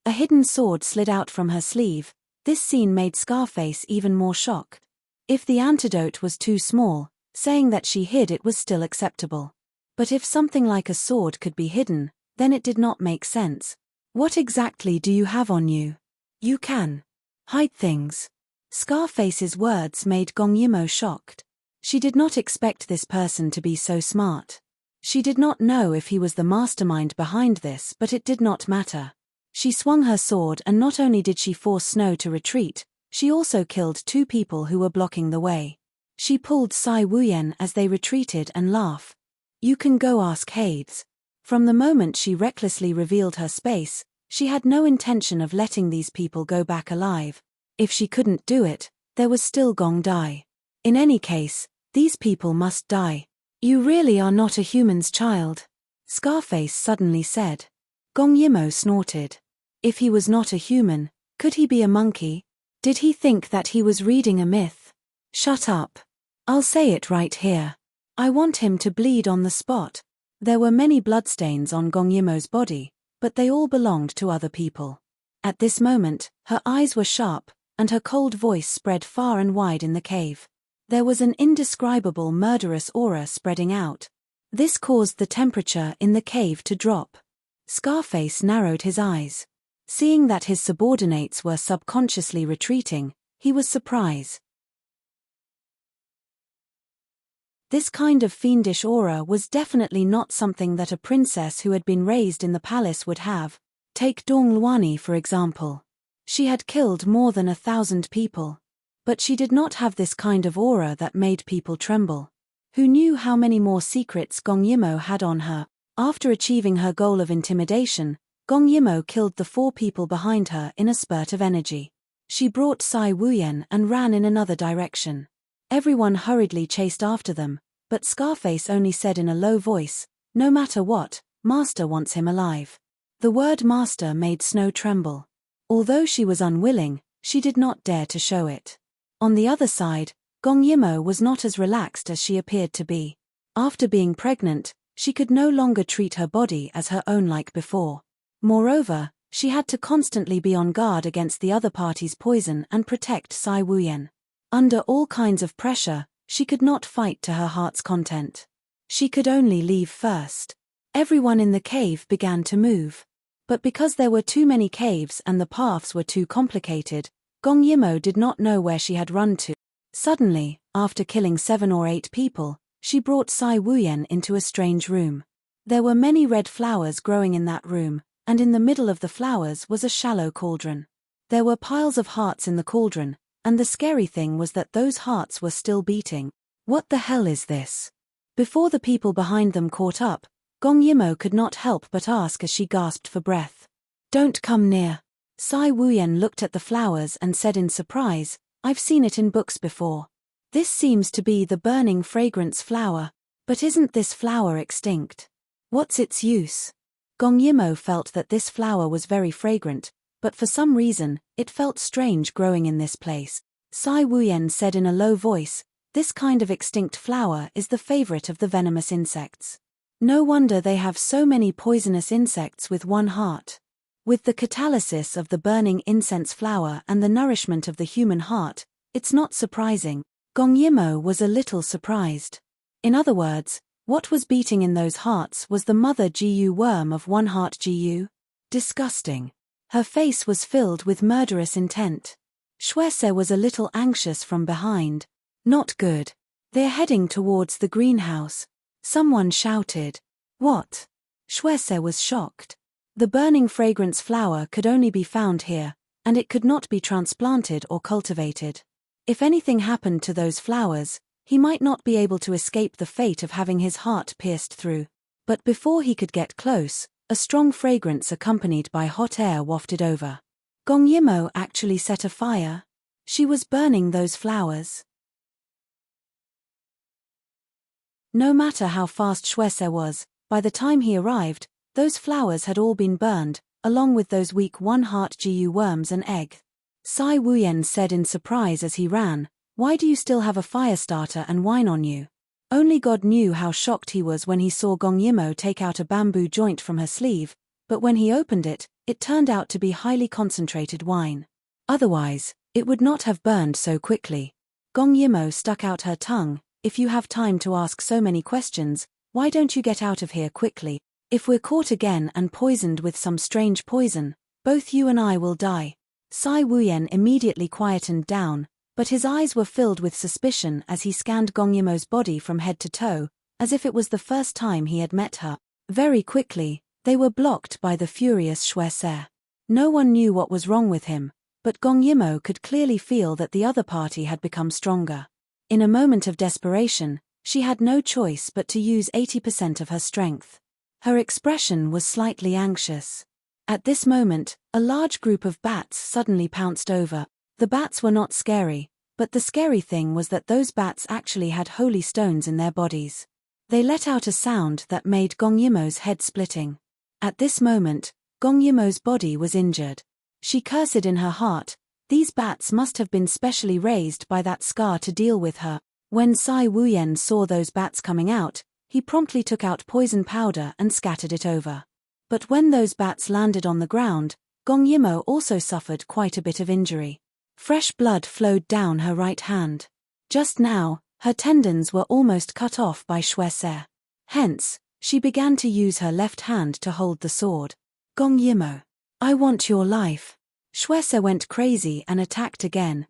A hidden sword slid out from her sleeve. This scene made Scarface even more shocked. If the antidote was too small, saying that she hid it was still acceptable. But if something like a sword could be hidden, then it did not make sense. "What exactly do you have on you? You can hide things." Scarface's words made Gong Yimo shocked. She did not expect this person to be so smart. She did not know if he was the mastermind behind this, but it did not matter. She swung her sword, and not only did she force Snow to retreat, she also killed 2 people who were blocking the way. She pulled Sai Wuyen as they retreated and laughed. "You can go ask Hades." From the moment she recklessly revealed her space, she had no intention of letting these people go back alive. If she couldn't do it, there was still Gong Dai. In any case, these people must die. "You really are not a human's child," Scarface suddenly said. Gong Yimo snorted. If he was not a human, could he be a monkey? Did he think that he was reading a myth? "Shut up. I'll say it right here. I want him to bleed on the spot." There were many bloodstains on Gong Yimo's body, but they all belonged to other people. At this moment, her eyes were sharp, and her cold voice spread far and wide in the cave. There was an indescribable murderous aura spreading out. This caused the temperature in the cave to drop. Scarface narrowed his eyes. Seeing that his subordinates were subconsciously retreating, he was surprised. This kind of fiendish aura was definitely not something that a princess who had been raised in the palace would have. Take Dongluani for example. She had killed more than 1,000 people. But she did not have this kind of aura that made people tremble. Who knew how many more secrets Gong Yimo had on her? After achieving her goal of intimidation, Gong Yimo killed the 4 people behind her in a spurt of energy. She brought Sai Wuyen and ran in another direction. Everyone hurriedly chased after them, but Scarface only said in a low voice, "No matter what, Master wants him alive." The word Master made Snow tremble. Although she was unwilling, she did not dare to show it. On the other side, Gong Yimo was not as relaxed as she appeared to be. After being pregnant, she could no longer treat her body as her own like before. Moreover, she had to constantly be on guard against the other party's poison and protect Sai Wuyen. Under all kinds of pressure, she could not fight to her heart's content. She could only leave first. Everyone in the cave began to move. But because there were too many caves and the paths were too complicated, Gong Yimo did not know where she had run to. Suddenly, after killing 7 or 8 people, she brought Sai Wuyen into a strange room. There were many red flowers growing in that room, and in the middle of the flowers was a shallow cauldron. There were piles of hearts in the cauldron, and the scary thing was that those hearts were still beating. What the hell is this? Before the people behind them caught up, Gong Yimo could not help but ask as she gasped for breath. Don't come near. Sai Wuyen looked at the flowers and said in surprise, I've seen it in books before. This seems to be the burning fragrance flower. But isn't this flower extinct? What's its use? Gong Yimo felt that this flower was very fragrant, but for some reason, it felt strange growing in this place. Sai Wuyen said in a low voice, this kind of extinct flower is the favorite of the venomous insects. No wonder they have so many poisonous insects with one heart. With the catalysis of the burning incense flower and the nourishment of the human heart, it's not surprising. Gong Yimo was a little surprised. In other words, what was beating in those hearts was the mother Gu worm of one heart Gu. Disgusting. Her face was filled with murderous intent. Shuese was a little anxious from behind. Not good. They're heading towards the greenhouse. Someone shouted. What? Shuese was shocked. The burning fragrance flower could only be found here, and it could not be transplanted or cultivated. If anything happened to those flowers, he might not be able to escape the fate of having his heart pierced through. But before he could get close, a strong fragrance accompanied by hot air wafted over. Gong Yimo actually set a fire. She was burning those flowers. No matter how fast Shuese was, by the time he arrived, those flowers had all been burned, along with those weak one-heart Gu worms and egg. Sai Wuyen said in surprise as he ran, Why do you still have a fire starter and wine on you? Only God knew how shocked he was when he saw Gong Yimo take out a bamboo joint from her sleeve, but when he opened it, it turned out to be highly concentrated wine. Otherwise, it would not have burned so quickly. Gong Yimo stuck out her tongue, If you have time to ask so many questions, why don't you get out of here quickly? If we're caught again and poisoned with some strange poison, both you and I will die. Sai Wuyen immediately quietened down, but his eyes were filled with suspicion as he scanned Gong Yimo's body from head to toe, as if it was the first time he had met her. Very quickly, they were blocked by the furious Shuese. No one knew what was wrong with him, but Gong Yimo could clearly feel that the other party had become stronger. In a moment of desperation, she had no choice but to use 80% of her strength. Her expression was slightly anxious. At this moment, a large group of bats suddenly pounced over. The bats were not scary, but the scary thing was that those bats actually had holy stones in their bodies. They let out a sound that made Gong Yimo's head splitting. At this moment, Gong Yimo's body was injured. She cursed in her heart, these bats must have been specially raised by that scar to deal with her. When Sai Wuyen saw those bats coming out, he promptly took out poison powder and scattered it over. But when those bats landed on the ground, Gong Yimo also suffered quite a bit of injury. Fresh blood flowed down her right hand. Just now, her tendons were almost cut off by Shuese. Hence, she began to use her left hand to hold the sword. Gong Yimo, I want your life. Shuese went crazy and attacked again.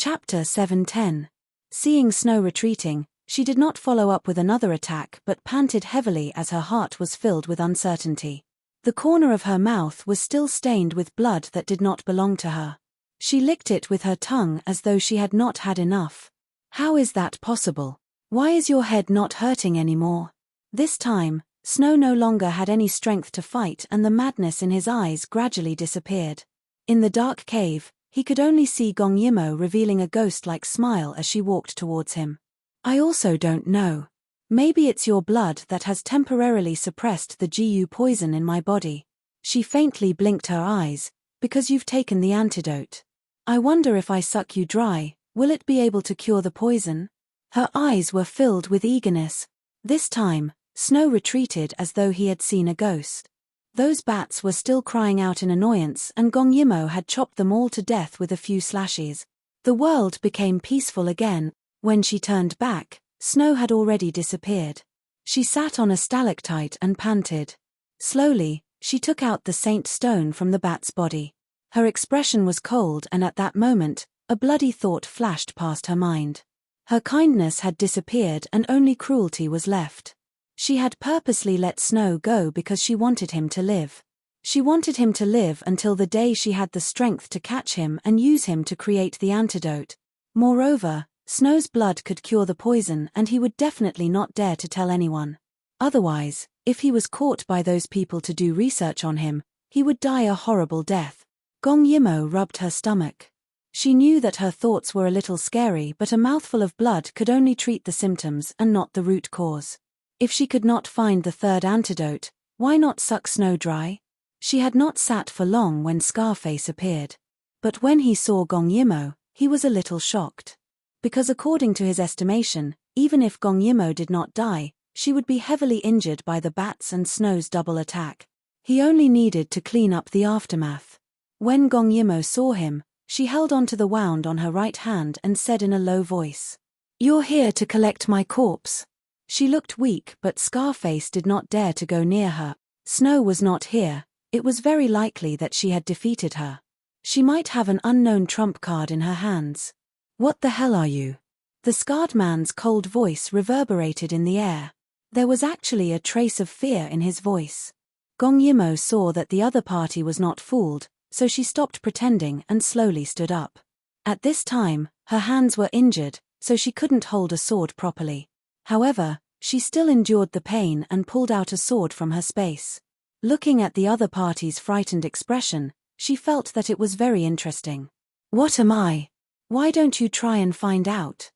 Chapter 7:10. Seeing Snow retreating, she did not follow up with another attack but panted heavily as her heart was filled with uncertainty. The corner of her mouth was still stained with blood that did not belong to her. She licked it with her tongue as though she had not had enough. How is that possible? Why is your head not hurting anymore? This time, Snow no longer had any strength to fight and the madness in his eyes gradually disappeared. In the dark cave, he could only see Gong Yimo revealing a ghost-like smile as she walked towards him. I also don't know. Maybe it's your blood that has temporarily suppressed the Gu poison in my body. She faintly blinked her eyes, because you've taken the antidote. I wonder if I suck you dry, will it be able to cure the poison? Her eyes were filled with eagerness. This time, Snow retreated as though he had seen a ghost. Those bats were still crying out in annoyance and Gong Yimo had chopped them all to death with a few slashes. The world became peaceful again. When she turned back, Snow had already disappeared. She sat on a stalactite and panted. Slowly, she took out the saint stone from the bat's body. Her expression was cold and at that moment, a bloody thought flashed past her mind. Her kindness had disappeared and only cruelty was left. She had purposely let Snow go because she wanted him to live. She wanted him to live until the day she had the strength to catch him and use him to create the antidote. Moreover, Snow's blood could cure the poison and he would definitely not dare to tell anyone. Otherwise, if he was caught by those people to do research on him, he would die a horrible death. Gong Yimo rubbed her stomach. She knew that her thoughts were a little scary, but a mouthful of blood could only treat the symptoms and not the root cause. If she could not find the third antidote, why not suck Snow dry? She had not sat for long when Scarface appeared. But when he saw Gong Yimo, he was a little shocked. Because according to his estimation, even if Gong Yimo did not die, she would be heavily injured by the bats and Snow's double attack. He only needed to clean up the aftermath. When Gong Yimo saw him, she held onto the wound on her right hand and said in a low voice, "You're here to collect my corpse." She looked weak, but Scarface did not dare to go near her. Snow was not here. It was very likely that she had defeated her. She might have an unknown trump card in her hands. "What the hell are you?" The scarred man's cold voice reverberated in the air. There was actually a trace of fear in his voice. Gong Yimo saw that the other party was not fooled, so she stopped pretending and slowly stood up. At this time, her hands were injured, so she couldn't hold a sword properly. However, she still endured the pain and pulled out a sword from her space. Looking at the other party's frightened expression, she felt that it was very interesting. "What am I? Why don't you try and find out?"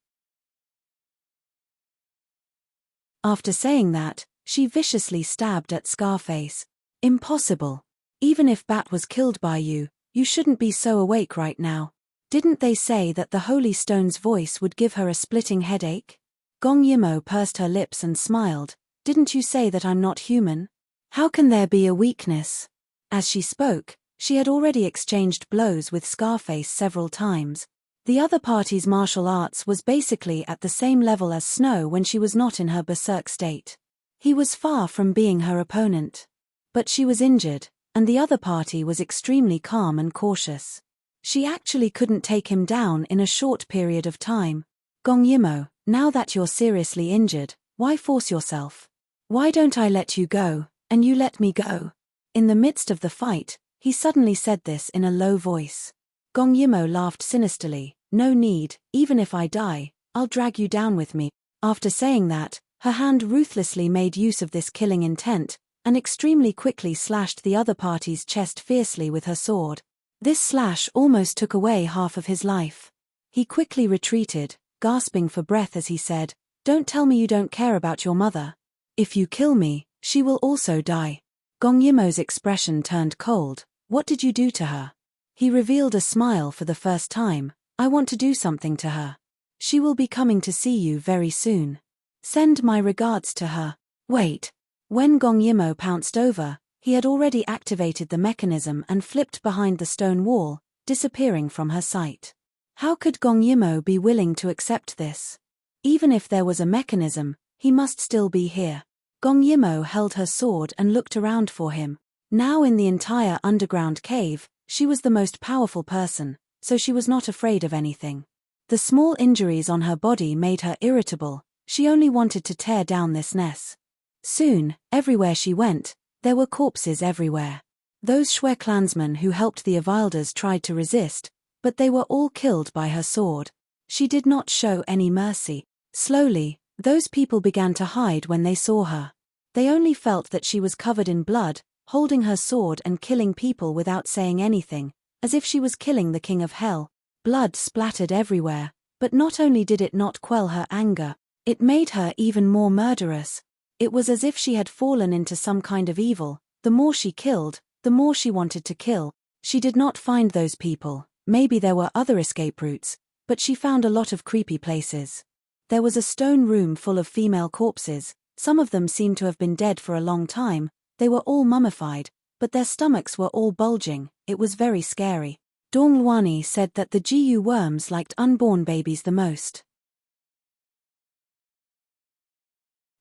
After saying that, she viciously stabbed at Scarface. "Impossible. Even if Bat was killed by you, you shouldn't be so awake right now. Didn't they say that the Holy Stone's voice would give her a splitting headache?" Gong Yimo pursed her lips and smiled. "Didn't you say that I'm not human? How can there be a weakness?" As she spoke, she had already exchanged blows with Scarface several times. The other party's martial arts was basically at the same level as Snow when she was not in her berserk state. He was far from being her opponent. But she was injured, and the other party was extremely calm and cautious. She actually couldn't take him down in a short period of time. "Gong Yimo, now that you're seriously injured, why force yourself? Why don't I let you go, and you let me go?" In the midst of the fight, he suddenly said this in a low voice. Gong Yimo laughed sinisterly. "No need, even if I die, I'll drag you down with me." After saying that, her hand ruthlessly made use of this killing intent, and extremely quickly slashed the other party's chest fiercely with her sword. This slash almost took away half of his life. He quickly retreated, gasping for breath as he said, "Don't tell me you don't care about your mother. If you kill me, she will also die." Gong Yimo's expression turned cold. "What did you do to her?" He revealed a smile for the first time. "I want to do something to her. She will be coming to see you very soon. Send my regards to her." Wait. When Gong Yimo pounced over, he had already activated the mechanism and flipped behind the stone wall, disappearing from her sight. How could Gong Yimo be willing to accept this? Even if there was a mechanism, he must still be here. Gong Yimo held her sword and looked around for him. Now in the entire underground cave, she was the most powerful person, so she was not afraid of anything. The small injuries on her body made her irritable. She only wanted to tear down this mess. Soon, everywhere she went, there were corpses everywhere. Those Shui clansmen who helped the Avilders tried to resist, but they were all killed by her sword. She did not show any mercy. Slowly, those people began to hide when they saw her. They only felt that she was covered in blood, holding her sword and killing people without saying anything, as if she was killing the king of hell. Blood splattered everywhere, but not only did it not quell her anger, it made her even more murderous. It was as if she had fallen into some kind of evil. The more she killed, the more she wanted to kill. She did not find those people. Maybe there were other escape routes, but she found a lot of creepy places. There was a stone room full of female corpses. Some of them seemed to have been dead for a long time. They were all mummified, but their stomachs were all bulging. It was very scary. Dong Luani said that the GU worms liked unborn babies the most.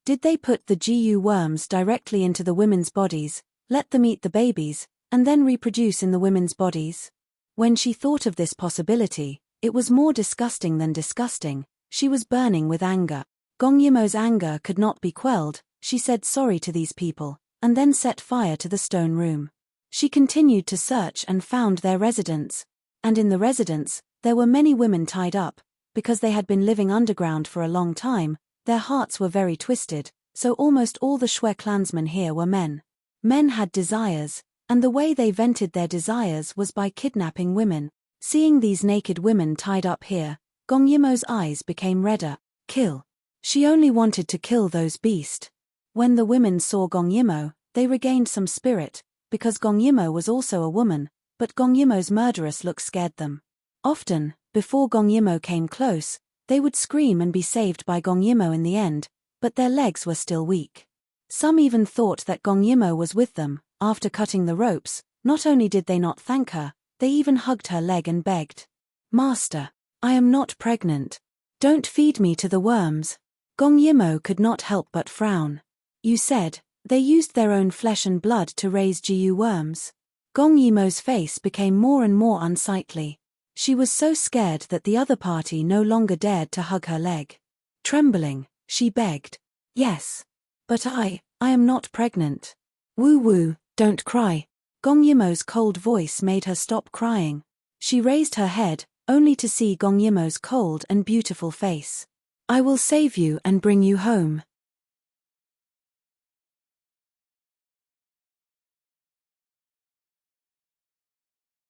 Did they put the GU worms directly into the women's bodies, let them eat the babies, and then reproduce in the women's bodies? When she thought of this possibility, it was more disgusting than disgusting. She was burning with anger. Gong Yimo's anger could not be quelled. she said sorry to these people, and then set fire to the stone room. She continued to search and found their residence. And in the residence, there were many women tied up. Because they had been living underground for a long time, their hearts were very twisted, so almost all the Shui clansmen here were men. Men had desires, and the way they vented their desires was by kidnapping women. Seeing these naked women tied up here, Gong Yimo's eyes became redder. Kill. She only wanted to kill those beasts. When the women saw Gong Yimo, they regained some spirit, because Gong Yimo was also a woman, but Gong Yimo's murderous look scared them. Often, before Gong Yimo came close, they would scream and be saved by Gong Yimo in the end, but their legs were still weak. Some even thought that Gong Yimo was with them. After cutting the ropes, not only did they not thank her, they even hugged her leg and begged, "Master, I am not pregnant. Don't feed me to the worms." Gong Yimo could not help but frown. "You said they used their own flesh and blood to raise Jiu worms." Gong Yimo's face became more and more unsightly. She was so scared that the other party no longer dared to hug her leg. Trembling, she begged, "Yes. But I am not pregnant." "Woo woo, don't cry." Gong Yimo's cold voice made her stop crying. She raised her head, only to see Gong Yimo's cold and beautiful face. "I will save you and bring you home."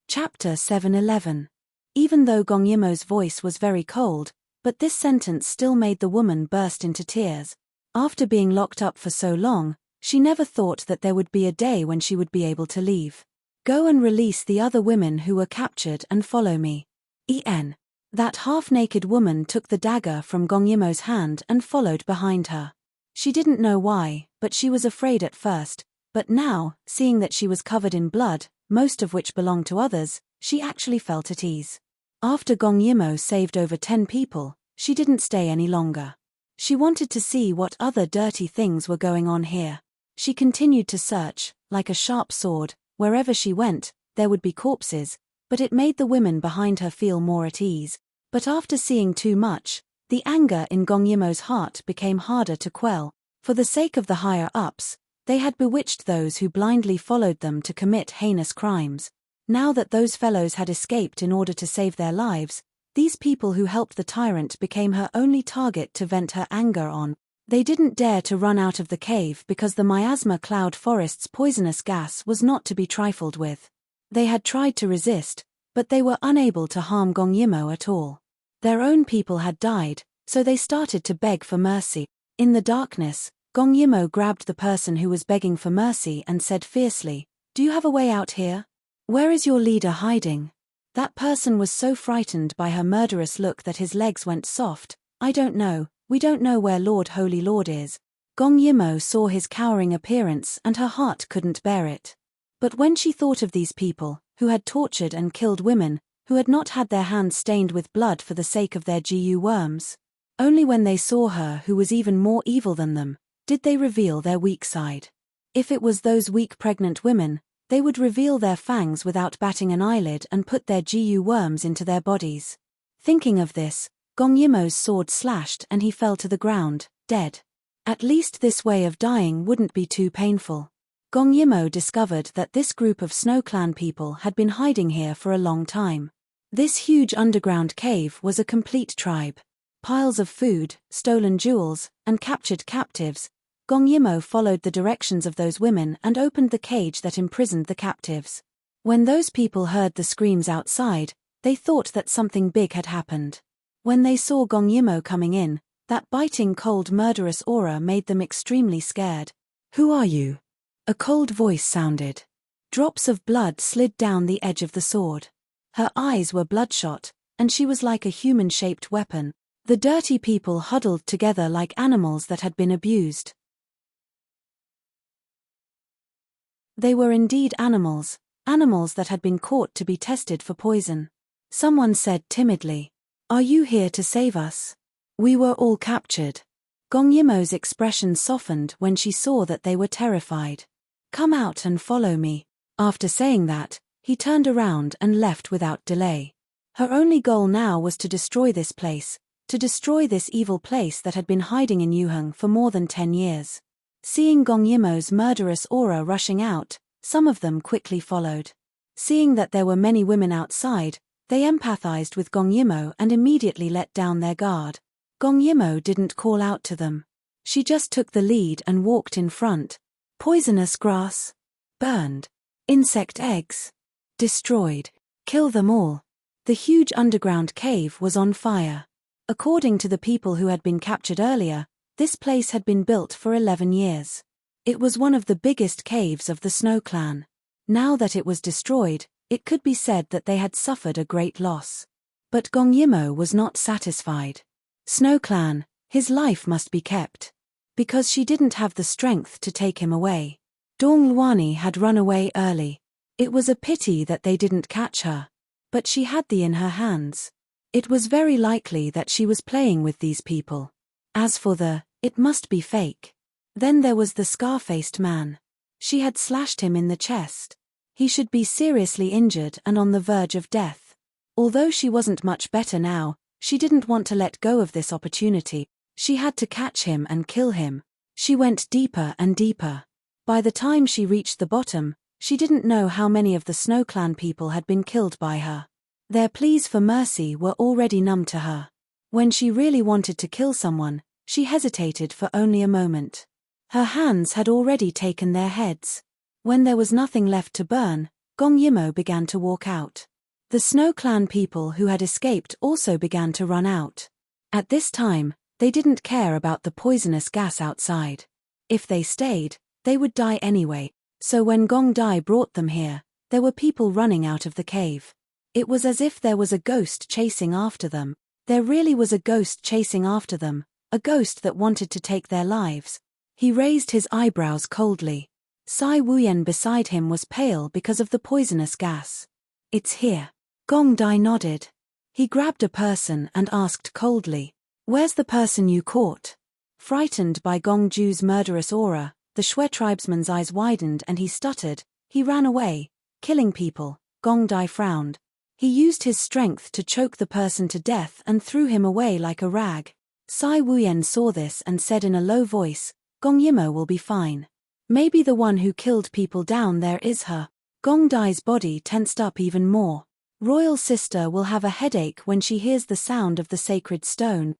Chapter 711. Even though Gong Yimo's voice was very cold, but this sentence still made the woman burst into tears. After being locked up for so long, she never thought that there would be a day when she would be able to leave. "Go and release the other women who were captured and follow me." That half-naked woman took the dagger from Gong Yimo's hand and followed behind her. She didn't know why, but she was afraid at first, but now, seeing that she was covered in blood, most of which belonged to others, she actually felt at ease. After Gong Yimo saved over 10 people, she didn't stay any longer. She wanted to see what other dirty things were going on here. She continued to search, like a sharp sword. Wherever she went, there would be corpses, but it made the women behind her feel more at ease. But after seeing too much, the anger in Gong Yimo's heart became harder to quell. For the sake of the higher-ups, they had bewitched those who blindly followed them to commit heinous crimes. Now that those fellows had escaped in order to save their lives, these people who helped the tyrant became her only target to vent her anger on. They didn't dare to run out of the cave because the miasma cloud forest's poisonous gas was not to be trifled with. They had tried to resist, but they were unable to harm Gong Yimo at all. Their own people had died, so they started to beg for mercy. In the darkness, Gong Yimo grabbed the person who was begging for mercy and said fiercely, "Do you have a way out here? Where is your leader hiding?" That person was so frightened by her murderous look that his legs went soft. "I don't know. We don't know where Lord Holy Lord is." Gong Yimo saw his cowering appearance and her heart couldn't bear it. But when she thought of these people, who had tortured and killed women, who had not had their hands stained with blood for the sake of their Jiu worms, only when they saw her who was even more evil than them, did they reveal their weak side. If it was those weak pregnant women, they would reveal their fangs without batting an eyelid and put their Jiu worms into their bodies. Thinking of this, Gong Yimo's sword slashed and he fell to the ground, dead. At least this way of dying wouldn't be too painful. Gong Yimo discovered that this group of Snow Clan people had been hiding here for a long time. This huge underground cave was a complete tribe. Piles of food, stolen jewels, and captured captives. Gong Yimo followed the directions of those women and opened the cage that imprisoned the captives. When those people heard the screams outside, they thought that something big had happened. When they saw Gong Yimo coming in, that biting cold murderous aura made them extremely scared. "Who are you?" A cold voice sounded. Drops of blood slid down the edge of the sword. Her eyes were bloodshot, and she was like a human-shaped weapon. The dirty people huddled together like animals that had been abused. They were indeed animals that had been caught to be tested for poison. Someone said timidly, "Are you here to save us? We were all captured." Gong Yimo's expression softened when she saw that they were terrified. "Come out and follow me." After saying that, he turned around and left without delay. Her only goal now was to destroy this place, to destroy this evil place that had been hiding in Yuheng for more than 10 years. Seeing Gong Yimo's murderous aura rushing out, some of them quickly followed. Seeing that there were many women outside, they empathized with Gong Yimo and immediately let down their guard. Gong Yimo didn't call out to them. She just took the lead and walked in front. Poisonous grass. Burned. Insect eggs. Destroyed. Kill them all. The huge underground cave was on fire. According to the people who had been captured earlier, this place had been built for 11 years. It was one of the biggest caves of the Snow Clan. Now that it was destroyed, it could be said that they had suffered a great loss. But Gong Yimo was not satisfied. Snow Clan, his life must be kept. Because she didn't have the strength to take him away. Dong Luani had run away early. It was a pity that they didn't catch her. But she had the in her hands. It was very likely that she was playing with these people. As for it must be fake. Then there was the scar-faced man. She had slashed him in the chest. He should be seriously injured and on the verge of death. Although she wasn't much better now, she didn't want to let go of this opportunity. She had to catch him and kill him. She went deeper and deeper. By the time she reached the bottom, she didn't know how many of the Snow Clan people had been killed by her. Their pleas for mercy were already numb to her. When she really wanted to kill someone, she hesitated for only a moment. Her hands had already taken their heads. When there was nothing left to burn, Gong Yimo began to walk out. The Snow Clan people who had escaped also began to run out. At this time, they didn't care about the poisonous gas outside. If they stayed, they would die anyway, so when Gong Dai brought them here, there were people running out of the cave. It was as if there was a ghost chasing after them. There really was a ghost chasing after them, a ghost that wanted to take their lives. He raised his eyebrows coldly. Sai Wuyen beside him was pale because of the poisonous gas. It's here. Gong Dai nodded. He grabbed a person and asked coldly, "Where's the person you caught?" Frightened by Gong Ju's murderous aura, the Shui tribesman's eyes widened and he stuttered. He ran away, killing people. Gong Dai frowned. He used his strength to choke the person to death and threw him away like a rag. Sai Wuyen saw this and said in a low voice, "Gong Yimo will be fine. Maybe the one who killed people down there is her." Gong Dai's body tensed up even more. Royal sister will have a headache when she hears the sound of the sacred stone.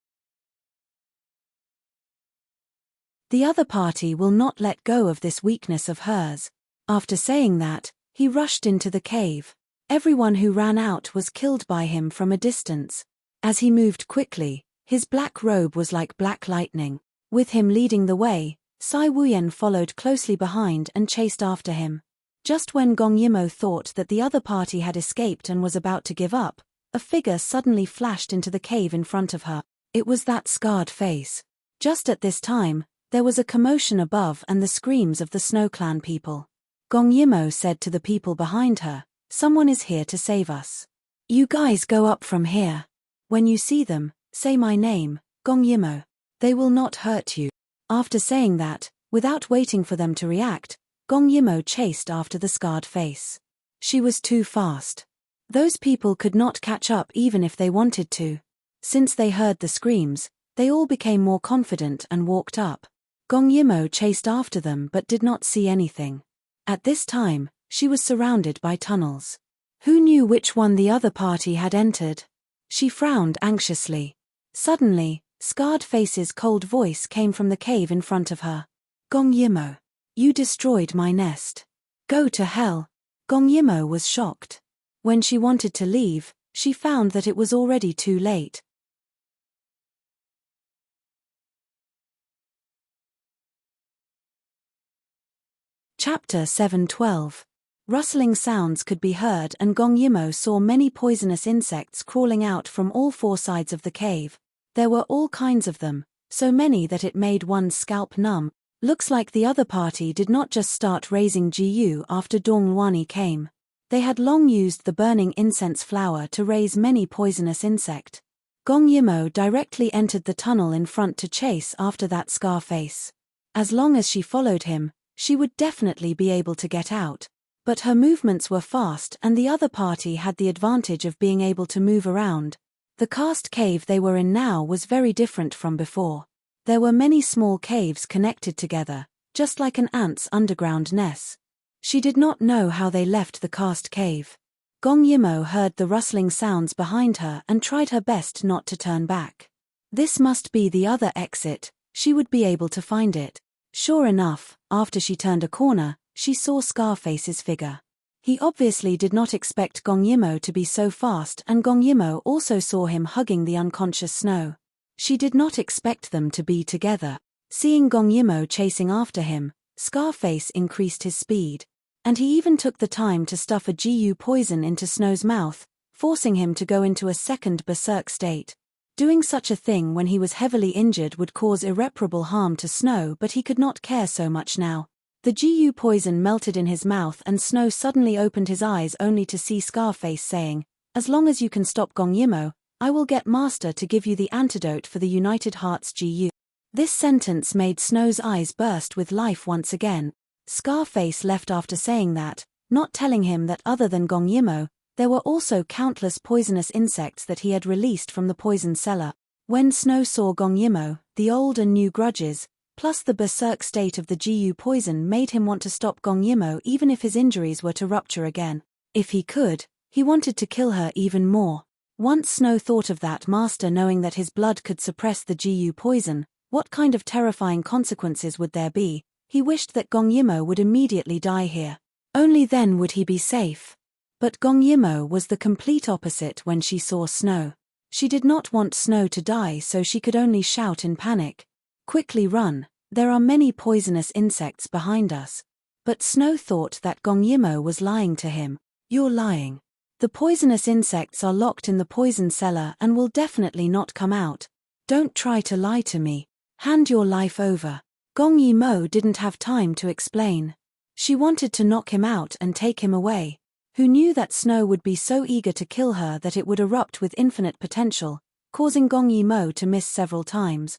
The other party will not let go of this weakness of hers. After saying that, he rushed into the cave. Everyone who ran out was killed by him from a distance. As he moved quickly, his black robe was like black lightning. With him leading the way, Sai Wuyen followed closely behind and chased after him. Just when Gong Yimo thought that the other party had escaped and was about to give up, a figure suddenly flashed into the cave in front of her. It was that scarred face. Just at this time, there was a commotion above and the screams of the Snow Clan people. Gong Yimo said to the people behind her, "Someone is here to save us. You guys go up from here. When you see them, say my name, Gong Yimo. They will not hurt you." After saying that, without waiting for them to react, Gong Yimo chased after the scarred face. She was too fast. Those people could not catch up even if they wanted to. Since they heard the screams, they all became more confident and walked up. Gong Yimo chased after them but did not see anything. At this time, she was surrounded by tunnels. Who knew which one the other party had entered? She frowned anxiously. Suddenly, Scarred Face's cold voice came from the cave in front of her. "Gong Yimo. You destroyed my nest. Go to hell." Gong Yimo was shocked. When she wanted to leave, she found that it was already too late. Chapter 7:12. Rustling sounds could be heard and Gong Yimo saw many poisonous insects crawling out from all four sides of the cave. There were all kinds of them, so many that it made one's scalp numb. Looks like the other party did not just start raising GU after Dong Luani came. They had long used the burning incense flower to raise many poisonous insect. Gong Yimo directly entered the tunnel in front to chase after that scar face. As long as she followed him, she would definitely be able to get out. But her movements were fast and the other party had the advantage of being able to move around. The cast cave they were in now was very different from before. There were many small caves connected together, just like an ant's underground nest. She did not know how they left the cast cave. Gong Yimo heard the rustling sounds behind her and tried her best not to turn back. This must be the other exit, she would be able to find it. Sure enough, after she turned a corner, she saw Scarface's figure. He obviously did not expect Gong Yimo to be so fast, and Gong Yimo also saw him hugging the unconscious Snow. She did not expect them to be together. Seeing Gong Yimo chasing after him, Scarface increased his speed. And he even took the time to stuff a GU poison into Snow's mouth, forcing him to go into a second berserk state. Doing such a thing when he was heavily injured would cause irreparable harm to Snow, but he could not care so much now. The GU poison melted in his mouth and Snow suddenly opened his eyes only to see Scarface saying, "As long as you can stop Gong Yimo, I will get Master to give you the antidote for the United Hearts GU." This sentence made Snow's eyes burst with life once again. Scarface left after saying that, not telling him that other than Gong Yimo, there were also countless poisonous insects that he had released from the poison cellar. When Snow saw Gong Yimo, the old and new grudges, plus the berserk state of the GU poison made him want to stop Gong Yimo even if his injuries were to rupture again. If he could, he wanted to kill her even more. Once Snow thought of that Master knowing that his blood could suppress the GU poison, what kind of terrifying consequences would there be? He wished that Gong Yimo would immediately die here. Only then would he be safe. But Gong Yimo was the complete opposite when she saw Snow. She did not want Snow to die, so she could only shout in panic, "Quickly run, there are many poisonous insects behind us." But Snow thought that Gong Yimo was lying to him. "You're lying. The poisonous insects are locked in the poison cellar and will definitely not come out. Don't try to lie to me. Hand your life over." Gong Yimo didn't have time to explain. She wanted to knock him out and take him away. Who knew that Snow would be so eager to kill her that it would erupt with infinite potential, causing Gong Yimo to miss several times.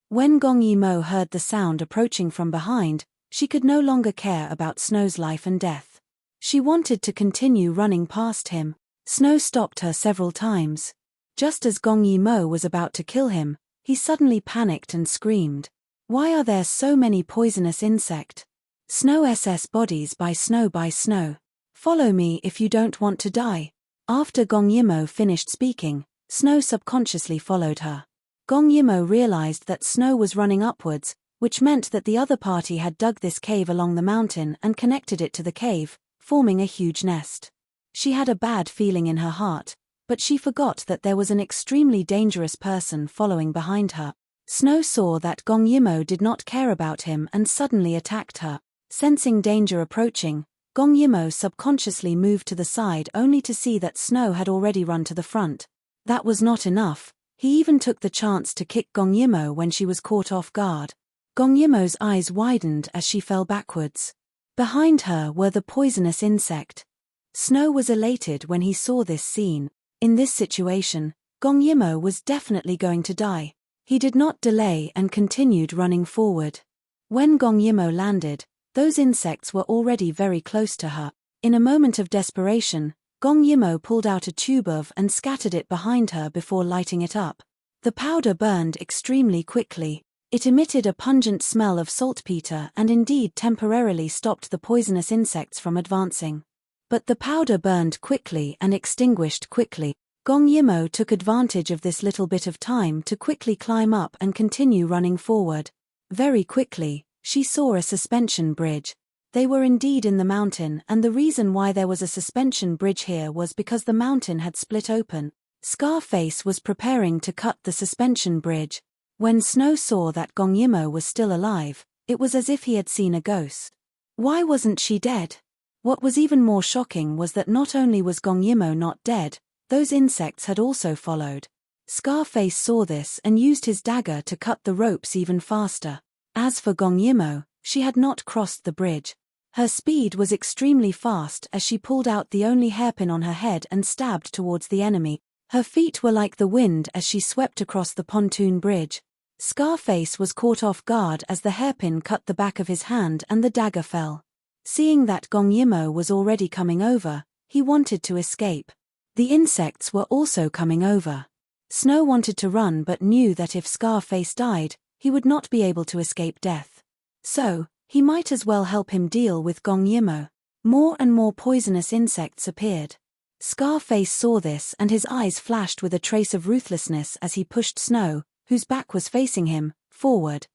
When Gong Yimo heard the sound approaching from behind, she could no longer care about Snow's life and death. She wanted to continue running past him. Snow stopped her several times. Just as Gong Yimo was about to kill him, he suddenly panicked and screamed, "Why are there so many poisonous insects? Snow SS bodies by Snow by Snow. Follow me if you don't want to die." After Gong Yimo finished speaking, Snow subconsciously followed her. Gong Yimo realized that Snow was running upwards, which meant that the other party had dug this cave along the mountain and connected it to the cave, forming a huge nest. She had a bad feeling in her heart, but she forgot that there was an extremely dangerous person following behind her. Snow saw that Gong Yimo did not care about him and suddenly attacked her. Sensing danger approaching, Gong Yimo subconsciously moved to the side only to see that Snow had already run to the front. That was not enough, he even took the chance to kick Gong Yimo when she was caught off guard. Gong Yimo's eyes widened as she fell backwards. Behind her were the poisonous insect. Snow was elated when he saw this scene. In this situation, Gong Yimo was definitely going to die. He did not delay and continued running forward. When Gong Yimo landed, those insects were already very close to her. In a moment of desperation, Gong Yimo pulled out a tube of and scattered it behind her before lighting it up. The powder burned extremely quickly. It emitted a pungent smell of saltpeter and indeed temporarily stopped the poisonous insects from advancing. But the powder burned quickly and extinguished quickly. Gong Yimo took advantage of this little bit of time to quickly climb up and continue running forward. Very quickly, she saw a suspension bridge. They were indeed in the mountain, and the reason why there was a suspension bridge here was because the mountain had split open. Scarface was preparing to cut the suspension bridge. When Snow saw that Gong Yimo was still alive, it was as if he had seen a ghost. Why wasn't she dead? What was even more shocking was that not only was Gong Yimo not dead, those insects had also followed. Scarface saw this and used his dagger to cut the ropes even faster. As for Gong Yimo, she had not crossed the bridge. Her speed was extremely fast as she pulled out the only hairpin on her head and stabbed towards the enemy. Her feet were like the wind as she swept across the pontoon bridge. Scarface was caught off guard as the hairpin cut the back of his hand and the dagger fell. Seeing that Gong Yimo was already coming over, he wanted to escape. The insects were also coming over. Snow wanted to run but knew that if Scarface died, he would not be able to escape death. So, he might as well help him deal with Gong Yimo. More and more poisonous insects appeared. Scarface saw this and his eyes flashed with a trace of ruthlessness as he pushed Snow, whose back was facing him, forward.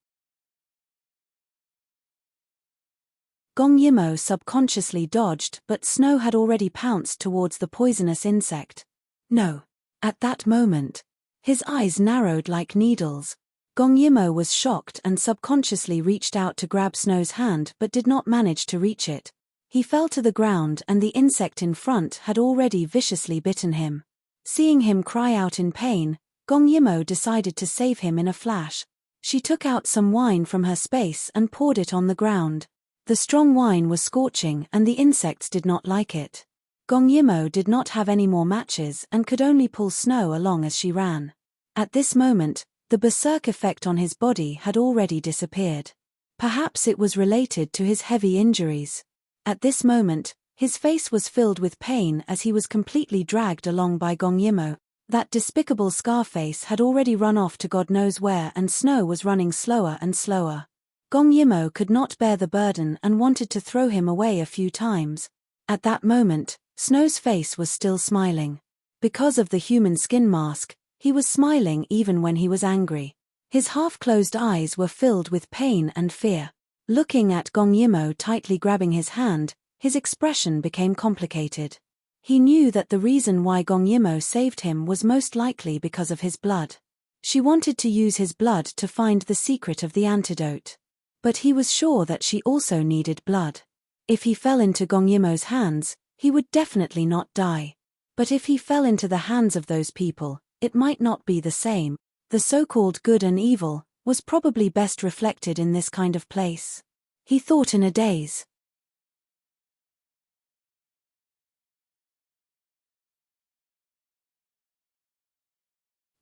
Gong Yimo subconsciously dodged, but Snow had already pounced towards the poisonous insect. No. At that moment, his eyes narrowed like needles. Gong Yimo was shocked and subconsciously reached out to grab Snow's hand but did not manage to reach it. He fell to the ground and the insect in front had already viciously bitten him. Seeing him cry out in pain, Gong Yimo decided to save him in a flash. She took out some wine from her space and poured it on the ground. The strong wine was scorching and the insects did not like it. Gong Yimo did not have any more matches and could only pull Snow along as she ran. At this moment, the berserk effect on his body had already disappeared. Perhaps it was related to his heavy injuries. At this moment, his face was filled with pain as he was completely dragged along by Gong Yimo. That despicable Scarface had already run off to God knows where and Snow was running slower and slower. Gong Yimo could not bear the burden and wanted to throw him away a few times. At that moment, Snow's face was still smiling. Because of the human skin mask, he was smiling even when he was angry. His half-closed eyes were filled with pain and fear. Looking at Gong Yimo tightly grabbing his hand, his expression became complicated. He knew that the reason why Gong Yimo saved him was most likely because of his blood. She wanted to use his blood to find the secret of the antidote. But he was sure that she also needed blood. If he fell into Gong Yimo's hands, he would definitely not die. But if he fell into the hands of those people, it might not be the same. The so-called good and evil was probably best reflected in this kind of place. He thought in a daze.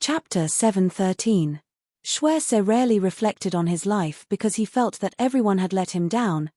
Chapter 7:13. Shuese rarely reflected on his life because he felt that everyone had let him down,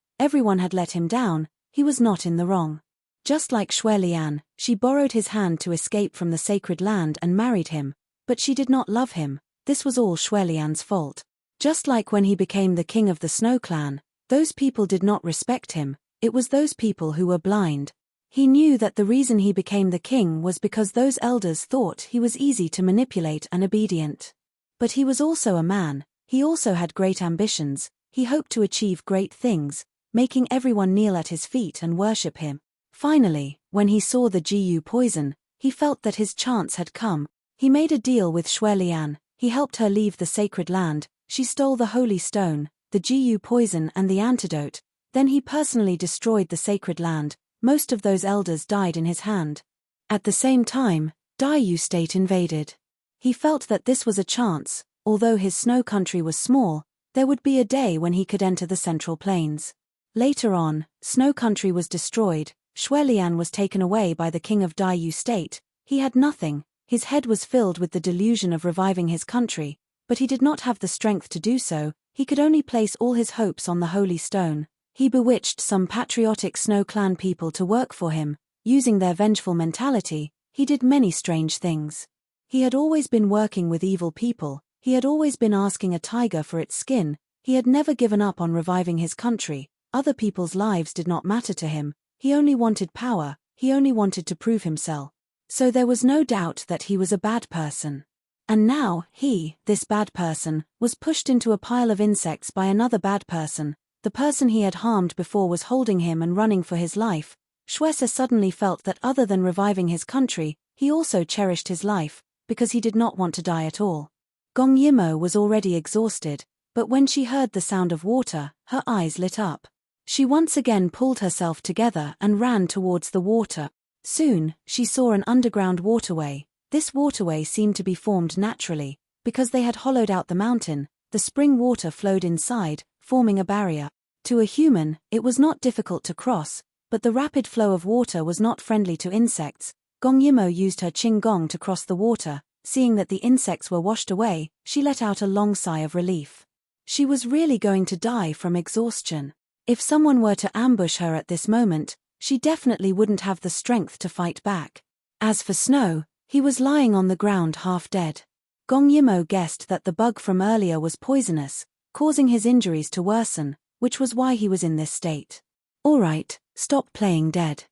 he was not in the wrong. Just like Shuelian, she borrowed his hand to escape from the sacred land and married him, but she did not love him. This was all Shuelian's fault. Just like when he became the king of the Snow Clan, those people did not respect him, it was those people who were blind. He knew that the reason he became the king was because those elders thought he was easy to manipulate and obedient. But he was also a man, he also had great ambitions, he hoped to achieve great things, making everyone kneel at his feet and worship him. Finally, when he saw the Gu poison, he felt that his chance had come. He made a deal with Shuelian, he helped her leave the sacred land, she stole the holy stone, the Gu poison and the antidote, then he personally destroyed the sacred land. Most of those elders died in his hand. At the same time, Daiyu state invaded. He felt that this was a chance, although his snow country was small, there would be a day when he could enter the central plains. Later on, snow country was destroyed, Shuelian was taken away by the king of Daiyu state, he had nothing, his head was filled with the delusion of reviving his country, but he did not have the strength to do so, he could only place all his hopes on the holy stone. He bewitched some patriotic Snow Clan people to work for him, using their vengeful mentality, he did many strange things. He had always been working with evil people, he had always been asking a tiger for its skin, he had never given up on reviving his country, other people's lives did not matter to him, he only wanted power, he only wanted to prove himself. So there was no doubt that he was a bad person. And now, he, this bad person, was pushed into a pile of insects by another bad person. The person he had harmed before was holding him and running for his life. Shuese suddenly felt that other than reviving his country, he also cherished his life, because he did not want to die at all. Gong Yimo was already exhausted, but when she heard the sound of water, her eyes lit up. She once again pulled herself together and ran towards the water. Soon, she saw an underground waterway. This waterway seemed to be formed naturally, because they had hollowed out the mountain, the spring water flowed inside, forming a barrier. To a human, it was not difficult to cross, but the rapid flow of water was not friendly to insects. Gong Yimo used her Qing Gong to cross the water. Seeing that the insects were washed away, she let out a long sigh of relief. She was really going to die from exhaustion. If someone were to ambush her at this moment, she definitely wouldn't have the strength to fight back. As for Snow, he was lying on the ground half dead. Gong Yimo guessed that the bug from earlier was poisonous, causing his injuries to worsen, which was why he was in this state. All right, stop playing dead.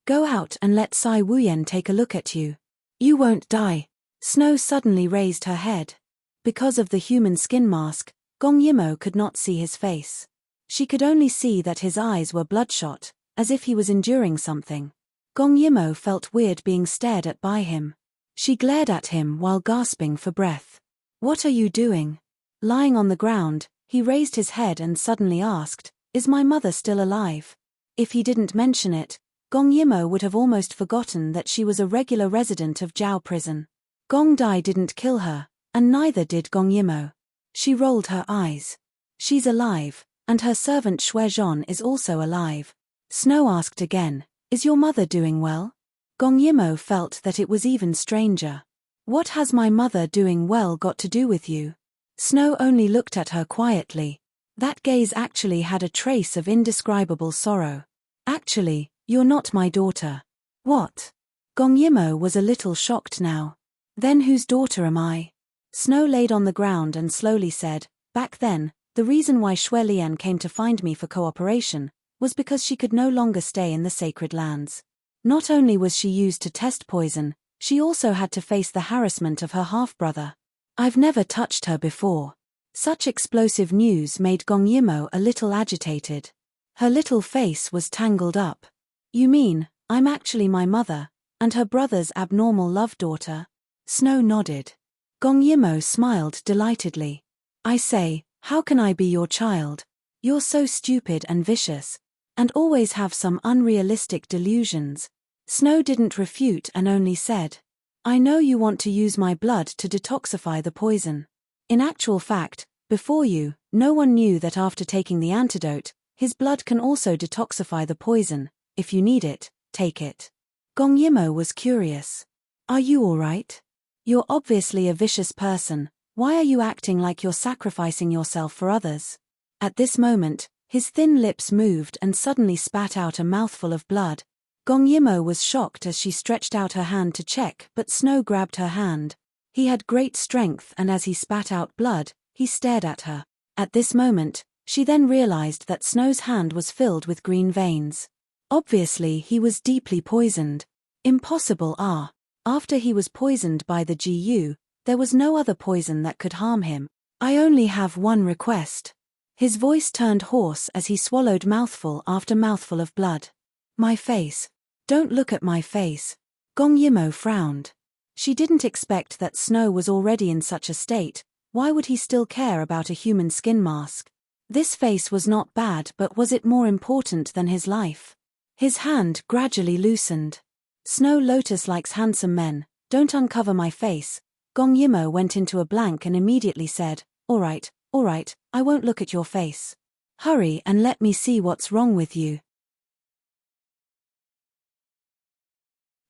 Go out and let Sai Wuyen take a look at you. You won't die. Snow suddenly raised her head. Because of the human skin mask, Gong Yimo could not see his face. She could only see that his eyes were bloodshot, as if he was enduring something. Gong Yimo felt weird being stared at by him. She glared at him while gasping for breath. What are you doing? Lying on the ground, he raised his head and suddenly asked, Is my mother still alive? If he didn't mention it, Gong Yimo would have almost forgotten that she was a regular resident of Zhao prison. Gong Dai didn't kill her, and neither did Gong Yimo. She rolled her eyes. She's alive, and her servant Shuezhon is also alive. Snow asked again, Is your mother doing well? Gong Yimo felt that it was even stranger. What has my mother doing well got to do with you? Snow only looked at her quietly. That gaze actually had a trace of indescribable sorrow. Actually, you're not my daughter. What? Gong Yimo was a little shocked now. Then whose daughter am I? Snow laid on the ground and slowly said, Back then, the reason why Xue Lian came to find me for cooperation was because she could no longer stay in the sacred lands. Not only was she used to test poison, she also had to face the harassment of her half-brother. I've never touched her before. Such explosive news made Gong Yimo a little agitated. Her little face was tangled up. You mean, I'm actually my mother, and her brother's abnormal love daughter? Snow nodded. Gong Yimo smiled delightedly. I say, how can I be your child? You're so stupid and vicious, and always have some unrealistic delusions. Snow didn't refute and only said, I know you want to use my blood to detoxify the poison. In actual fact, before you, no one knew that after taking the antidote, his blood can also detoxify the poison. If you need it, take it. Gong Yimo was curious. Are you all right? You're obviously a vicious person. Why are you acting like you're sacrificing yourself for others? At this moment, his thin lips moved and suddenly spat out a mouthful of blood. Gong Yimo was shocked as she stretched out her hand to check, but Snow grabbed her hand. He had great strength, and as he spat out blood, he stared at her. At this moment, she then realized that Snow's hand was filled with green veins. Obviously, he was deeply poisoned. Impossible. After he was poisoned by the GU, there was no other poison that could harm him. I only have one request. His voice turned hoarse as he swallowed mouthful after mouthful of blood. My face. Don't look at my face. Gong Yimo frowned. She didn't expect that Snow was already in such a state. Why would he still care about a human skin mask? This face was not bad, but was it more important than his life? His hand gradually loosened. Snow Lotus likes handsome men. Don't uncover my face. Gong Yimo went into a blank and immediately said, all right, I won't look at your face. Hurry and let me see what's wrong with you.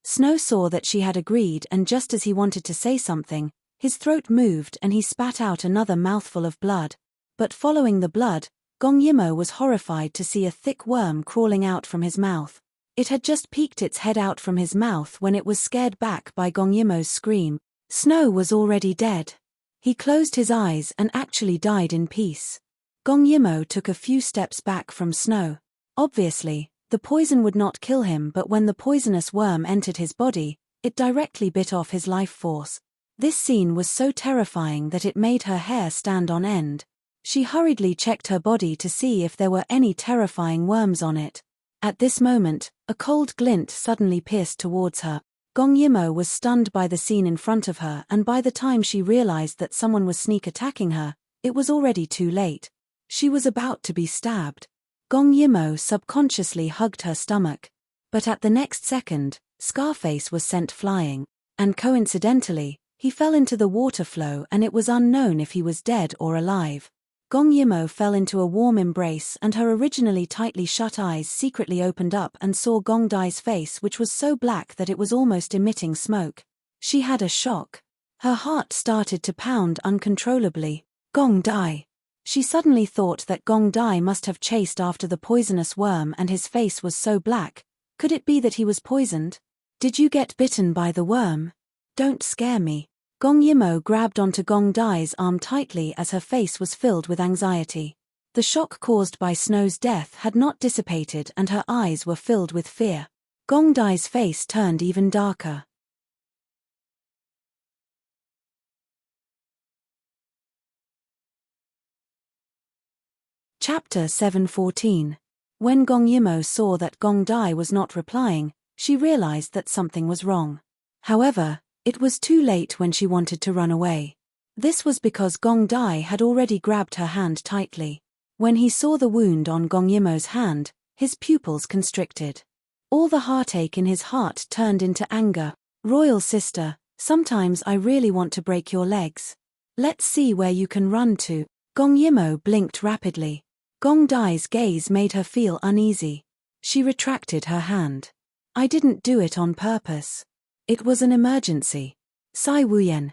Snow saw that she had agreed, and just as he wanted to say something, his throat moved and he spat out another mouthful of blood. But following the blood, Gong Yimo was horrified to see a thick worm crawling out from his mouth. It had just peeked its head out from his mouth when it was scared back by Gong Yimo's scream. Snow was already dead. He closed his eyes and actually died in peace. Gong Yimo took a few steps back from Snow. Obviously, the poison would not kill him, but when the poisonous worm entered his body, it directly bit off his life force. This scene was so terrifying that it made her hair stand on end. She hurriedly checked her body to see if there were any terrifying worms on it. At this moment, a cold glint suddenly pierced towards her. Gong Yimo was stunned by the scene in front of her, and by the time she realized that someone was sneak attacking her, it was already too late. She was about to be stabbed. Gong Yimo subconsciously hugged her stomach. But at the next second, Scarface was sent flying, and coincidentally, he fell into the water flow and it was unknown if he was dead or alive. Gong Yimo fell into a warm embrace and her originally tightly shut eyes secretly opened up and saw Gong Dai's face, which was so black that it was almost emitting smoke. She had a shock. Her heart started to pound uncontrollably. Gong Dai. She suddenly thought that Gong Dai must have chased after the poisonous worm and his face was so black. Could it be that he was poisoned? Did you get bitten by the worm? Don't scare me. Gong Yimo grabbed onto Gong Dai's arm tightly as her face was filled with anxiety. The shock caused by Snow's death had not dissipated and her eyes were filled with fear. Gong Dai's face turned even darker. Chapter 7:14. When Gong Yimo saw that Gong Dai was not replying, she realized that something was wrong. However, it was too late when she wanted to run away. This was because Gong Dai had already grabbed her hand tightly. When he saw the wound on Gong Yimo's hand, his pupils constricted. All the heartache in his heart turned into anger. Royal sister, sometimes I really want to break your legs. Let's see where you can run to. Gong Yimo blinked rapidly. Gong Dai's gaze made her feel uneasy. She retracted her hand. I didn't do it on purpose. It was an emergency. Sai Wuyen,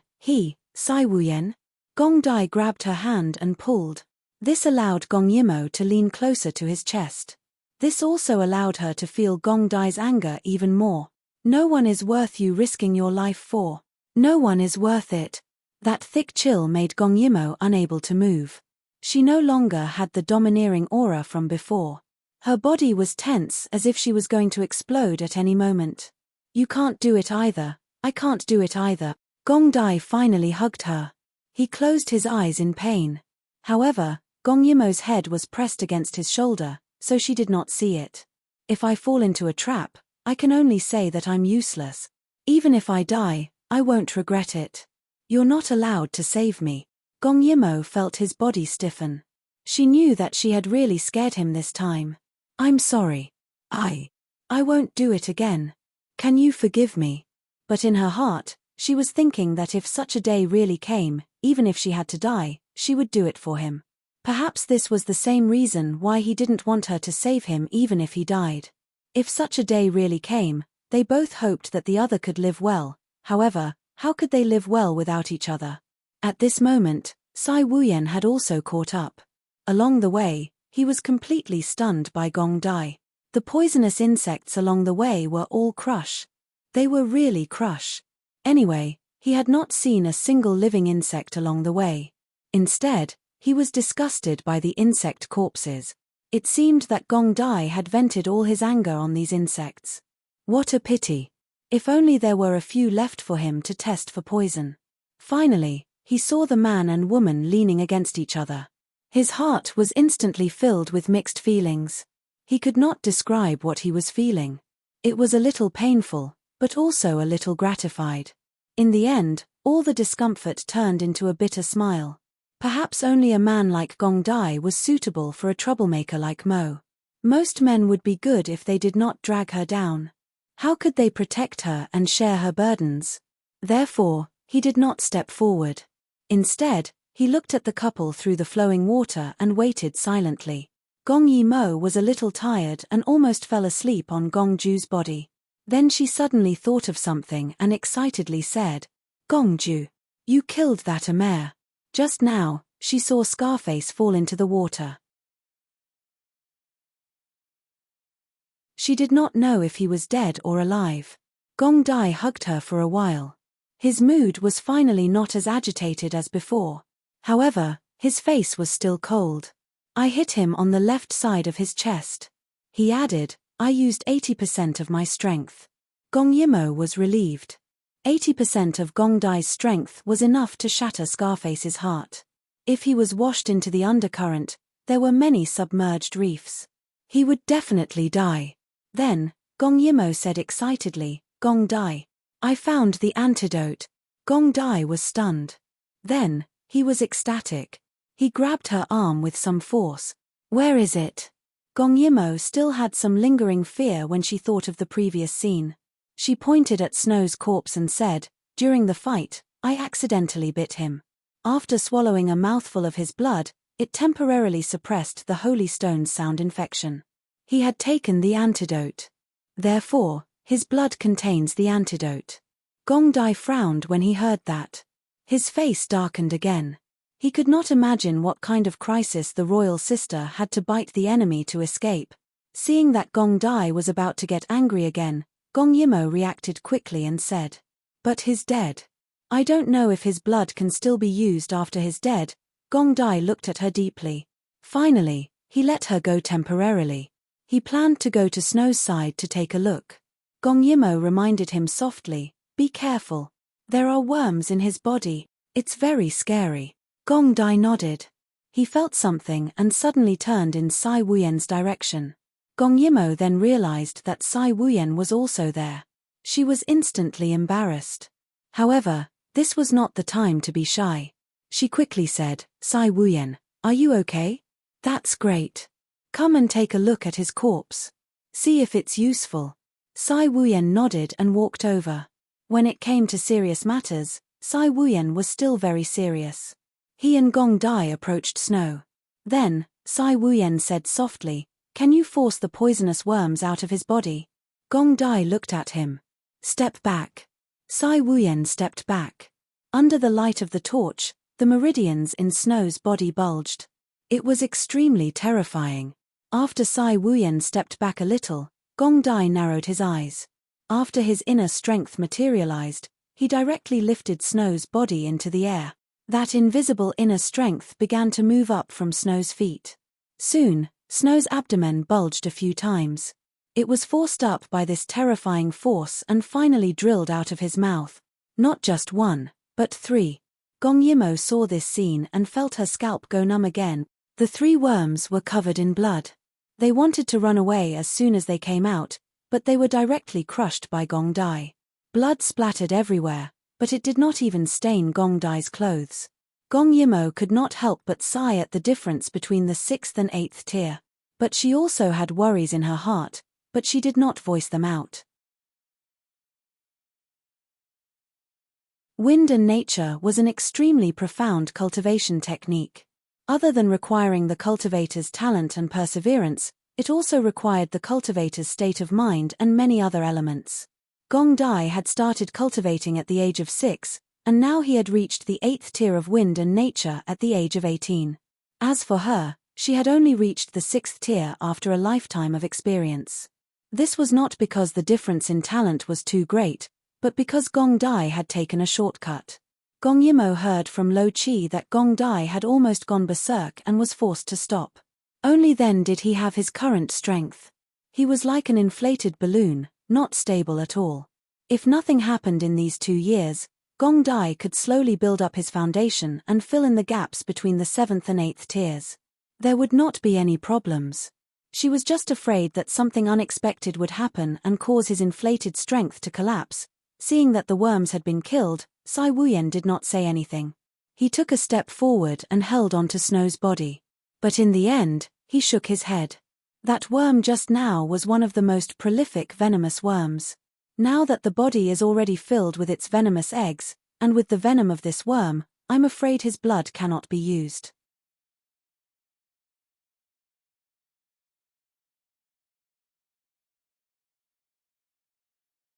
Sai Wuyen? Gong Dai grabbed her hand and pulled. This allowed Gong Yimo to lean closer to his chest. This also allowed her to feel Gong Dai's anger even more. No one is worth you risking your life for. No one is worth it. That thick chill made Gong Yimo unable to move. She no longer had the domineering aura from before. Her body was tense as if she was going to explode at any moment. You can't do it either. I can't do it either. Gong Dai finally hugged her. He closed his eyes in pain. However, Gong Yimo's head was pressed against his shoulder, so she did not see it. If I fall into a trap, I can only say that I'm useless. Even if I die, I won't regret it. You're not allowed to save me. Gong Yimo felt his body stiffen. She knew that she had really scared him this time. I'm sorry. I won't do it again. Can you forgive me? But in her heart, she was thinking that if such a day really came, even if she had to die, she would do it for him. Perhaps this was the same reason why he didn't want her to save him even if he died. If such a day really came, they both hoped that the other could live well. However, how could they live well without each other? At this moment, Sai Wuyen had also caught up. Along the way, he was completely stunned by Gong Dai. The poisonous insects along the way were all crush. They were really crush. Anyway, he had not seen a single living insect along the way. Instead, he was disgusted by the insect corpses. It seemed that Gong Dai had vented all his anger on these insects. What a pity. If only there were a few left for him to test for poison. Finally, he saw the man and woman leaning against each other. His heart was instantly filled with mixed feelings. He could not describe what he was feeling. It was a little painful, but also a little gratified. In the end, all the discomfort turned into a bitter smile. Perhaps only a man like Gong Dai was suitable for a troublemaker like Mo. Most men would be good if they did not drag her down. How could they protect her and share her burdens? Therefore, he did not step forward. Instead, he looked at the couple through the flowing water and waited silently. Gong Yimo was a little tired and almost fell asleep on Gong Ju's body. Then she suddenly thought of something and excitedly said, Gong Ju, you killed that mare. Just now, she saw Scarface fall into the water. She did not know if he was dead or alive. Gong Dai hugged her for a while. His mood was finally not as agitated as before. However, his face was still cold. I hit him on the left side of his chest. He added, I used 80% of my strength. Gong Yimo was relieved. 80% of Gong Dai's strength was enough to shatter Scarface's heart. If he was washed into the undercurrent, there were many submerged reefs. He would definitely die. Then, Gong Yimo said excitedly, Gong Dai, I found the antidote. Gong Dai was stunned. Then, he was ecstatic. He grabbed her arm with some force. Where is it? Gong Yimo still had some lingering fear when she thought of the previous scene. She pointed at Snow's corpse and said, during the fight, I accidentally bit him. After swallowing a mouthful of his blood, it temporarily suppressed the holy stone's sound infection. He had taken the antidote. Therefore, his blood contains the antidote. Gong Dai frowned when he heard that. His face darkened again. He could not imagine what kind of crisis the royal sister had to bite the enemy to escape. Seeing that Gong Dai was about to get angry again, Gong Yimo reacted quickly and said, "But he's dead. I don't know if his blood can still be used after he's dead." Gong Dai looked at her deeply. Finally, he let her go temporarily. He planned to go to Snow's side to take a look. Gong Yimo reminded him softly, "Be careful. There are worms in his body. It's very scary." Gong Dai nodded. He felt something and suddenly turned in Sai Wuyen's direction. Gong Yimo then realized that Sai Wuyen was also there. She was instantly embarrassed. However, this was not the time to be shy. She quickly said, "Sai Wuyen, are you okay? That's great. Come and take a look at his corpse. See if it's useful." Sai Wuyen nodded and walked over. When it came to serious matters, Sai Wuyen was still very serious. He and Gong Dai approached Snow. Then, Sai Wuyen said softly, "Can you force the poisonous worms out of his body?" Gong Dai looked at him. "Step back." Sai Wuyen stepped back. Under the light of the torch, the meridians in Snow's body bulged. It was extremely terrifying. After Sai Wuyen stepped back a little, Gong Dai narrowed his eyes. After his inner strength materialized, he directly lifted Snow's body into the air. That invisible inner strength began to move up from Snow's feet. Soon, Snow's abdomen bulged a few times. It was forced up by this terrifying force and finally drilled out of his mouth. Not just one, but 3. Gong Yimo saw this scene and felt her scalp go numb again. The 3 worms were covered in blood. They wanted to run away as soon as they came out, but they were directly crushed by Gong Dai. Blood splattered everywhere, but it did not even stain Gong Dai's clothes. Gong Yimo could not help but sigh at the difference between the 6th and 8th tier. But she also had worries in her heart, but she did not voice them out. Wind and nature was an extremely profound cultivation technique. Other than requiring the cultivator's talent and perseverance, it also required the cultivator's state of mind and many other elements. Gong Dai had started cultivating at the age of 6, and now he had reached the 8th tier of wind and nature at the age of 18. As for her, she had only reached the 6th tier after a lifetime of experience. This was not because the difference in talent was too great, but because Gong Dai had taken a shortcut. Gong Yimo heard from Lo Chi that Gong Dai had almost gone berserk and was forced to stop. Only then did he have his current strength. He was like an inflated balloon, not stable at all. If nothing happened in these 2 years, Gong Dai could slowly build up his foundation and fill in the gaps between the 7th and 8th tiers. There would not be any problems. She was just afraid that something unexpected would happen and cause his inflated strength to collapse. Seeing that the worms had been killed, Sai Wuyen did not say anything. He took a step forward and held onto Snow's body. But in the end, he shook his head. That worm just now was one of the most prolific venomous worms. Now that the body is already filled with its venomous eggs, and with the venom of this worm, I'm afraid his blood cannot be used.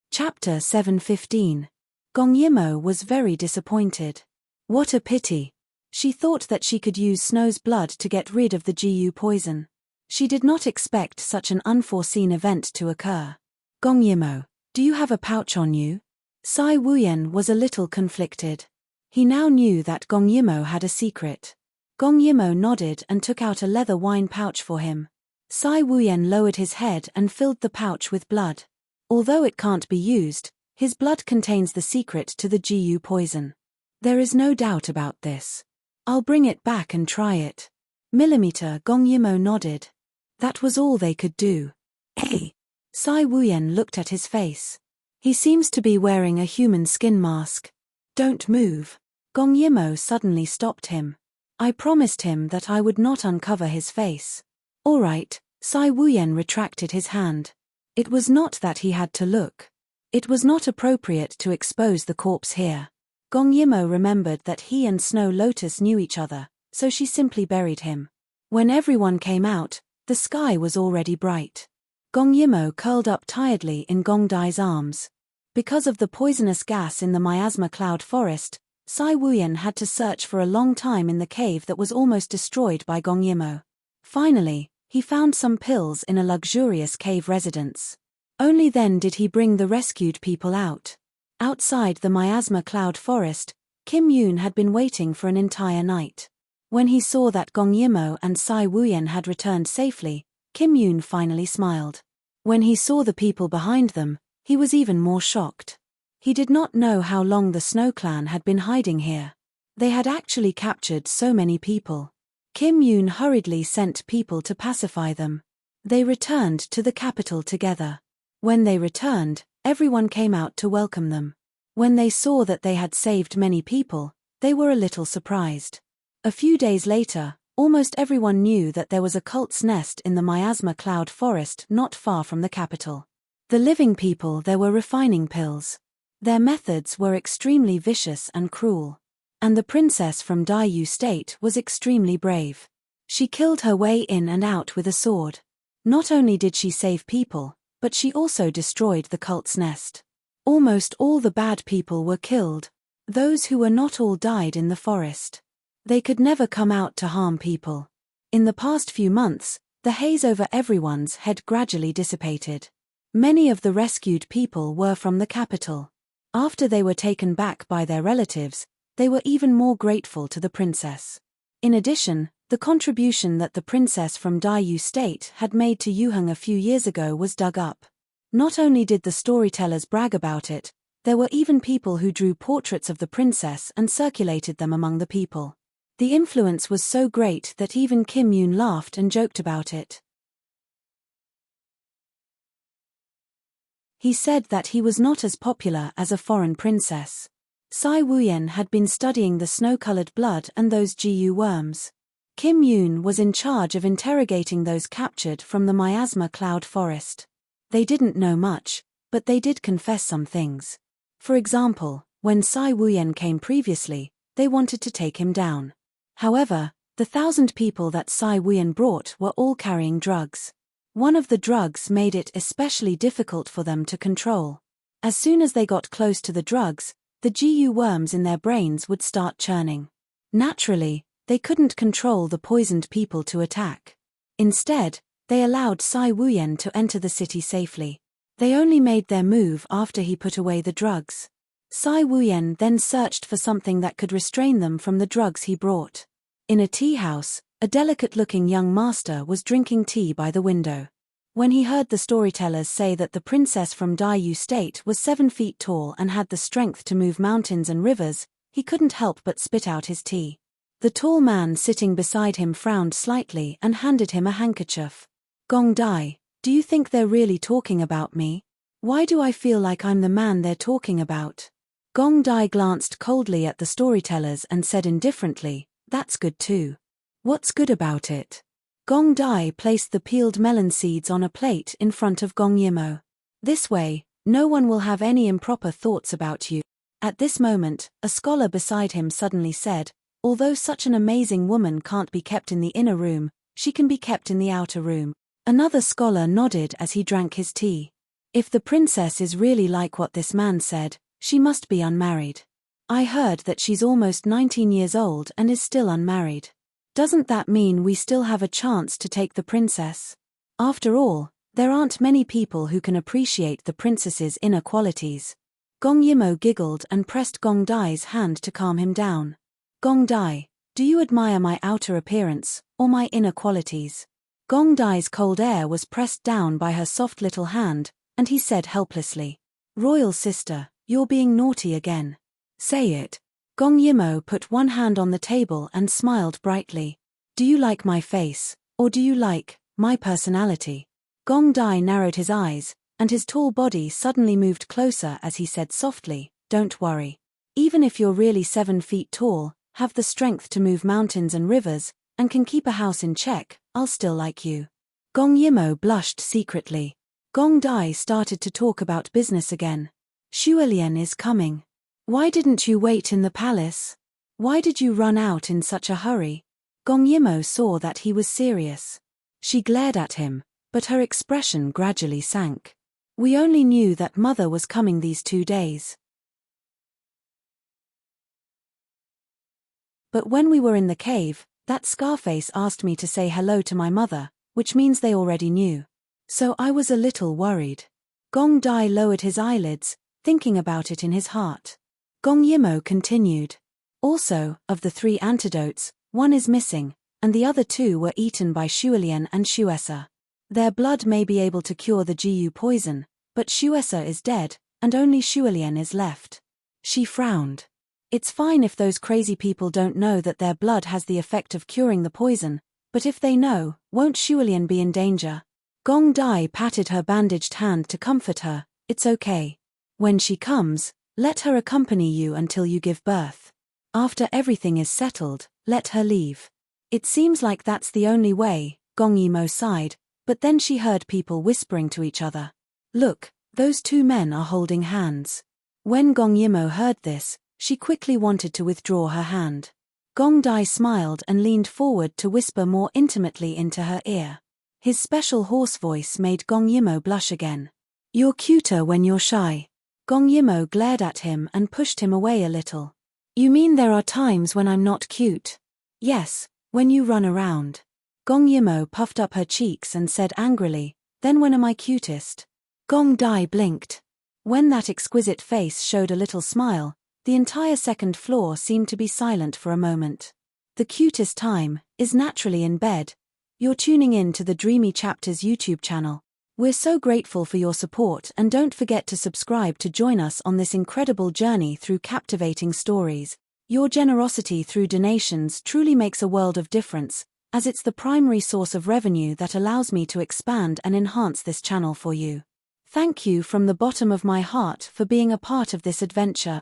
Chapter 7:15. Gong Yimo was very disappointed. What a pity. She thought that she could use Snow's blood to get rid of the Jiu poison. She did not expect such an unforeseen event to occur. Gong Yimo, do you have a pouch on you? Sai Wuyen was a little conflicted. He now knew that Gong Yimo had a secret. Gong Yimo nodded and took out a leather wine pouch for him. Sai Wuyen lowered his head and filled the pouch with blood. Although it can't be used, his blood contains the secret to the Jiu poison. There is no doubt about this. I'll bring it back and try it. Millimeter. Gong Yimo nodded. That was all they could do. Hey! Sai Wuyen looked at his face. He seems to be wearing a human skin mask. Don't move. Gong Yimo suddenly stopped him. I promised him that I would not uncover his face. All right. Sai Wuyen retracted his hand. It was not that he had to look. It was not appropriate to expose the corpse here. Gong Yimo remembered that he and Snow Lotus knew each other, so she simply buried him. When everyone came out, the sky was already bright. Gong Yimo curled up tiredly in Gong Dai's arms. Because of the poisonous gas in the miasma cloud forest, Sai Wuyen had to search for a long time in the cave that was almost destroyed by Gong Yimo. Finally, he found some pills in a luxurious cave residence. Only then did he bring the rescued people out. Outside the miasma cloud forest, Kim Yoon had been waiting for an entire night. When he saw that Gong Yimo and Tsai Wuyen had returned safely, Kim Yoon finally smiled. When he saw the people behind them, he was even more shocked. He did not know how long the Snow Clan had been hiding here. They had actually captured so many people. Kim Yoon hurriedly sent people to pacify them. They returned to the capital together. When they returned, everyone came out to welcome them. When they saw that they had saved many people, they were a little surprised. A few days later, almost everyone knew that there was a cult's nest in the miasma cloud forest not far from the capital. The living people there were refining pills. Their methods were extremely vicious and cruel. And the princess from Dayu State was extremely brave. She killed her way in and out with a sword. Not only did she save people, but she also destroyed the cult's nest. Almost all the bad people were killed. Those who were not all died in the forest. They could never come out to harm people. In the past few months, the haze over everyone's head gradually dissipated. Many of the rescued people were from the capital. After they were taken back by their relatives, they were even more grateful to the princess. In addition, the contribution that the princess from Dayu State had made to Yuheng a few years ago was dug up. Not only did the storytellers brag about it, there were even people who drew portraits of the princess and circulated them among the people. The influence was so great that even Kim Yoon laughed and joked about it. He said that he was not as popular as a foreign princess. Tsai Wuyen had been studying the snow-colored blood and those GU worms. Kim Yoon was in charge of interrogating those captured from the miasma cloud forest. They didn't know much, but they did confess some things. For example, when Tsai Wuyen came previously, they wanted to take him down. However, the 1,000 people that Tsai Wuyen brought were all carrying drugs. One of the drugs made it especially difficult for them to control. As soon as they got close to the drugs, the GU worms in their brains would start churning. Naturally, they couldn't control the poisoned people to attack. Instead, they allowed Tsai Wuyen to enter the city safely. They only made their move after he put away the drugs. Tsai Wuyen then searched for something that could restrain them from the drugs he brought. In a tea house, a delicate-looking young master was drinking tea by the window. When he heard the storytellers say that the princess from Dayu State was 7 feet tall and had the strength to move mountains and rivers, he couldn't help but spit out his tea. The tall man sitting beside him frowned slightly and handed him a handkerchief. Gong Dai, do you think they're really talking about me? Why do I feel like I'm the man they're talking about? Gong Dai glanced coldly at the storytellers and said indifferently, that's good too. What's good about it? Gong Dai placed the peeled melon seeds on a plate in front of Gong Yimo. This way, no one will have any improper thoughts about you. At this moment, a scholar beside him suddenly said, although such an amazing woman can't be kept in the inner room, she can be kept in the outer room. Another scholar nodded as he drank his tea. If the princess is really like what this man said, she must be unmarried. I heard that she's almost 19 years old and is still unmarried. Doesn't that mean we still have a chance to take the princess? After all, there aren't many people who can appreciate the princess's inner qualities. Gong Yimo giggled and pressed Gong Dai's hand to calm him down. Gong Dai, do you admire my outer appearance, or my inner qualities? Gong Dai's cold air was pressed down by her soft little hand, and he said helplessly, Royal sister, you're being naughty again. Say it. Gong Yimo put one hand on the table and smiled brightly. Do you like my face, or do you like my personality? Gong Dai narrowed his eyes, and his tall body suddenly moved closer as he said softly, don't worry. Even if you're really 7 feet tall, have the strength to move mountains and rivers, and can keep a house in check, I'll still like you. Gong Yimo blushed secretly. Gong Dai started to talk about business again. Xuelian is coming. Why didn't you wait in the palace? Why did you run out in such a hurry? Gong Yimo saw that he was serious. She glared at him, but her expression gradually sank. We only knew that mother was coming these 2 days. But when we were in the cave, that Scarface asked me to say hello to my mother, which means they already knew. So I was a little worried. Gong Dai lowered his eyelids, thinking about it in his heart. Gong Yimo continued. Also, of the 3 antidotes, 1 is missing, and the other 2 were eaten by Shuolian and Shuesa. Their blood may be able to cure the Jiu poison, but Shuesa is dead, and only Shuolian is left. She frowned. It's fine if those crazy people don't know that their blood has the effect of curing the poison, but if they know, won't Shuolian be in danger? Gong Dai patted her bandaged hand to comfort her. It's okay. When she comes, let her accompany you until you give birth. After everything is settled, let her leave. It seems like that's the only way, Gong Yimo sighed, but then she heard people whispering to each other. Look, those 2 men are holding hands. When Gong Yimo heard this, she quickly wanted to withdraw her hand. Gong Dai smiled and leaned forward to whisper more intimately into her ear. His special hoarse voice made Gong Yimo blush again. You're cuter when you're shy. Gong Yimo glared at him and pushed him away a little. You mean there are times when I'm not cute? Yes, when you run around. Gong Yimo puffed up her cheeks and said angrily, then when am I cutest? Gong Dai blinked. When that exquisite face showed a little smile, the entire second floor seemed to be silent for a moment. The cutest time is naturally in bed. You're tuning in to the Dreamy Chapters YouTube channel. We're so grateful for your support, and don't forget to subscribe to join us on this incredible journey through captivating stories. Your generosity through donations truly makes a world of difference, as it's the primary source of revenue that allows me to expand and enhance this channel for you. Thank you from the bottom of my heart for being a part of this adventure.